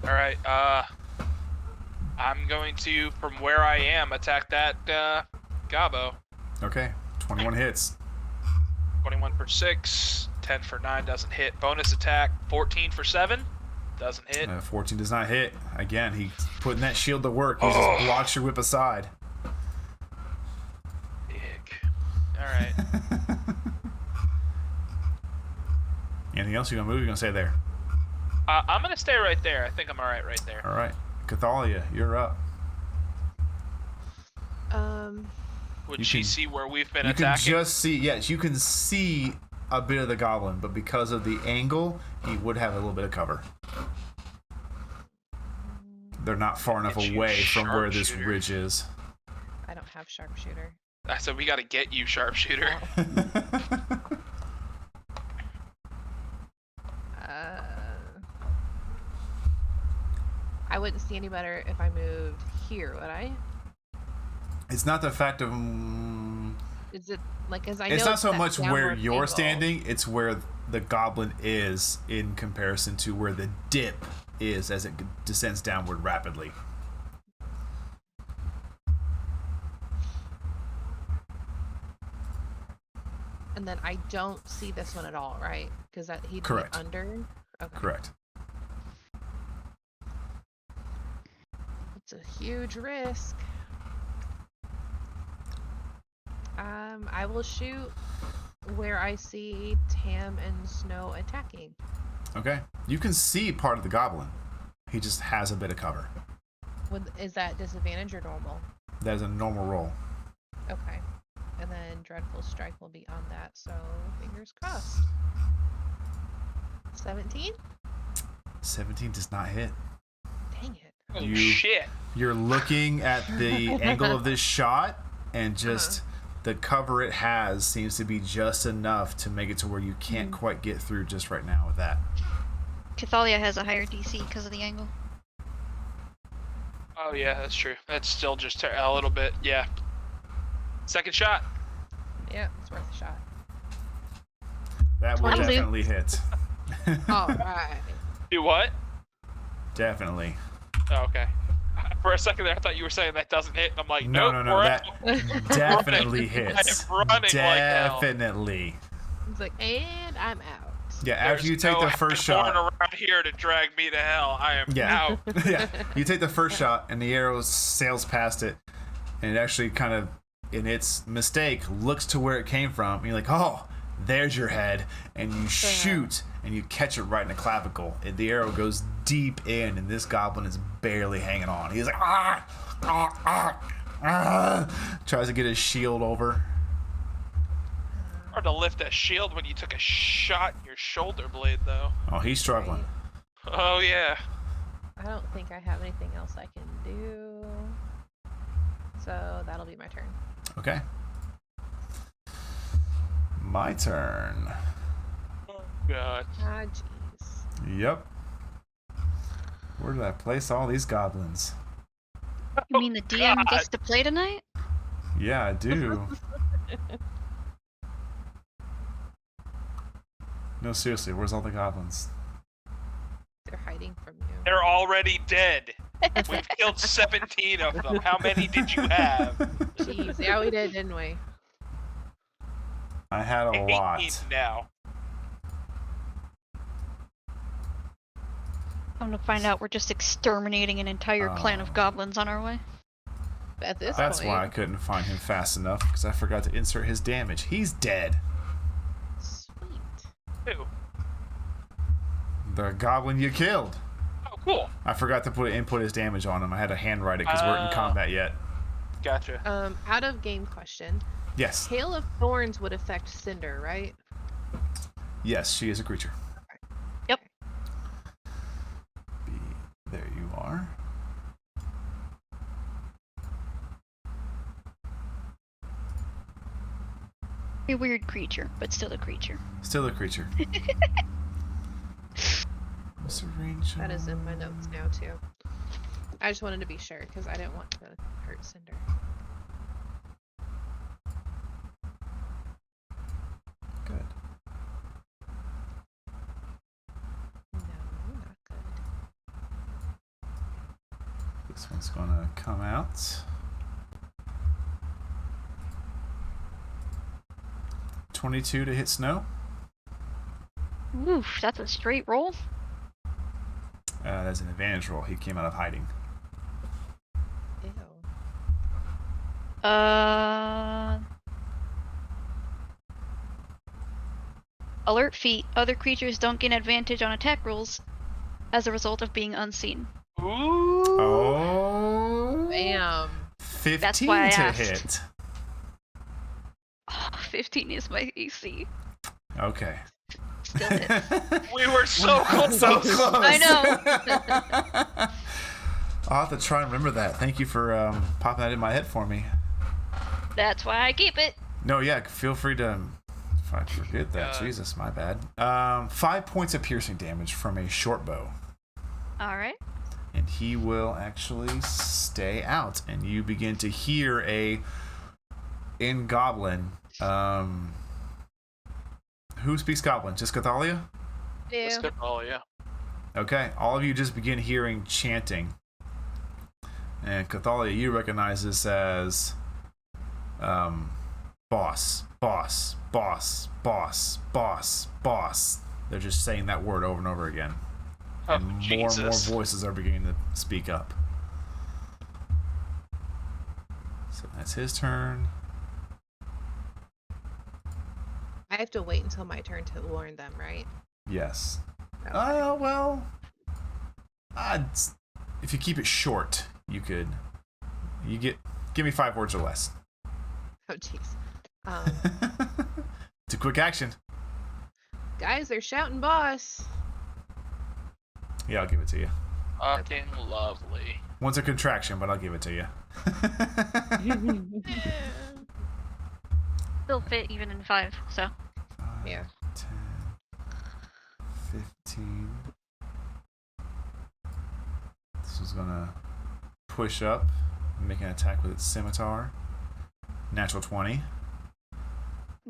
All right. I'm going to, from where I am, attack that Gobbo. Okay. 21 hits. 21 for 6, 10 for 9 doesn't hit. Bonus attack, 14 for 7 doesn't hit. 14 does not hit. Again, he's putting that shield to work. He just blocks your whip aside. Dick. All right. Anything else? You gonna move? You gonna stay there? I'm gonna stay right there. I think I'm all right there. All right. Cathalia, you're up. Would You she can- see where we've been You can attacking? just see, yes, you can see a bit of the goblin, but because of the angle, he would have a little bit of cover. They're not far enough Get you, away from where this sharpshooter. ridge is. I don't have sharpshooter. I said we gotta get you, sharpshooter. I wouldn't see any better if I moved here, would I? It's not the fact of. Is it like as I It's know not so that much where downward you're angle. standing, it's where the goblin is in comparison to where the dip is as it descends downward rapidly. And then I don't see this one at all, right? Because that he'd Correct. be under. Okay. Correct. It's a huge risk. I will shoot where I see Tam and Snow attacking. Okay. You can see part of the goblin. He just has a bit of cover. Is that disadvantage or normal? That is a normal roll. Okay. And then Dreadful Strike will be on that, so fingers crossed. 17? 17 does not hit. Dang it. Oh You- shit! You're looking at the angle of this shot, and just the cover it has seems to be just enough to make it to where you can't quite get through just right now with that. Cathalia has a higher DC because of the angle. Oh yeah, that's true. That's still just a little bit. Yeah. Second shot. Yeah, it's worth a shot. That will 22. definitely hit. Alright. Do what? Definitely. Oh, okay. For a second there, I thought you were saying that doesn't hit. I'm like, No, nope, no, we're that out. definitely I hits. am running like hell. Definitely. It's like, and I'm out. Yeah, after you There's take no the first born shot. around here to drag me to hell. I am Yeah. out. Yeah, you take the first shot, and the arrow sails past it, and it actually kind of, in its mistake, looks to where it came from. And you're like, oh, there's your head, and you shoot, and you catch it right in the clavicle, and the arrow goes deep in, and this goblin is barely hanging on. He's like, tries to get his shield over. Hard to lift that shield when you took a shot in your shoulder blade, though. Oh, he's struggling. Oh yeah. I don't think I have anything else I can do. So that'll be my turn. Okay. My turn. Oh god. Ah, jeez. Yep. Where did I place all these goblins? You mean the DM God. gets to play tonight? Yeah, I do. No, seriously, where's all the goblins? They're hiding from you. They're already dead. We've killed 17 of them. How many did you have? Jeez, yeah, we did, didn't we? I had a 18 lot. now. I'm gonna find out we're just exterminating an entire clan of goblins on our way. At this That's point. why I couldn't find him fast enough, because I forgot to insert his damage. He's dead. Sweet. Who? The goblin you killed. Oh, Cool. I forgot to input his damage on him. I had to handwrite it because we're in combat yet. Gotcha. Out of game question. Yes. Hail of Thorns would affect Cinder, right? Yes, she is a creature. Yep. There you are. A weird creature, but still a creature. Still a creature. What's the range? That is in my notes now too. I just wanted to be sure because I didn't want to hurt Cinder. Good. No, not good. This one's gonna come out. .22 to hit Snow. Oof, that's a straight roll. That's an advantage roll. He came out of hiding. Ew. Alert feat. Other creatures don't gain advantage on attack rolls as a result of being unseen. Ooh. Oh. Bam. 15 That's why I to asked. hit. Oh, 15 is my AC. Okay. Still hits. We were so close. So close. I know. I'll have to try and remember that. Thank you for popping that in my head for me. That's why I keep it. No, yeah, feel free to. If I forget that, Jesus, my bad. 5 points of piercing damage from a short bow. All right. And he will actually stay out, and you begin to hear in Goblin. Who speaks Goblin? Just Cathalia? Let's Ew. go. Oh yeah. Okay, all of you just begin hearing chanting. And Cathalia, you recognize this as boss, boss, boss, boss, boss, boss. They're just saying that word over and over again. Oh, And more Jesus. and more voices are beginning to speak up. So that's his turn. I have to wait until my turn to warn them, right? Yes. Okay. Well, if you keep it short, you could. Give me 5 words or less. Oh, jeez. It's a quick action. Guys, they're shouting boss. Yeah, I'll give it to you. Fucking lovely. One's a contraction, but I'll give it to you. Still fit even in 5, so. 5, Yeah. 10, 15. This is gonna push up, make an attack with its scimitar. Natural 20.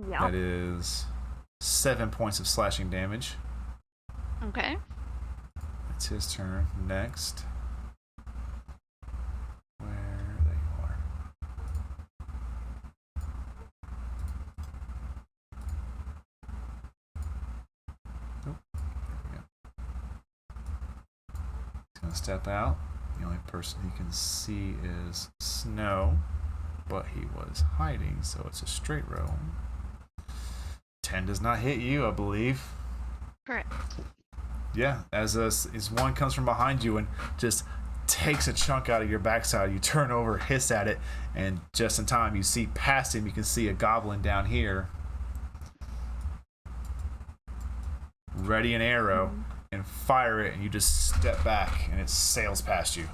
Yeah. That is 7 points of slashing damage. Okay. It's his turn. Next. There you are. Nope. There we go. He's gonna step out. The only person he can see is Snow, but he was hiding, so it's a straight roll. 10 does not hit you, I believe. Correct. Yeah, as one comes from behind you and just takes a chunk out of your backside, you turn over, hiss at it, and just in time you see past him, you can see a goblin down here. Ready an arrow and fire it, and you just step back and it sails past you.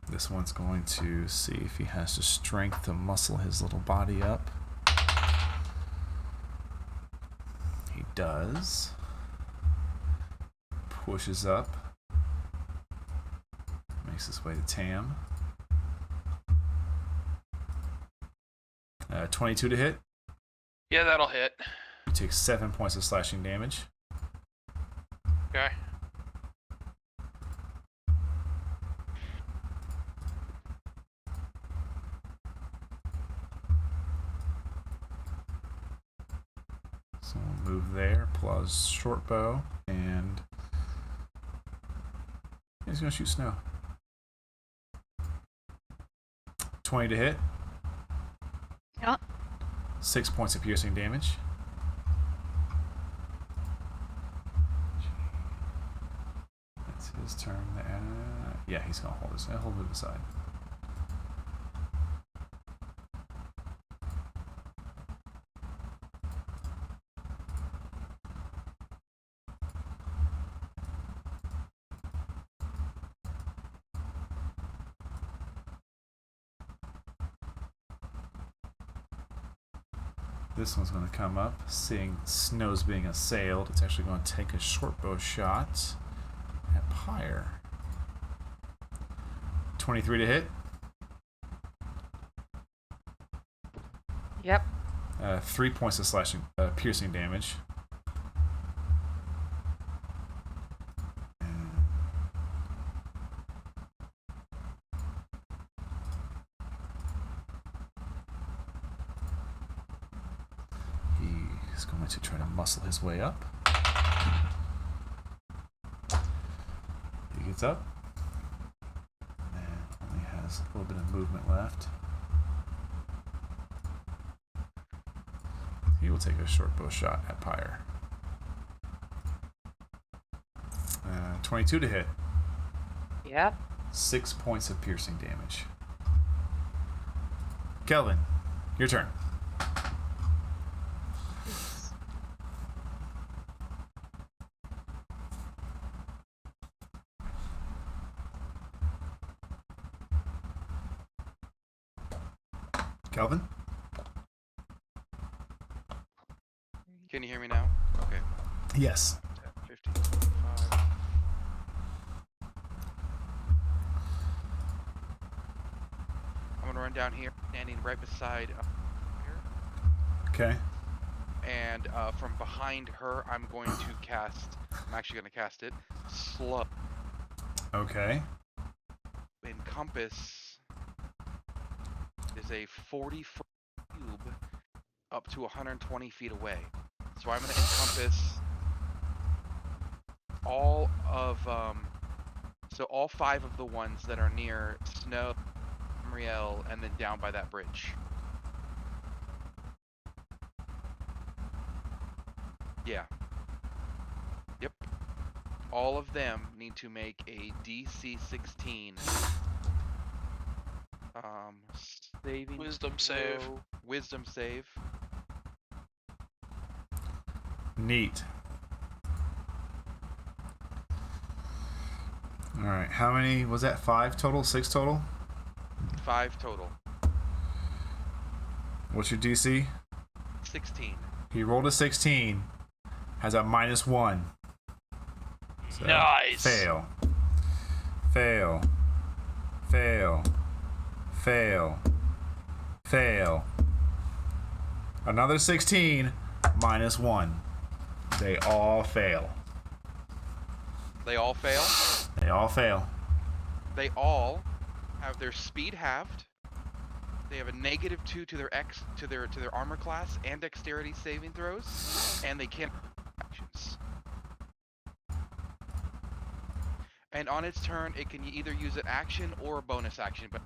This one's going to see if he has the strength to muscle his little body up. He does. Pushes up. Makes his way to Tam. 22 to hit. Yeah, that'll hit. He takes 7 points of slashing damage. Okay. So we'll move there, pull out his short bow, and he's gonna shoot Snow. 20 to hit. Yep. 6 points of piercing damage. That's his turn. Yeah, he's gonna hold his. He'll move aside. This one's going to come up. Seeing Snow's being assailed, it's actually going to take a short bow shot at Pyre. 23 to hit. Yep. 3 points of slashing, piercing damage. He's going to try to muscle his way up. He gets up and only has a little bit of movement left. He will take a short bow shot at Pyre. 22 to hit. Yep. 6 points of piercing damage. Kelvin, your turn. Kelvin? Can you hear me now? Okay. Yes. 10, 15, 25. I'm gonna run down here, standing right beside here, Okay. and from behind her, I'm going to cast. I'm actually gonna cast it. Slow. Okay. Encompass is a 40-foot cube up to 120 feet away. So I'm going to encompass all of, so all 5 of the ones that are near Snow, Muriel, and then down by that bridge. Yeah. Yep. All of them need to make a DC 16 saving Wisdom save. throw. Wisdom save. Neat. All right. How many was that? 5 total? 6 total? 5 total. What's your DC? 16. He rolled a 16. Has a -1. So, Nice. Fail. Fail. Fail. Fail. Fail. Another 16. -1. They all fail. They all fail. They all fail. They all have their speed halved. They have a -2 to their armor class and dexterity saving throws, and they can't actions. And on its turn, it can either use an action or a bonus action. But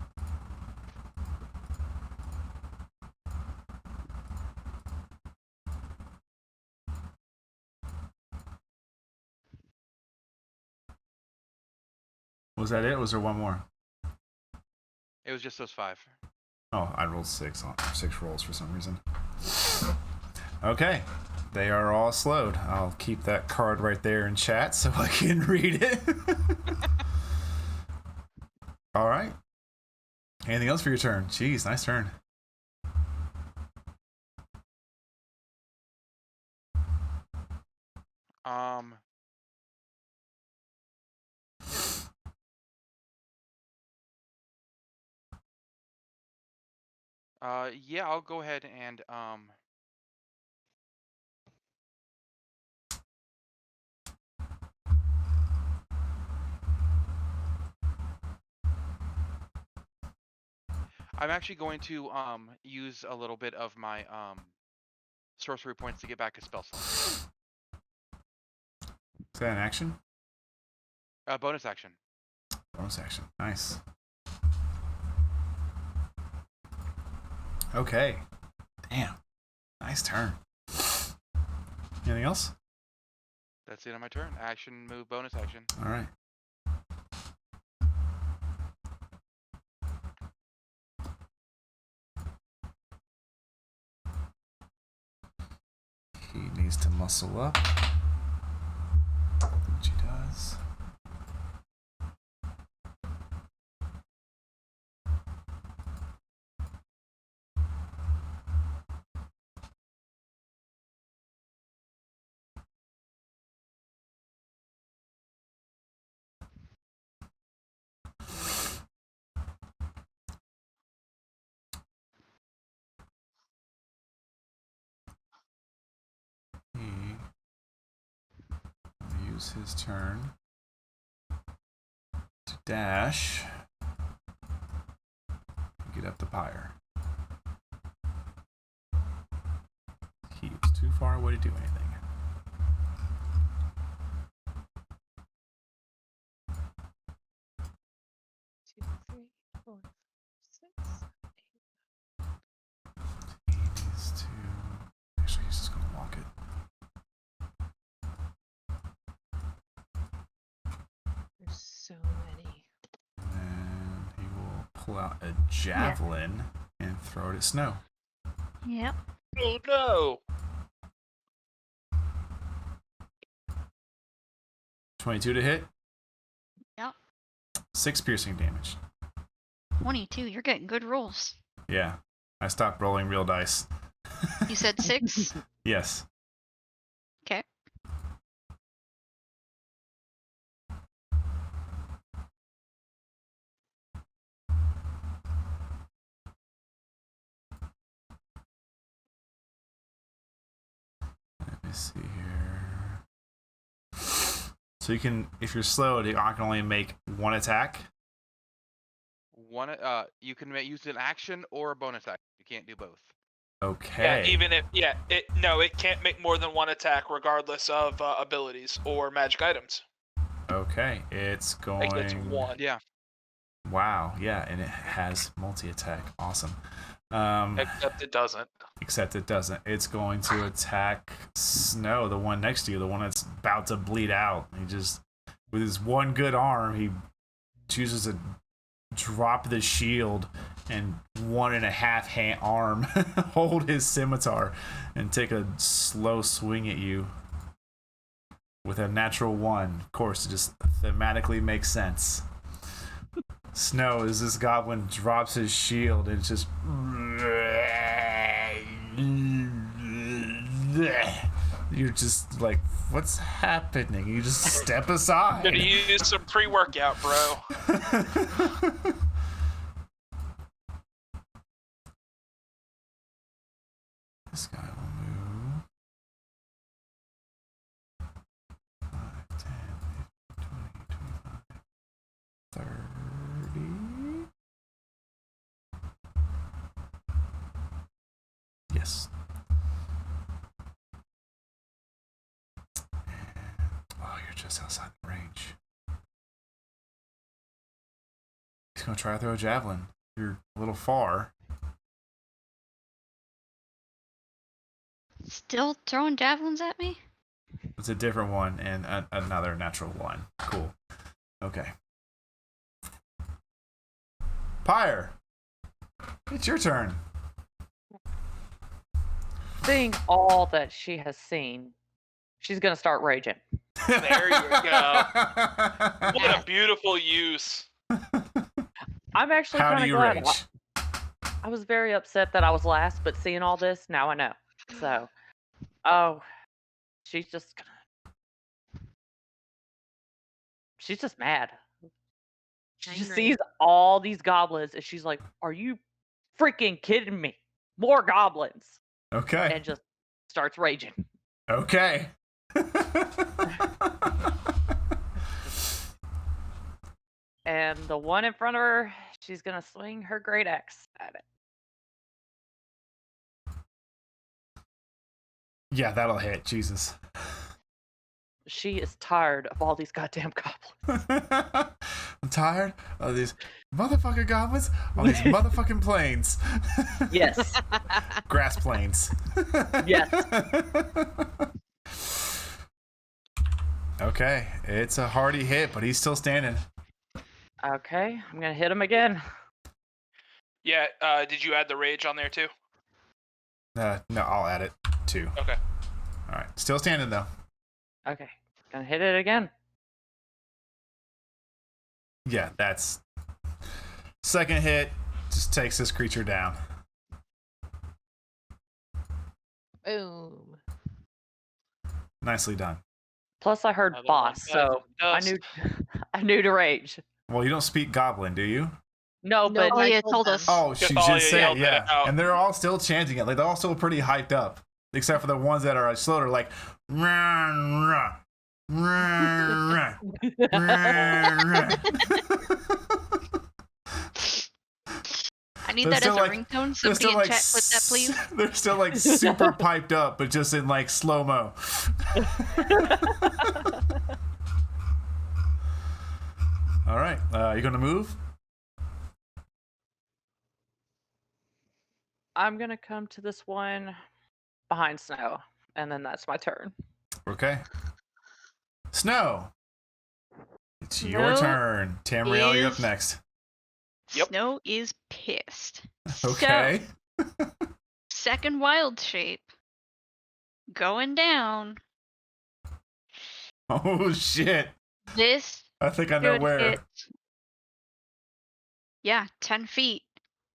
Was that it? Was there one more? it was just those 5. Oh, I rolled 6 on 6 rolls for some reason. Okay. They are all slowed. I'll keep that card right there in chat so I can read it. All right. Anything else for your turn? Jeez, nice turn. Yeah, I'll go ahead and I'm actually going to use a little bit of my sorcery points to get back a spell slot. Is that an action? Bonus action. Bonus action. Nice. Okay. Damn. Nice turn. Anything else? That's the end of my turn. Action, move, bonus action. All right. He needs to muscle up. Which he does. He will use his turn to dash. Get up the pyre. He is too far away to do anything. Two, three, four, six. He needs to. Actually, he's just going to walk it. There's so many. And he will pull out a javelin and throw it at Snow. Yep. Oh no! 22 to hit. Yep. 6 piercing damage. 22. You're getting good rolls. Yeah. I stopped rolling real dice. You said 6? Yes. Okay. Let me see here. So you can, if you're slowed, you can only make one attack. You can use an action or a bonus action. You can't do both. Okay. Yeah, even if it can't make more than one attack regardless of abilities or magic items. Okay. It's going. Like it's one. Yeah. Wow. Yeah, and it has multi-attack. Awesome. Except it doesn't. Except it doesn't. It's going to attack Snow, the one next to you, the one that's about to bleed out. He just, with his one good arm, he chooses to drop the shield and 1.5 arm hold his scimitar and take a slow swing at you with a natural 1. Of course, it just thematically makes sense. Snow, as this goblin drops his shield, it's just you're just like, what's happening? You just step aside. Gonna use some pre-workout, bro. This guy will move 5, 10, 15, 20, 25, 30. Yes. Oh, you're just outside the range. He's gonna try to throw a javelin. You're a little far. Still throwing javelins at me? It's a different one and another natural 1. Cool. Okay. Pyre, it's your turn. Seeing all that she has seen, she's gonna start raging. There you go. What a beautiful use. I'm actually How kind do of you glad. rage? I was very upset that I was last, but seeing all this, now I know. So, oh, she's just mad. She just Angry. sees all these goblins, and she's like, "Are you freaking kidding me? More goblins!" Okay. And just starts raging. Okay. And the one in front of her, she's gonna swing her great axe at it. Yeah, that'll hit. Jesus. She is tired of all these goddamn goblins. I'm tired of these motherfucking goblins on these motherfucking plains. Yes. Grass plains. Yes. Okay, it's a hearty hit, but he's still standing. Okay, I'm gonna hit him again. Yeah. Did you add the rage on there too? No, I'll add it too. Okay. All right, still standing though. Okay, gonna hit it again. Yeah, that's second hit. Just takes this creature down. Boom. Nicely done. Plus, I heard Another boss, one bites so the I dust. knew, I knew to rage. Well, you don't speak Goblin, do you? No, No, but Oh, I yeah, told told them. us. Oh, she Oh, did yeah, say yelled it, it yeah. out. And they're all still chanting it. Like they're all still pretty hyped up, except for the ones that are slower, like. Rah, rah, rah, rah, rah. I need They're that as still a like- ringtone. They're Somebody still in like chat, clip that, please. they're still like super piped up, but just in like slow mo. All right, you gonna move? I'm gonna come to this one behind Snow, and then that's my turn. Okay. Snow. It's your Snow turn. Tamriel, you're up is- next. Yep. Snow is pissed. Okay. So, second wild shape. Going down. Oh shit. This I think I know should where. hit. Yeah, 10 feet.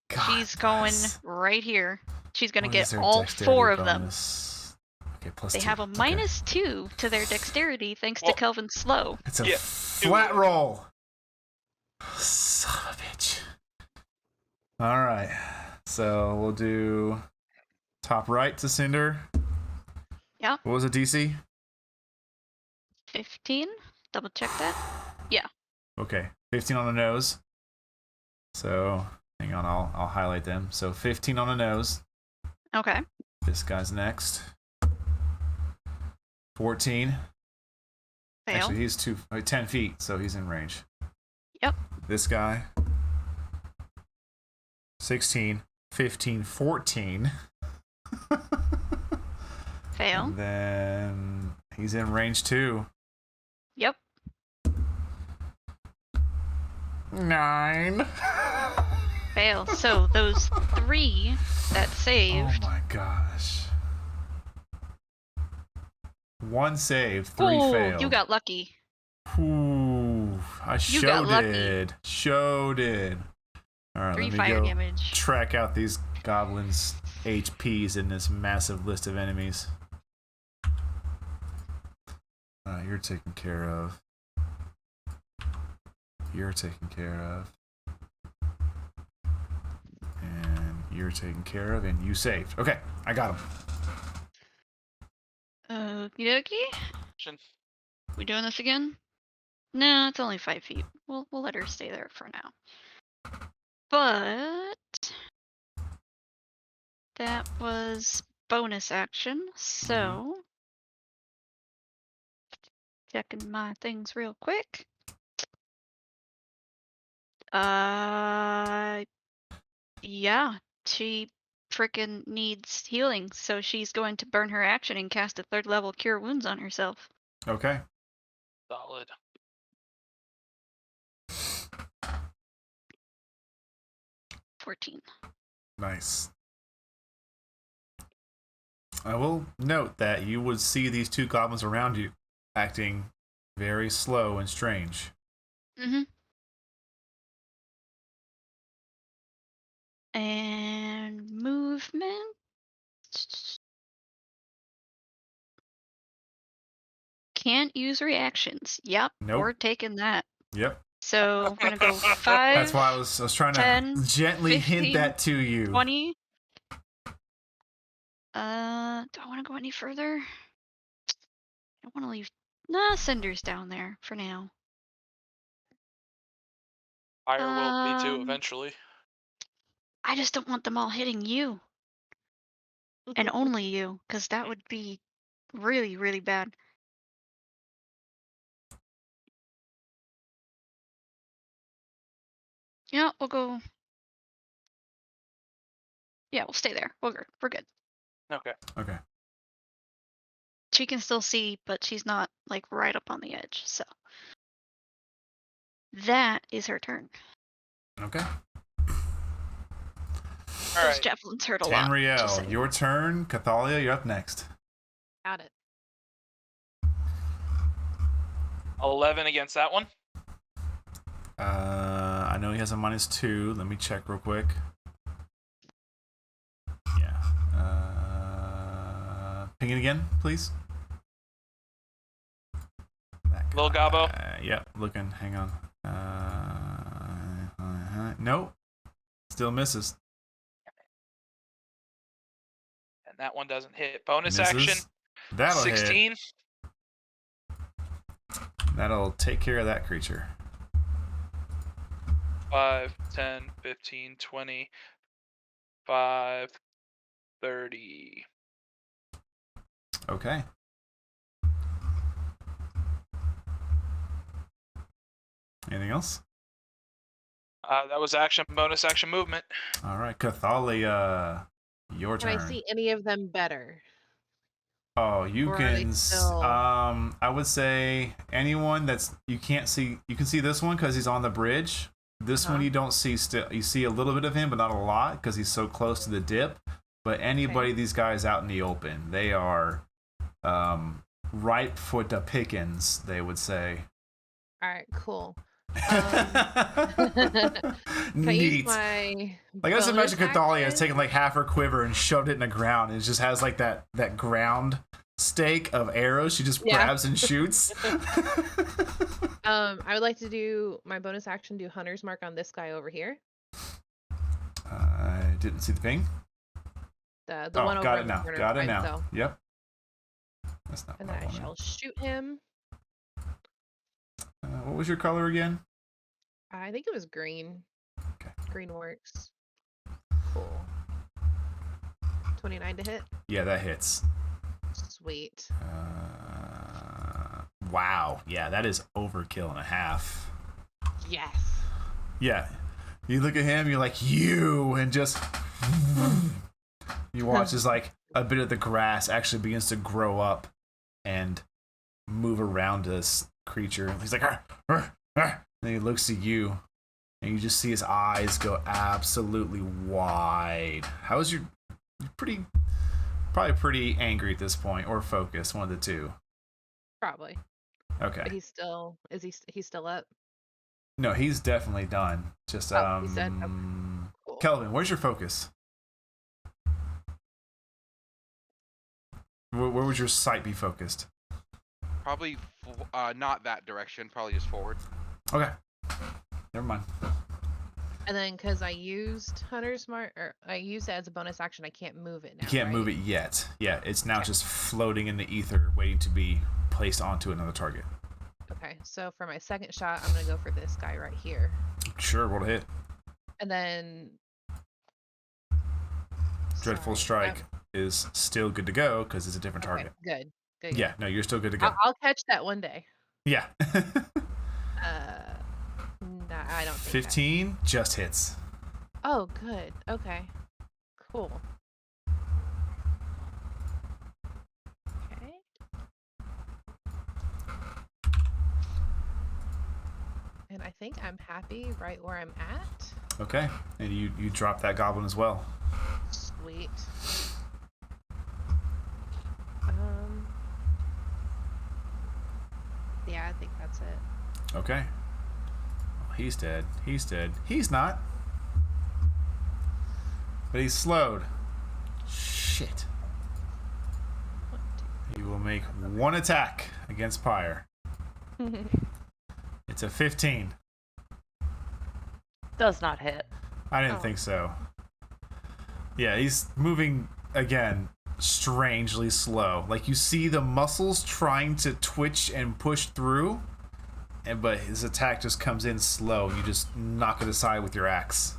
God She's going bless. right here. She's going to What is get their all dexterity 4 of them. bonus? Okay, plus They 2. have a Okay. -2 to their dexterity thanks Well- to Kelvin's slow. It's a Yeah, flat roll. Son of a bitch. All right. So we'll do top right to Cinder. Yeah. What was the DC? 15. Double check that. Okay, 15 on the nose. So hang on, I'll highlight them. So 15 on the nose. Okay. This guy's next. 14. Fail. Actually, he's 10 feet, so he's in range. Yep. This guy. 16, 15, 14. Fail. And then he's in range too. Yep. 9. Fail. So those 3 that Oh saved. my gosh. 1 saved, 3 Ooh, failed. you got lucky. Ooh, I You got showed lucky. it. Showed it. All right, 3 let me fire go damage. track out these goblins' HPs in this massive list of enemies. You're taken care of. You're taken care of. And you're taken care of, and you saved. Okay, I got him. Okie dokie. We doing this again? No, it's only 5 feet. We'll let her stay there for now. But that was bonus action, so checking my things real quick. Yeah, she frickin' needs healing, so she's going to burn her action and cast a 3rd level Cure Wounds on herself. Okay. Solid. 14. Nice. I will note that you would see these 2 goblins around you acting very slow and strange. Mm-hmm. And movement. Can't use reactions. Yep, Nope. we're taking that. Yep. So I'm gonna go 5. That's why I was trying 10, to gently 15, hint that to you. 20. Do I want to go any further? I want to leave. Nah, Cinder's down there for now. Fire will be too Um, eventually. I just don't want them all hitting you. And only you, because that would be really, really bad. You know, we'll go. Yeah, we'll stay there. We're good. Okay. Okay. She can still see, but she's not like right up on the edge. So that is her turn. Okay. All Those right. javelins hurt a lot. just Tanriel, saying. your turn. Cathalia, you're up next. Got it. 11 against that one. I know he has a -2. Let me check real quick. Yeah. Ping it again, please. Lil Gabo. Yep, looking. Hang on. Nope. Still misses. And that one doesn't hit. Bonus Misses. action. That'll 16. hit. That'll take care of that creature. 5, 10, 15, 20, 5, 30. Okay. Anything else? That was action, bonus action movement. All right, Cathalia, your Can turn. I see any of them better? Oh, you Or are they can. still- I would say anyone that's you can't see. You can see this one because he's on the bridge. This one you don't see. Still, you see a little bit of him, but not a lot because he's so close to the dip. But anybody, these guys out in the open, they are ripe for the pickings. They would say. All right, cool. Can I use Neat. my Like I just imagine bonus Cathalia has action? taken like half her quiver and shoved it in the ground, and it just has like that ground stake of arrows. She just grabs and shoots. I would like to do my bonus action. Do Hunter's Mark on this guy over here. I didn't see the ping. The one over got it in the now. corner, Got it right, now. so- Yep. That's not And what then I wanted. shall shoot him. What was your color again? I think it was green. Okay. Green works. Cool. 29 to hit. Yeah, that hits. Sweet. Wow. Yeah, that is overkill and a half. Yes. Yeah. You look at him, you're like, you, and just. You watch as like a bit of the grass actually begins to grow up and move around this creature. He's like, "Arr, arr, arr." And he looks at you, and you just see his eyes go absolutely wide. How's your? You're probably pretty angry at this point, or focused, one of the two. Probably. Okay. But he's still. He's still up? No, he's definitely done. Just He said. Okay. Cool. Kelvin, where's your focus? Where would your sight be focused? Probably not that direction. Probably just forward. Okay. Never mind. And then because I used Hunter's Mark, or I used it as a bonus action, I can't move it now. You can't move it yet. Yeah, it's now just floating in the ether, waiting to be placed onto another target. Okay, so for my second shot, I'm gonna go for this guy right here, Sure, roll to hit. and then Dreadful Sorry, Strike is still good to go because it's a different Okay, target. good. Good. Yeah, no, you're still good to go. I'll catch that one day. Yeah. Nah, I don't think 15 just hits. Oh, good. Okay. Cool. Okay. And I think I'm happy right where I'm at. Okay, and you drop that goblin as well. Sweet. Yeah, I think that's it. Okay. Well, he's dead. He's dead. He's not. But he's slowed. Shit. He will make one attack against Pyre. It's a 15. Does not hit. I didn't think so. Yeah, he's moving again strangely slow. Like you see the muscles trying to twitch and push through, but his attack just comes in slow. You just knock it aside with your axe.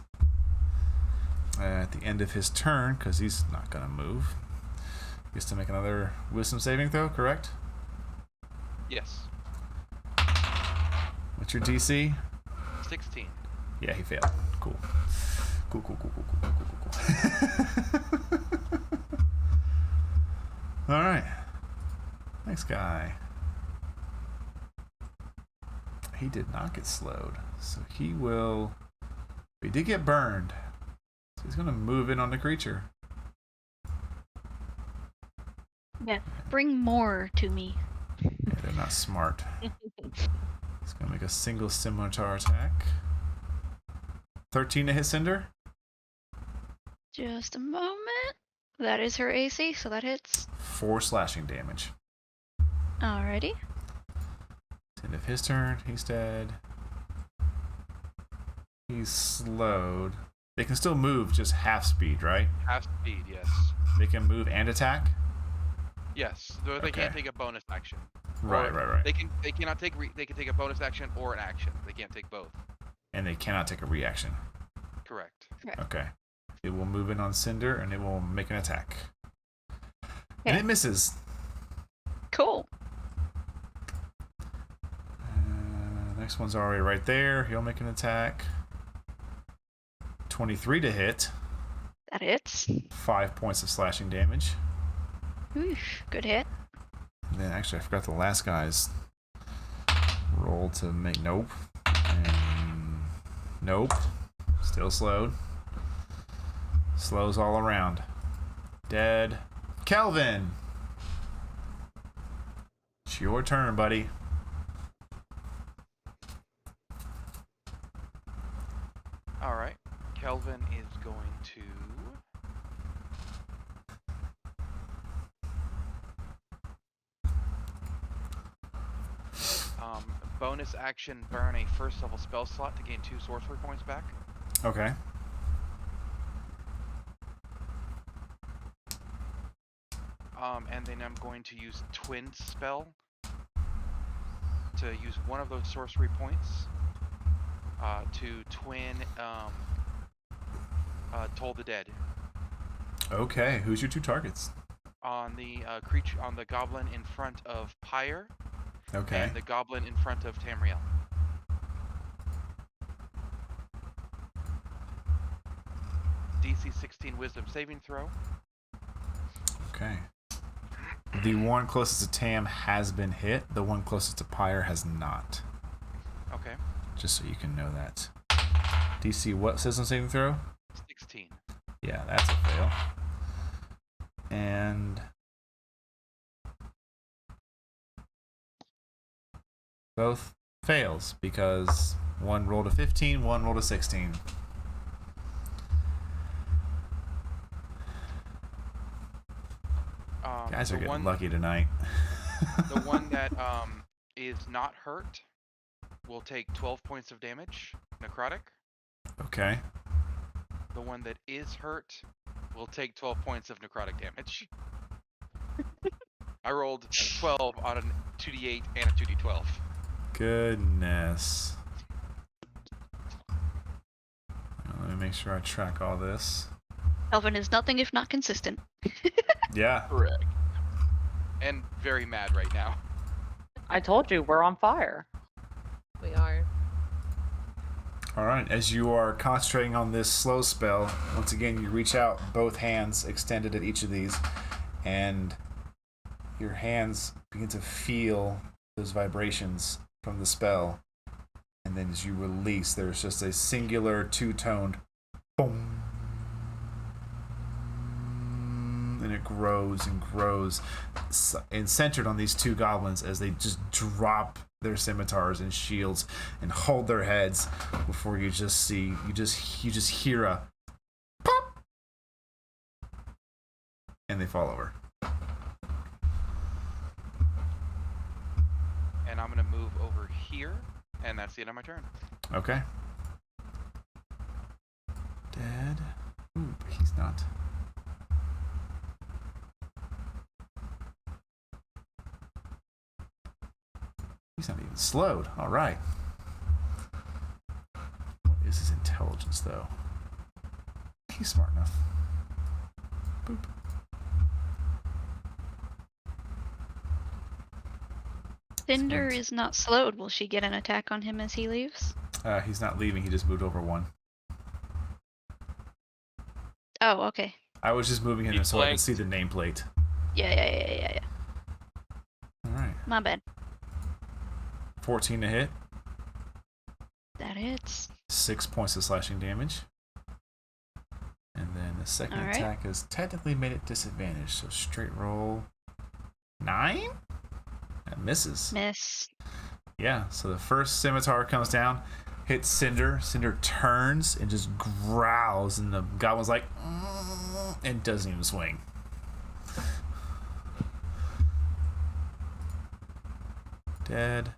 At the end of his turn, because he's not gonna move, he gets to make another wisdom saving throw. Correct? Yes. What's your DC? 16. Yeah, he failed. Cool. All right. Next guy. He did not get slowed, so he will. He did get burned, so he's gonna move in on the creature. Yeah, bring more to me. Yeah, they're not smart. He's gonna make a single scimitar attack. 13 to hit Cinder. Just a moment. That is her AC, so that hits. 4 slashing damage. Alrighty. End of his turn. He's dead. He's slowed. They can still move just half speed, right? Half speed, yes. They can move and attack. Yes, though they can't take a bonus action. Right. They cannot take they can take a bonus action or an action. They can't take both. And they cannot take a reaction. Correct. Okay. It will move in on Cinder and it will make an attack. And it misses. Cool. Next one's already right there. He'll make an attack. 23 to hit. That hits. 5 points of slashing damage. Oof, good hit. And then actually I forgot the last guy's roll to make nope. And nope. Still slowed. Slows all around. Dead. Kelvin! It's your turn, buddy. Alright. Kelvin is going to bonus action burn a first level spell slot to gain 2 sorcery points back. Okay. And then I'm going to use Twin Spell to use one of those sorcery points to twin Toll the Dead Okay. Who's your 2 targets? on the creature on the goblin in front of Pyre Okay. and the goblin in front of Tamriel. DC 16 Wisdom saving throw. Okay. The one closest to Tam has been hit. The one closest to Pyre has not. Okay. Just so you can know that. DC what wisdom saving throw? 16. Yeah, that's a fail. And both fails because one rolled a 15, one rolled a 16. Guys are getting lucky tonight. The one that is not hurt will take 12 points of damage, necrotic. Okay. The one that is hurt will take 12 points of necrotic damage. I rolled 12 on a 2d8 and a 2d12. Goodness. Let me make sure I track all this. Elvin is nothing if not consistent. Yeah. Correct. And very mad right now. I told you, we're on fire. We are. All right. As you are concentrating on this slow spell, once again, you reach out, both hands extended at each of these, and your hands begin to feel those vibrations from the spell. And then as you release, there's just a singular 2-toned boom. And it grows and grows, and centered on these 2 goblins as they just drop their scimitars and shields and hold their heads before you just hear a pop, and they fall over. And I'm going to move over here, and that's the end of my turn. Okay. Dead. Ooh, but he's not. He's not even slowed. All right. What is his intelligence, though? He's smart enough. Boop. Cinder is not slowed. Will she get an attack on him as he leaves? He's not leaving. He just moved over 1. Oh, okay. I was just moving him He so I could flanked. see the nameplate. Yeah. All right. My bad. 14 to hit. That hits. 6 points of slashing damage. And then the second All right. attack is technically made at disadvantage, so straight roll 9? That misses. Miss. Yeah, so the first scimitar comes down, hits Cinder. Cinder turns and just growls, and the goblin's like, and doesn't even swing. Dead.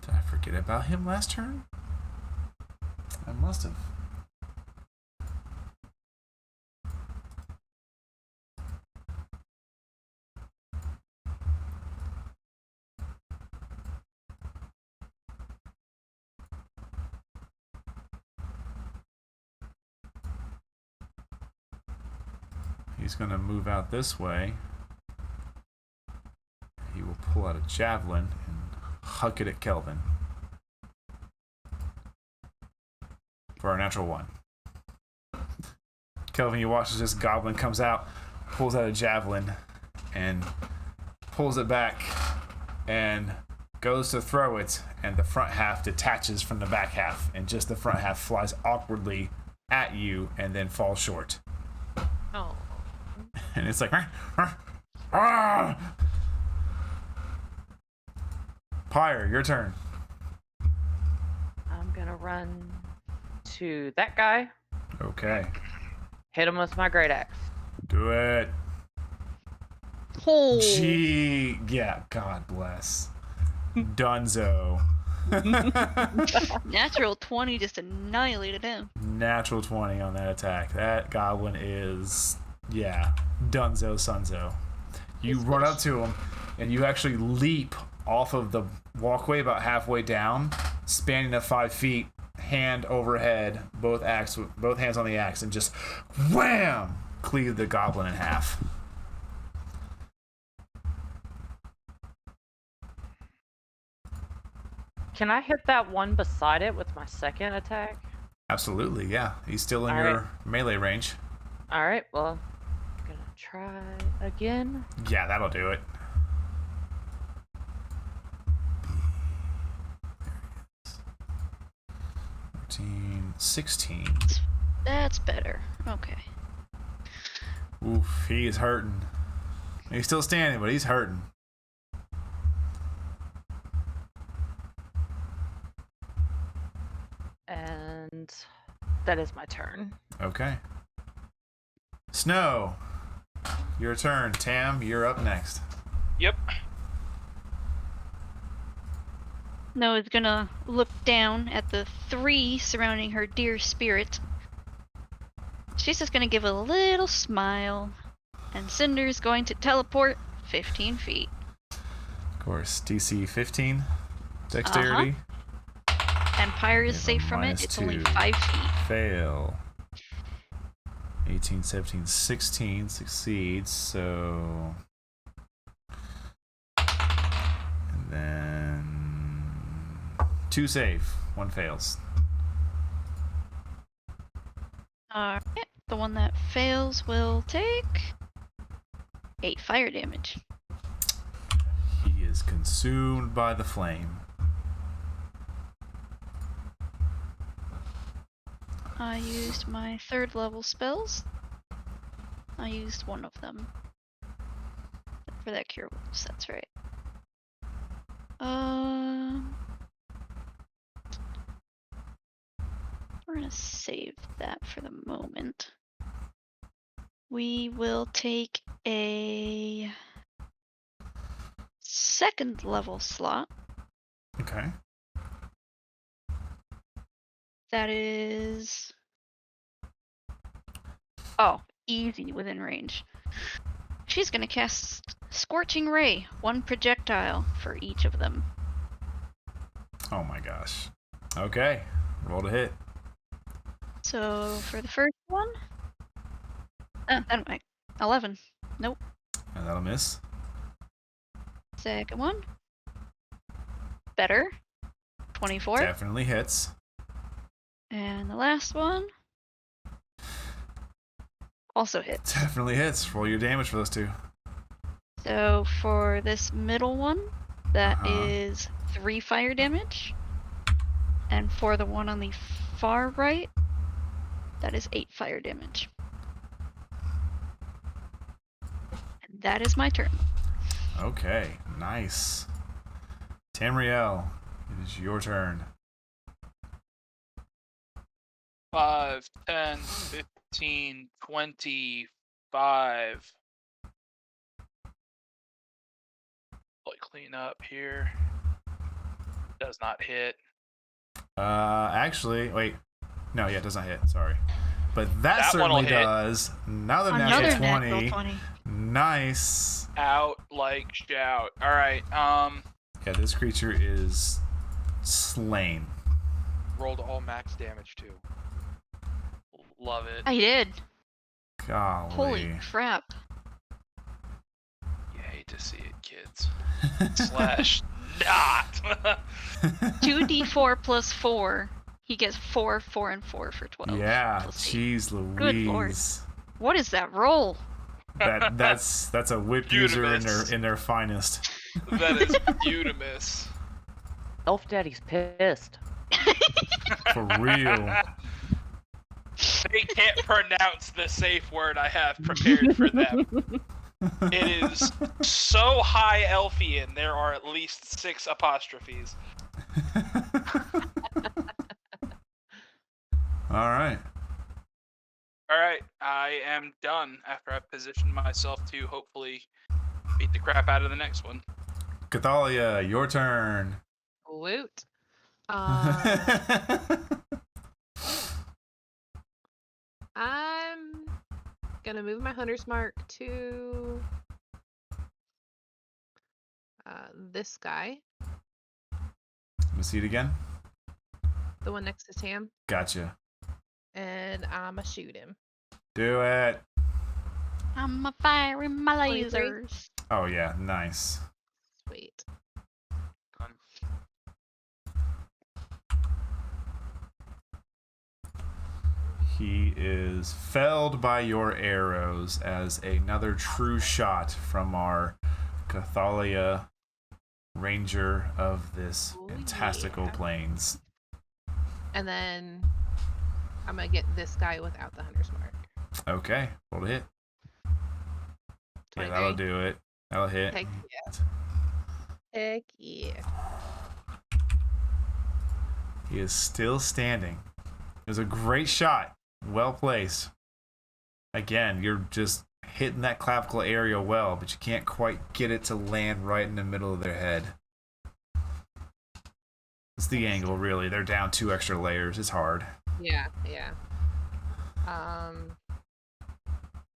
Did I forget about him last turn? I must have. He's going to move out this way. He will pull out a javelin and huck it at Kelvin. For a natural 1. Kelvin, you watch as this goblin comes out, pulls out a javelin, and pulls it back, and goes to throw it, and the front half detaches from the back half, and just the front half flies awkwardly at you and then falls short. Oh. And it's like, ah! Pyre, your turn. I'm gonna run to that guy, Okay, hit him with my great axe. do it. Oh. Gee, yeah, God bless. Dunzo. Natural 20 just annihilated him. Natural 20 on that attack. That goblin is, yeah, Dunzo Sunzo. You run up to him, and you actually leap off of the walkway about halfway down, spanning the 5 feet, hand overhead, both hands on the axe, and just wham! Cleave the goblin in half. Can I hit that one beside it with my second attack? Absolutely, yeah. He's still in All your melee range. All right, well, I'm gonna try again. Yeah, that'll do it. 14, 16. That's better. Okay. Oof, he is hurting. He's still standing, but he's hurting. And that is my turn. Okay. Snow, your turn. Tam, you're up next. Yep. Noah's gonna look down at the 3 surrounding her dear spirit. She's just gonna give a little smile. And Cinder's going to teleport 15 feet. Of course, DC 15. Dexterity. And Pyre is Give a safe from it. -2. It's only 5 feet. Fail. 18, 17, 16 succeeds, so... And then... 2 save, 1 fails. Alright, the one that fails will take 8 fire damage. He is consumed by the flame. I used my 3rd level spells. I used one of them. For that cure wounds, that's right. We're gonna save that for the moment. We will take a 2nd level slot. Okay. That is... Oh, easy within range. She's gonna cast Scorching Ray, 1 projectile for each of them. Oh my gosh. Okay. Roll to hit. So for the first one, that might 11. Nope. And that'll miss. Second one, better, 24. Definitely hits. And the last one also hits. Definitely hits. Roll your damage for those two. So for this middle one, that Uh-huh. is 3 fire damage. And for the one on the far right, that is 8 fire damage. And that is my turn. Okay. Nice. Tamriel, it is your turn. 5, 10, 15, 25. Like clean up here. Does not hit. Actually, wait. No, yeah, it does not hit. Sorry. But that That one'll certainly hit. does. Another Another natural natural 20. 20. Nice. Out like shout. All right. Yeah, this creature is slain. Rolled all max damage too. Love it. I did. Golly. Holy crap. You hate to see it, kids. Slash not. 2d4 plus 4. He gets 4, 4, and 4 for 12. Yeah, plus 8. jeez Good lord. Louise. What is that roll? That's a whip user Beautimous. in their finest. That is beautimous. Elf Daddy's pissed. For real. They can't pronounce the safe word I have prepared for them. It is so high Elfian, there are at least 6 apostrophes. All right. Alright, I am done after I've positioned myself to hopefully beat the crap out of the next one. Cathalia, your turn. Woot. I'm gonna move my hunter's mark to this guy, Let me see it again. the one next to Tam, Gotcha. and I'ma shoot him. Do it. I'm a firing my 23. lasers. Oh yeah, nice. Sweet. He is felled by your arrows as another true shot from our Cathalia Ranger of this Oh, fantastical yeah. plains. And then I'm gonna get this guy without the hunter's mark. Okay, roll to hit. Yeah, that'll 23. do it. That'll hit. Heck yeah. Heck yeah. He is still standing. It was a great shot. Well placed. Again, you're just hitting that clavicle area well, but you can't quite get it to land right in the middle of their head. It's the angle, really. They're down 2 extra layers. It's hard. Yeah, yeah.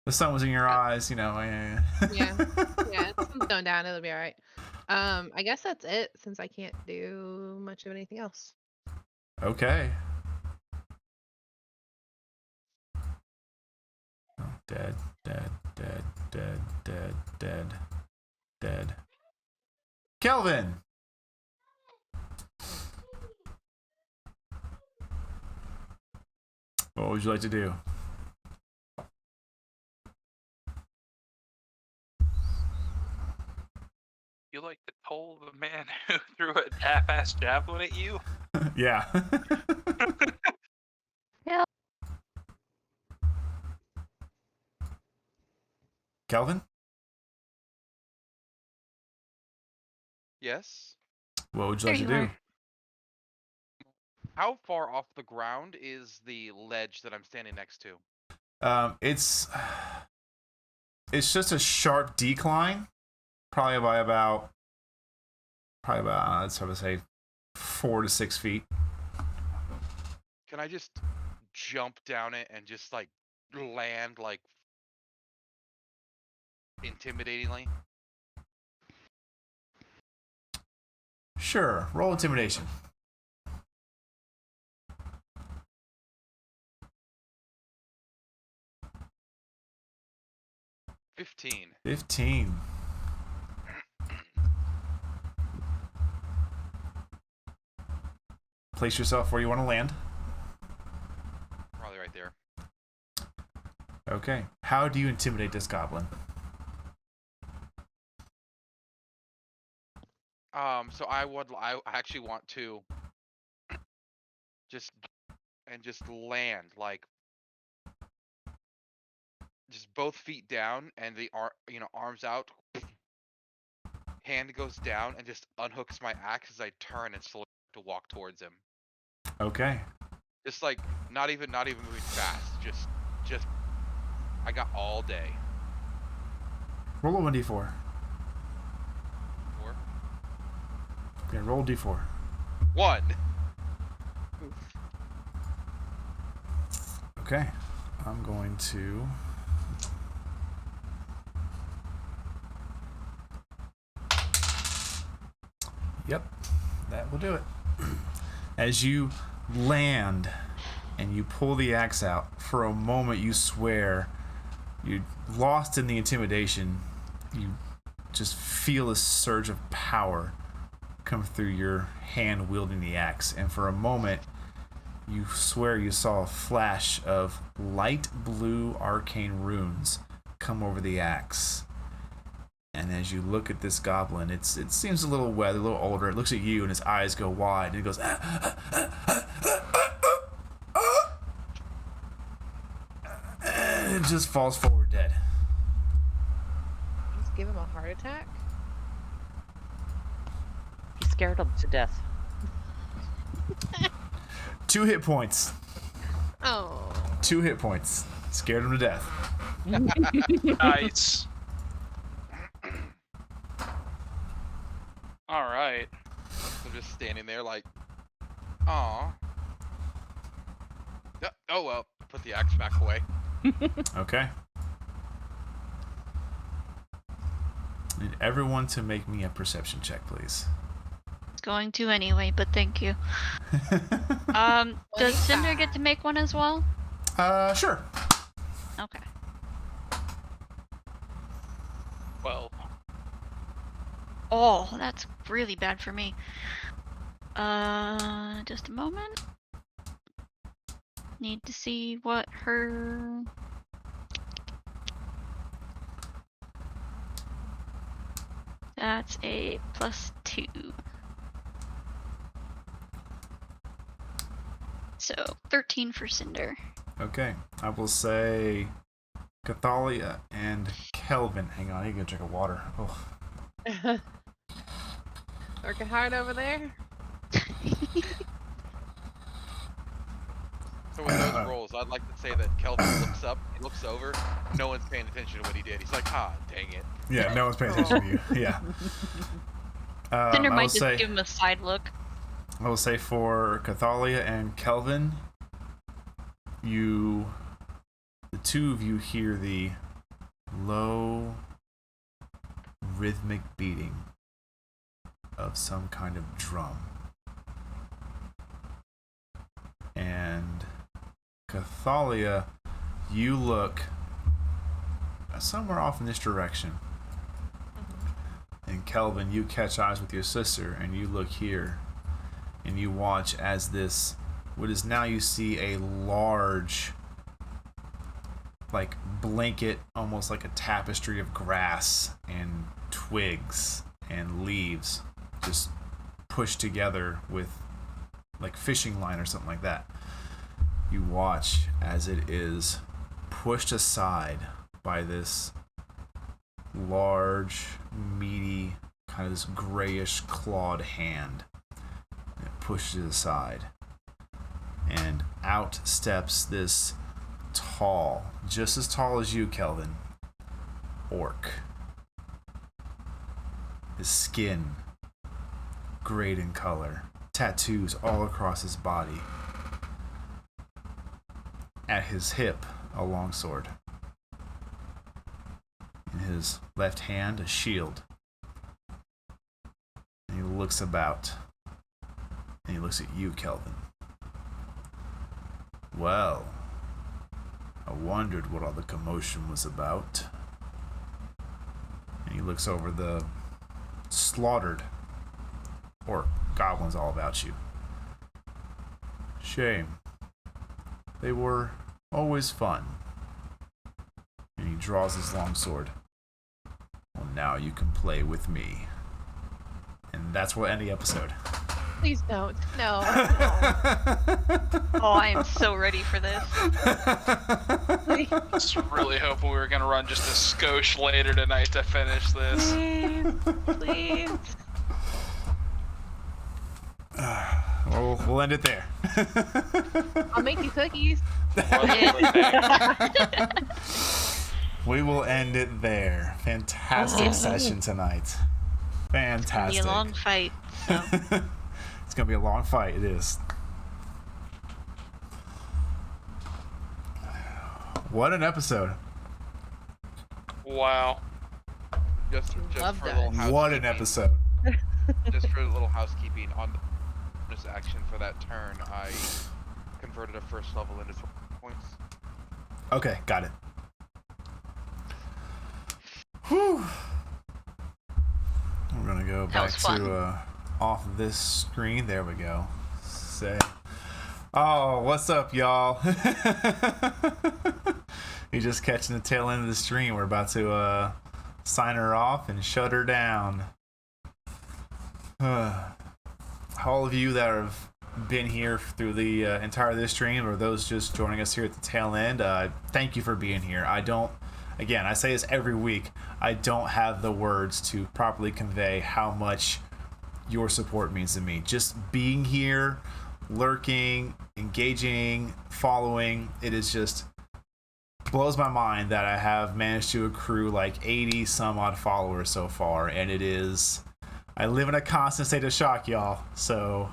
The sun was in your eyes, you know. Yeah. Yeah, it's going down, it'll be alright. I guess that's it since I can't do much of anything else. Okay. Oh, dead, dead, dead, dead, dead, dead, dead. Kelvin! What would you like to do? You like to toll the man who threw a half-assed javelin at you? Yeah. Yeah. Kelvin? Yes. What would you There like to you do? are. How far off the ground is the ledge that I'm standing next to? It's just a sharp decline, probably by about let's have to say 4 to 6 feet. Can I just jump down it and just like land like intimidatingly? Sure, roll intimidation. 15. 15. Place yourself where you want to land. Probably right there. Okay. How do you intimidate this goblin? So I actually want to just land like just both feet down and the arms out. Hand goes down and just unhooks my axe as I turn and slowly to walk towards him. Okay. Just like not even moving fast. Just I got all day. Roll a 1d4. 4. Okay, roll a d4. 1. Okay. I'm going to... Yep, that will do it. As you land and you pull the axe out, for a moment you swear, you're lost in the intimidation. You just feel a surge of power come through your hand wielding the axe, and for a moment you swear you saw a flash of light blue arcane runes come over the axe. And as you look at this goblin, it seems a little weathered, a little older. It looks at you and his eyes go wide and it goes, and it just falls forward dead. Just give him a heart attack. He scared him to death. 2 hit points. Oh. 2 hit points. Scared him to death. Nice. All right. I'm just standing there like, aw. Oh well, put the axe back away. Okay. Need everyone to make me a perception check, please. Going to anyway, but thank you. Does Cinder get to make one as well? Sure. Okay. Well, Oh, that's really bad for me. Just a moment. Need to see what her... That's a +2. So, 13 for Cinder. Okay. I will say Cathalia and Kelvin. Hang on, I need to go drink of water. Oh. Working hard over there. So with those rolls, I'd like to say that Kelvin looks up, he looks over, no one's paying attention to what he did. He's like, ah, dang it. Yeah, no one's paying attention to you. Yeah. Cinder I might will just say, give him a side look. I will say for Cathalia and Kelvin, the two of you hear the low rhythmic beating of some kind of drum. And Cathalia, you look somewhere off in this direction. And Kelvin, you catch eyes with your sister and you look here and you watch as this, what is now you see a large, like blanket, almost like a tapestry of grass and twigs and leaves just pushed together with like fishing line or something like that. You watch as it is pushed aside by this large, meaty, kind of this grayish clawed hand. It pushes it aside. And out steps this tall, just as tall as you, Kelvin, orc. His skin grayed in color, tattoos all across his body. At his hip, a longsword. In his left hand, a shield. And he looks about. And he looks at you, Kelvin. Well, I wondered what all the commotion was about. He looks over the slaughtered orc goblins all about you. Shame. They were always fun. And he draws his long sword. Well, now you can play with me. And that's where we'll end the episode. Please don't. No. Oh, I am so ready for this. Please. I was really hoping we were gonna run just a skosh later tonight to finish this. Please. We'll end it there. I'll make you cookies. We will end it there. Fantastic session tonight. Fantastic. Be a long fight. So. It's gonna be a long fight. It is. What an episode! Wow. Just Love for a that. little What an housekeeping- episode! Just for a little housekeeping on the bonus action for that turn, I converted a first level into 20 points. Okay, got it. Whew. We're gonna go That back was fun. to off this screen. There we go. Say, oh, what's up, y'all? You're just catching the tail end of the stream. We're about to sign her off and shut her down. All of you that have been here through the entire of this stream, or those just joining us here at the tail end, thank you for being here. Again, I say this every week, I don't have the words to properly convey how much your support means to me. Just being here, lurking, engaging, following, it is just blows my mind that I have managed to accrue like 80 some odd followers so far, and it is, I live in a constant state of shock, y'all. So,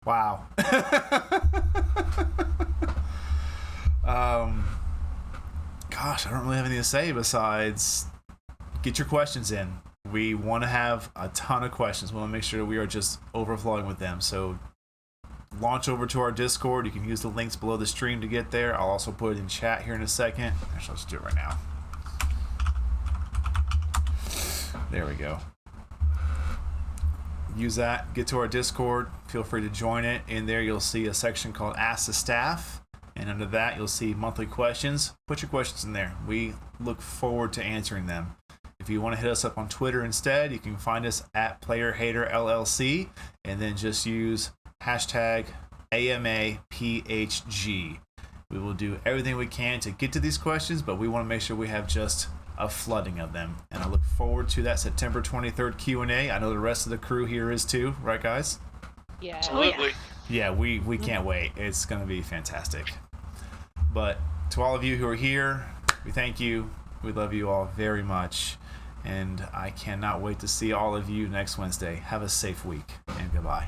wow. Gosh, I don't really have anything to say besides get your questions in. We want to have a ton of questions. We want to make sure we are just overflowing with them. So launch over to our Discord. You can use the links below the stream to get there. I'll also put it in chat here in a second. Actually, let's do it right now. There we go. Use that. Get to our Discord. Feel free to join it. In there, you'll see a section called Ask the Staff. And under that, you'll see monthly questions. Put your questions in there. We look forward to answering them. If you want to hit us up on Twitter instead, you can find us at PlayerHaterLLC, and then just use hashtag AMAPHG. We will do everything we can to get to these questions, but we want to make sure we have just a flooding of them. And I look forward to that September 23rd Q&A. I know the rest of the crew here is too, right, guys? Yeah. Absolutely. Yeah, we can't wait. It's going to be fantastic. But to all of you who are here, we thank you. We love you all very much. And I cannot wait to see all of you next Wednesday. Have a safe week, and goodbye.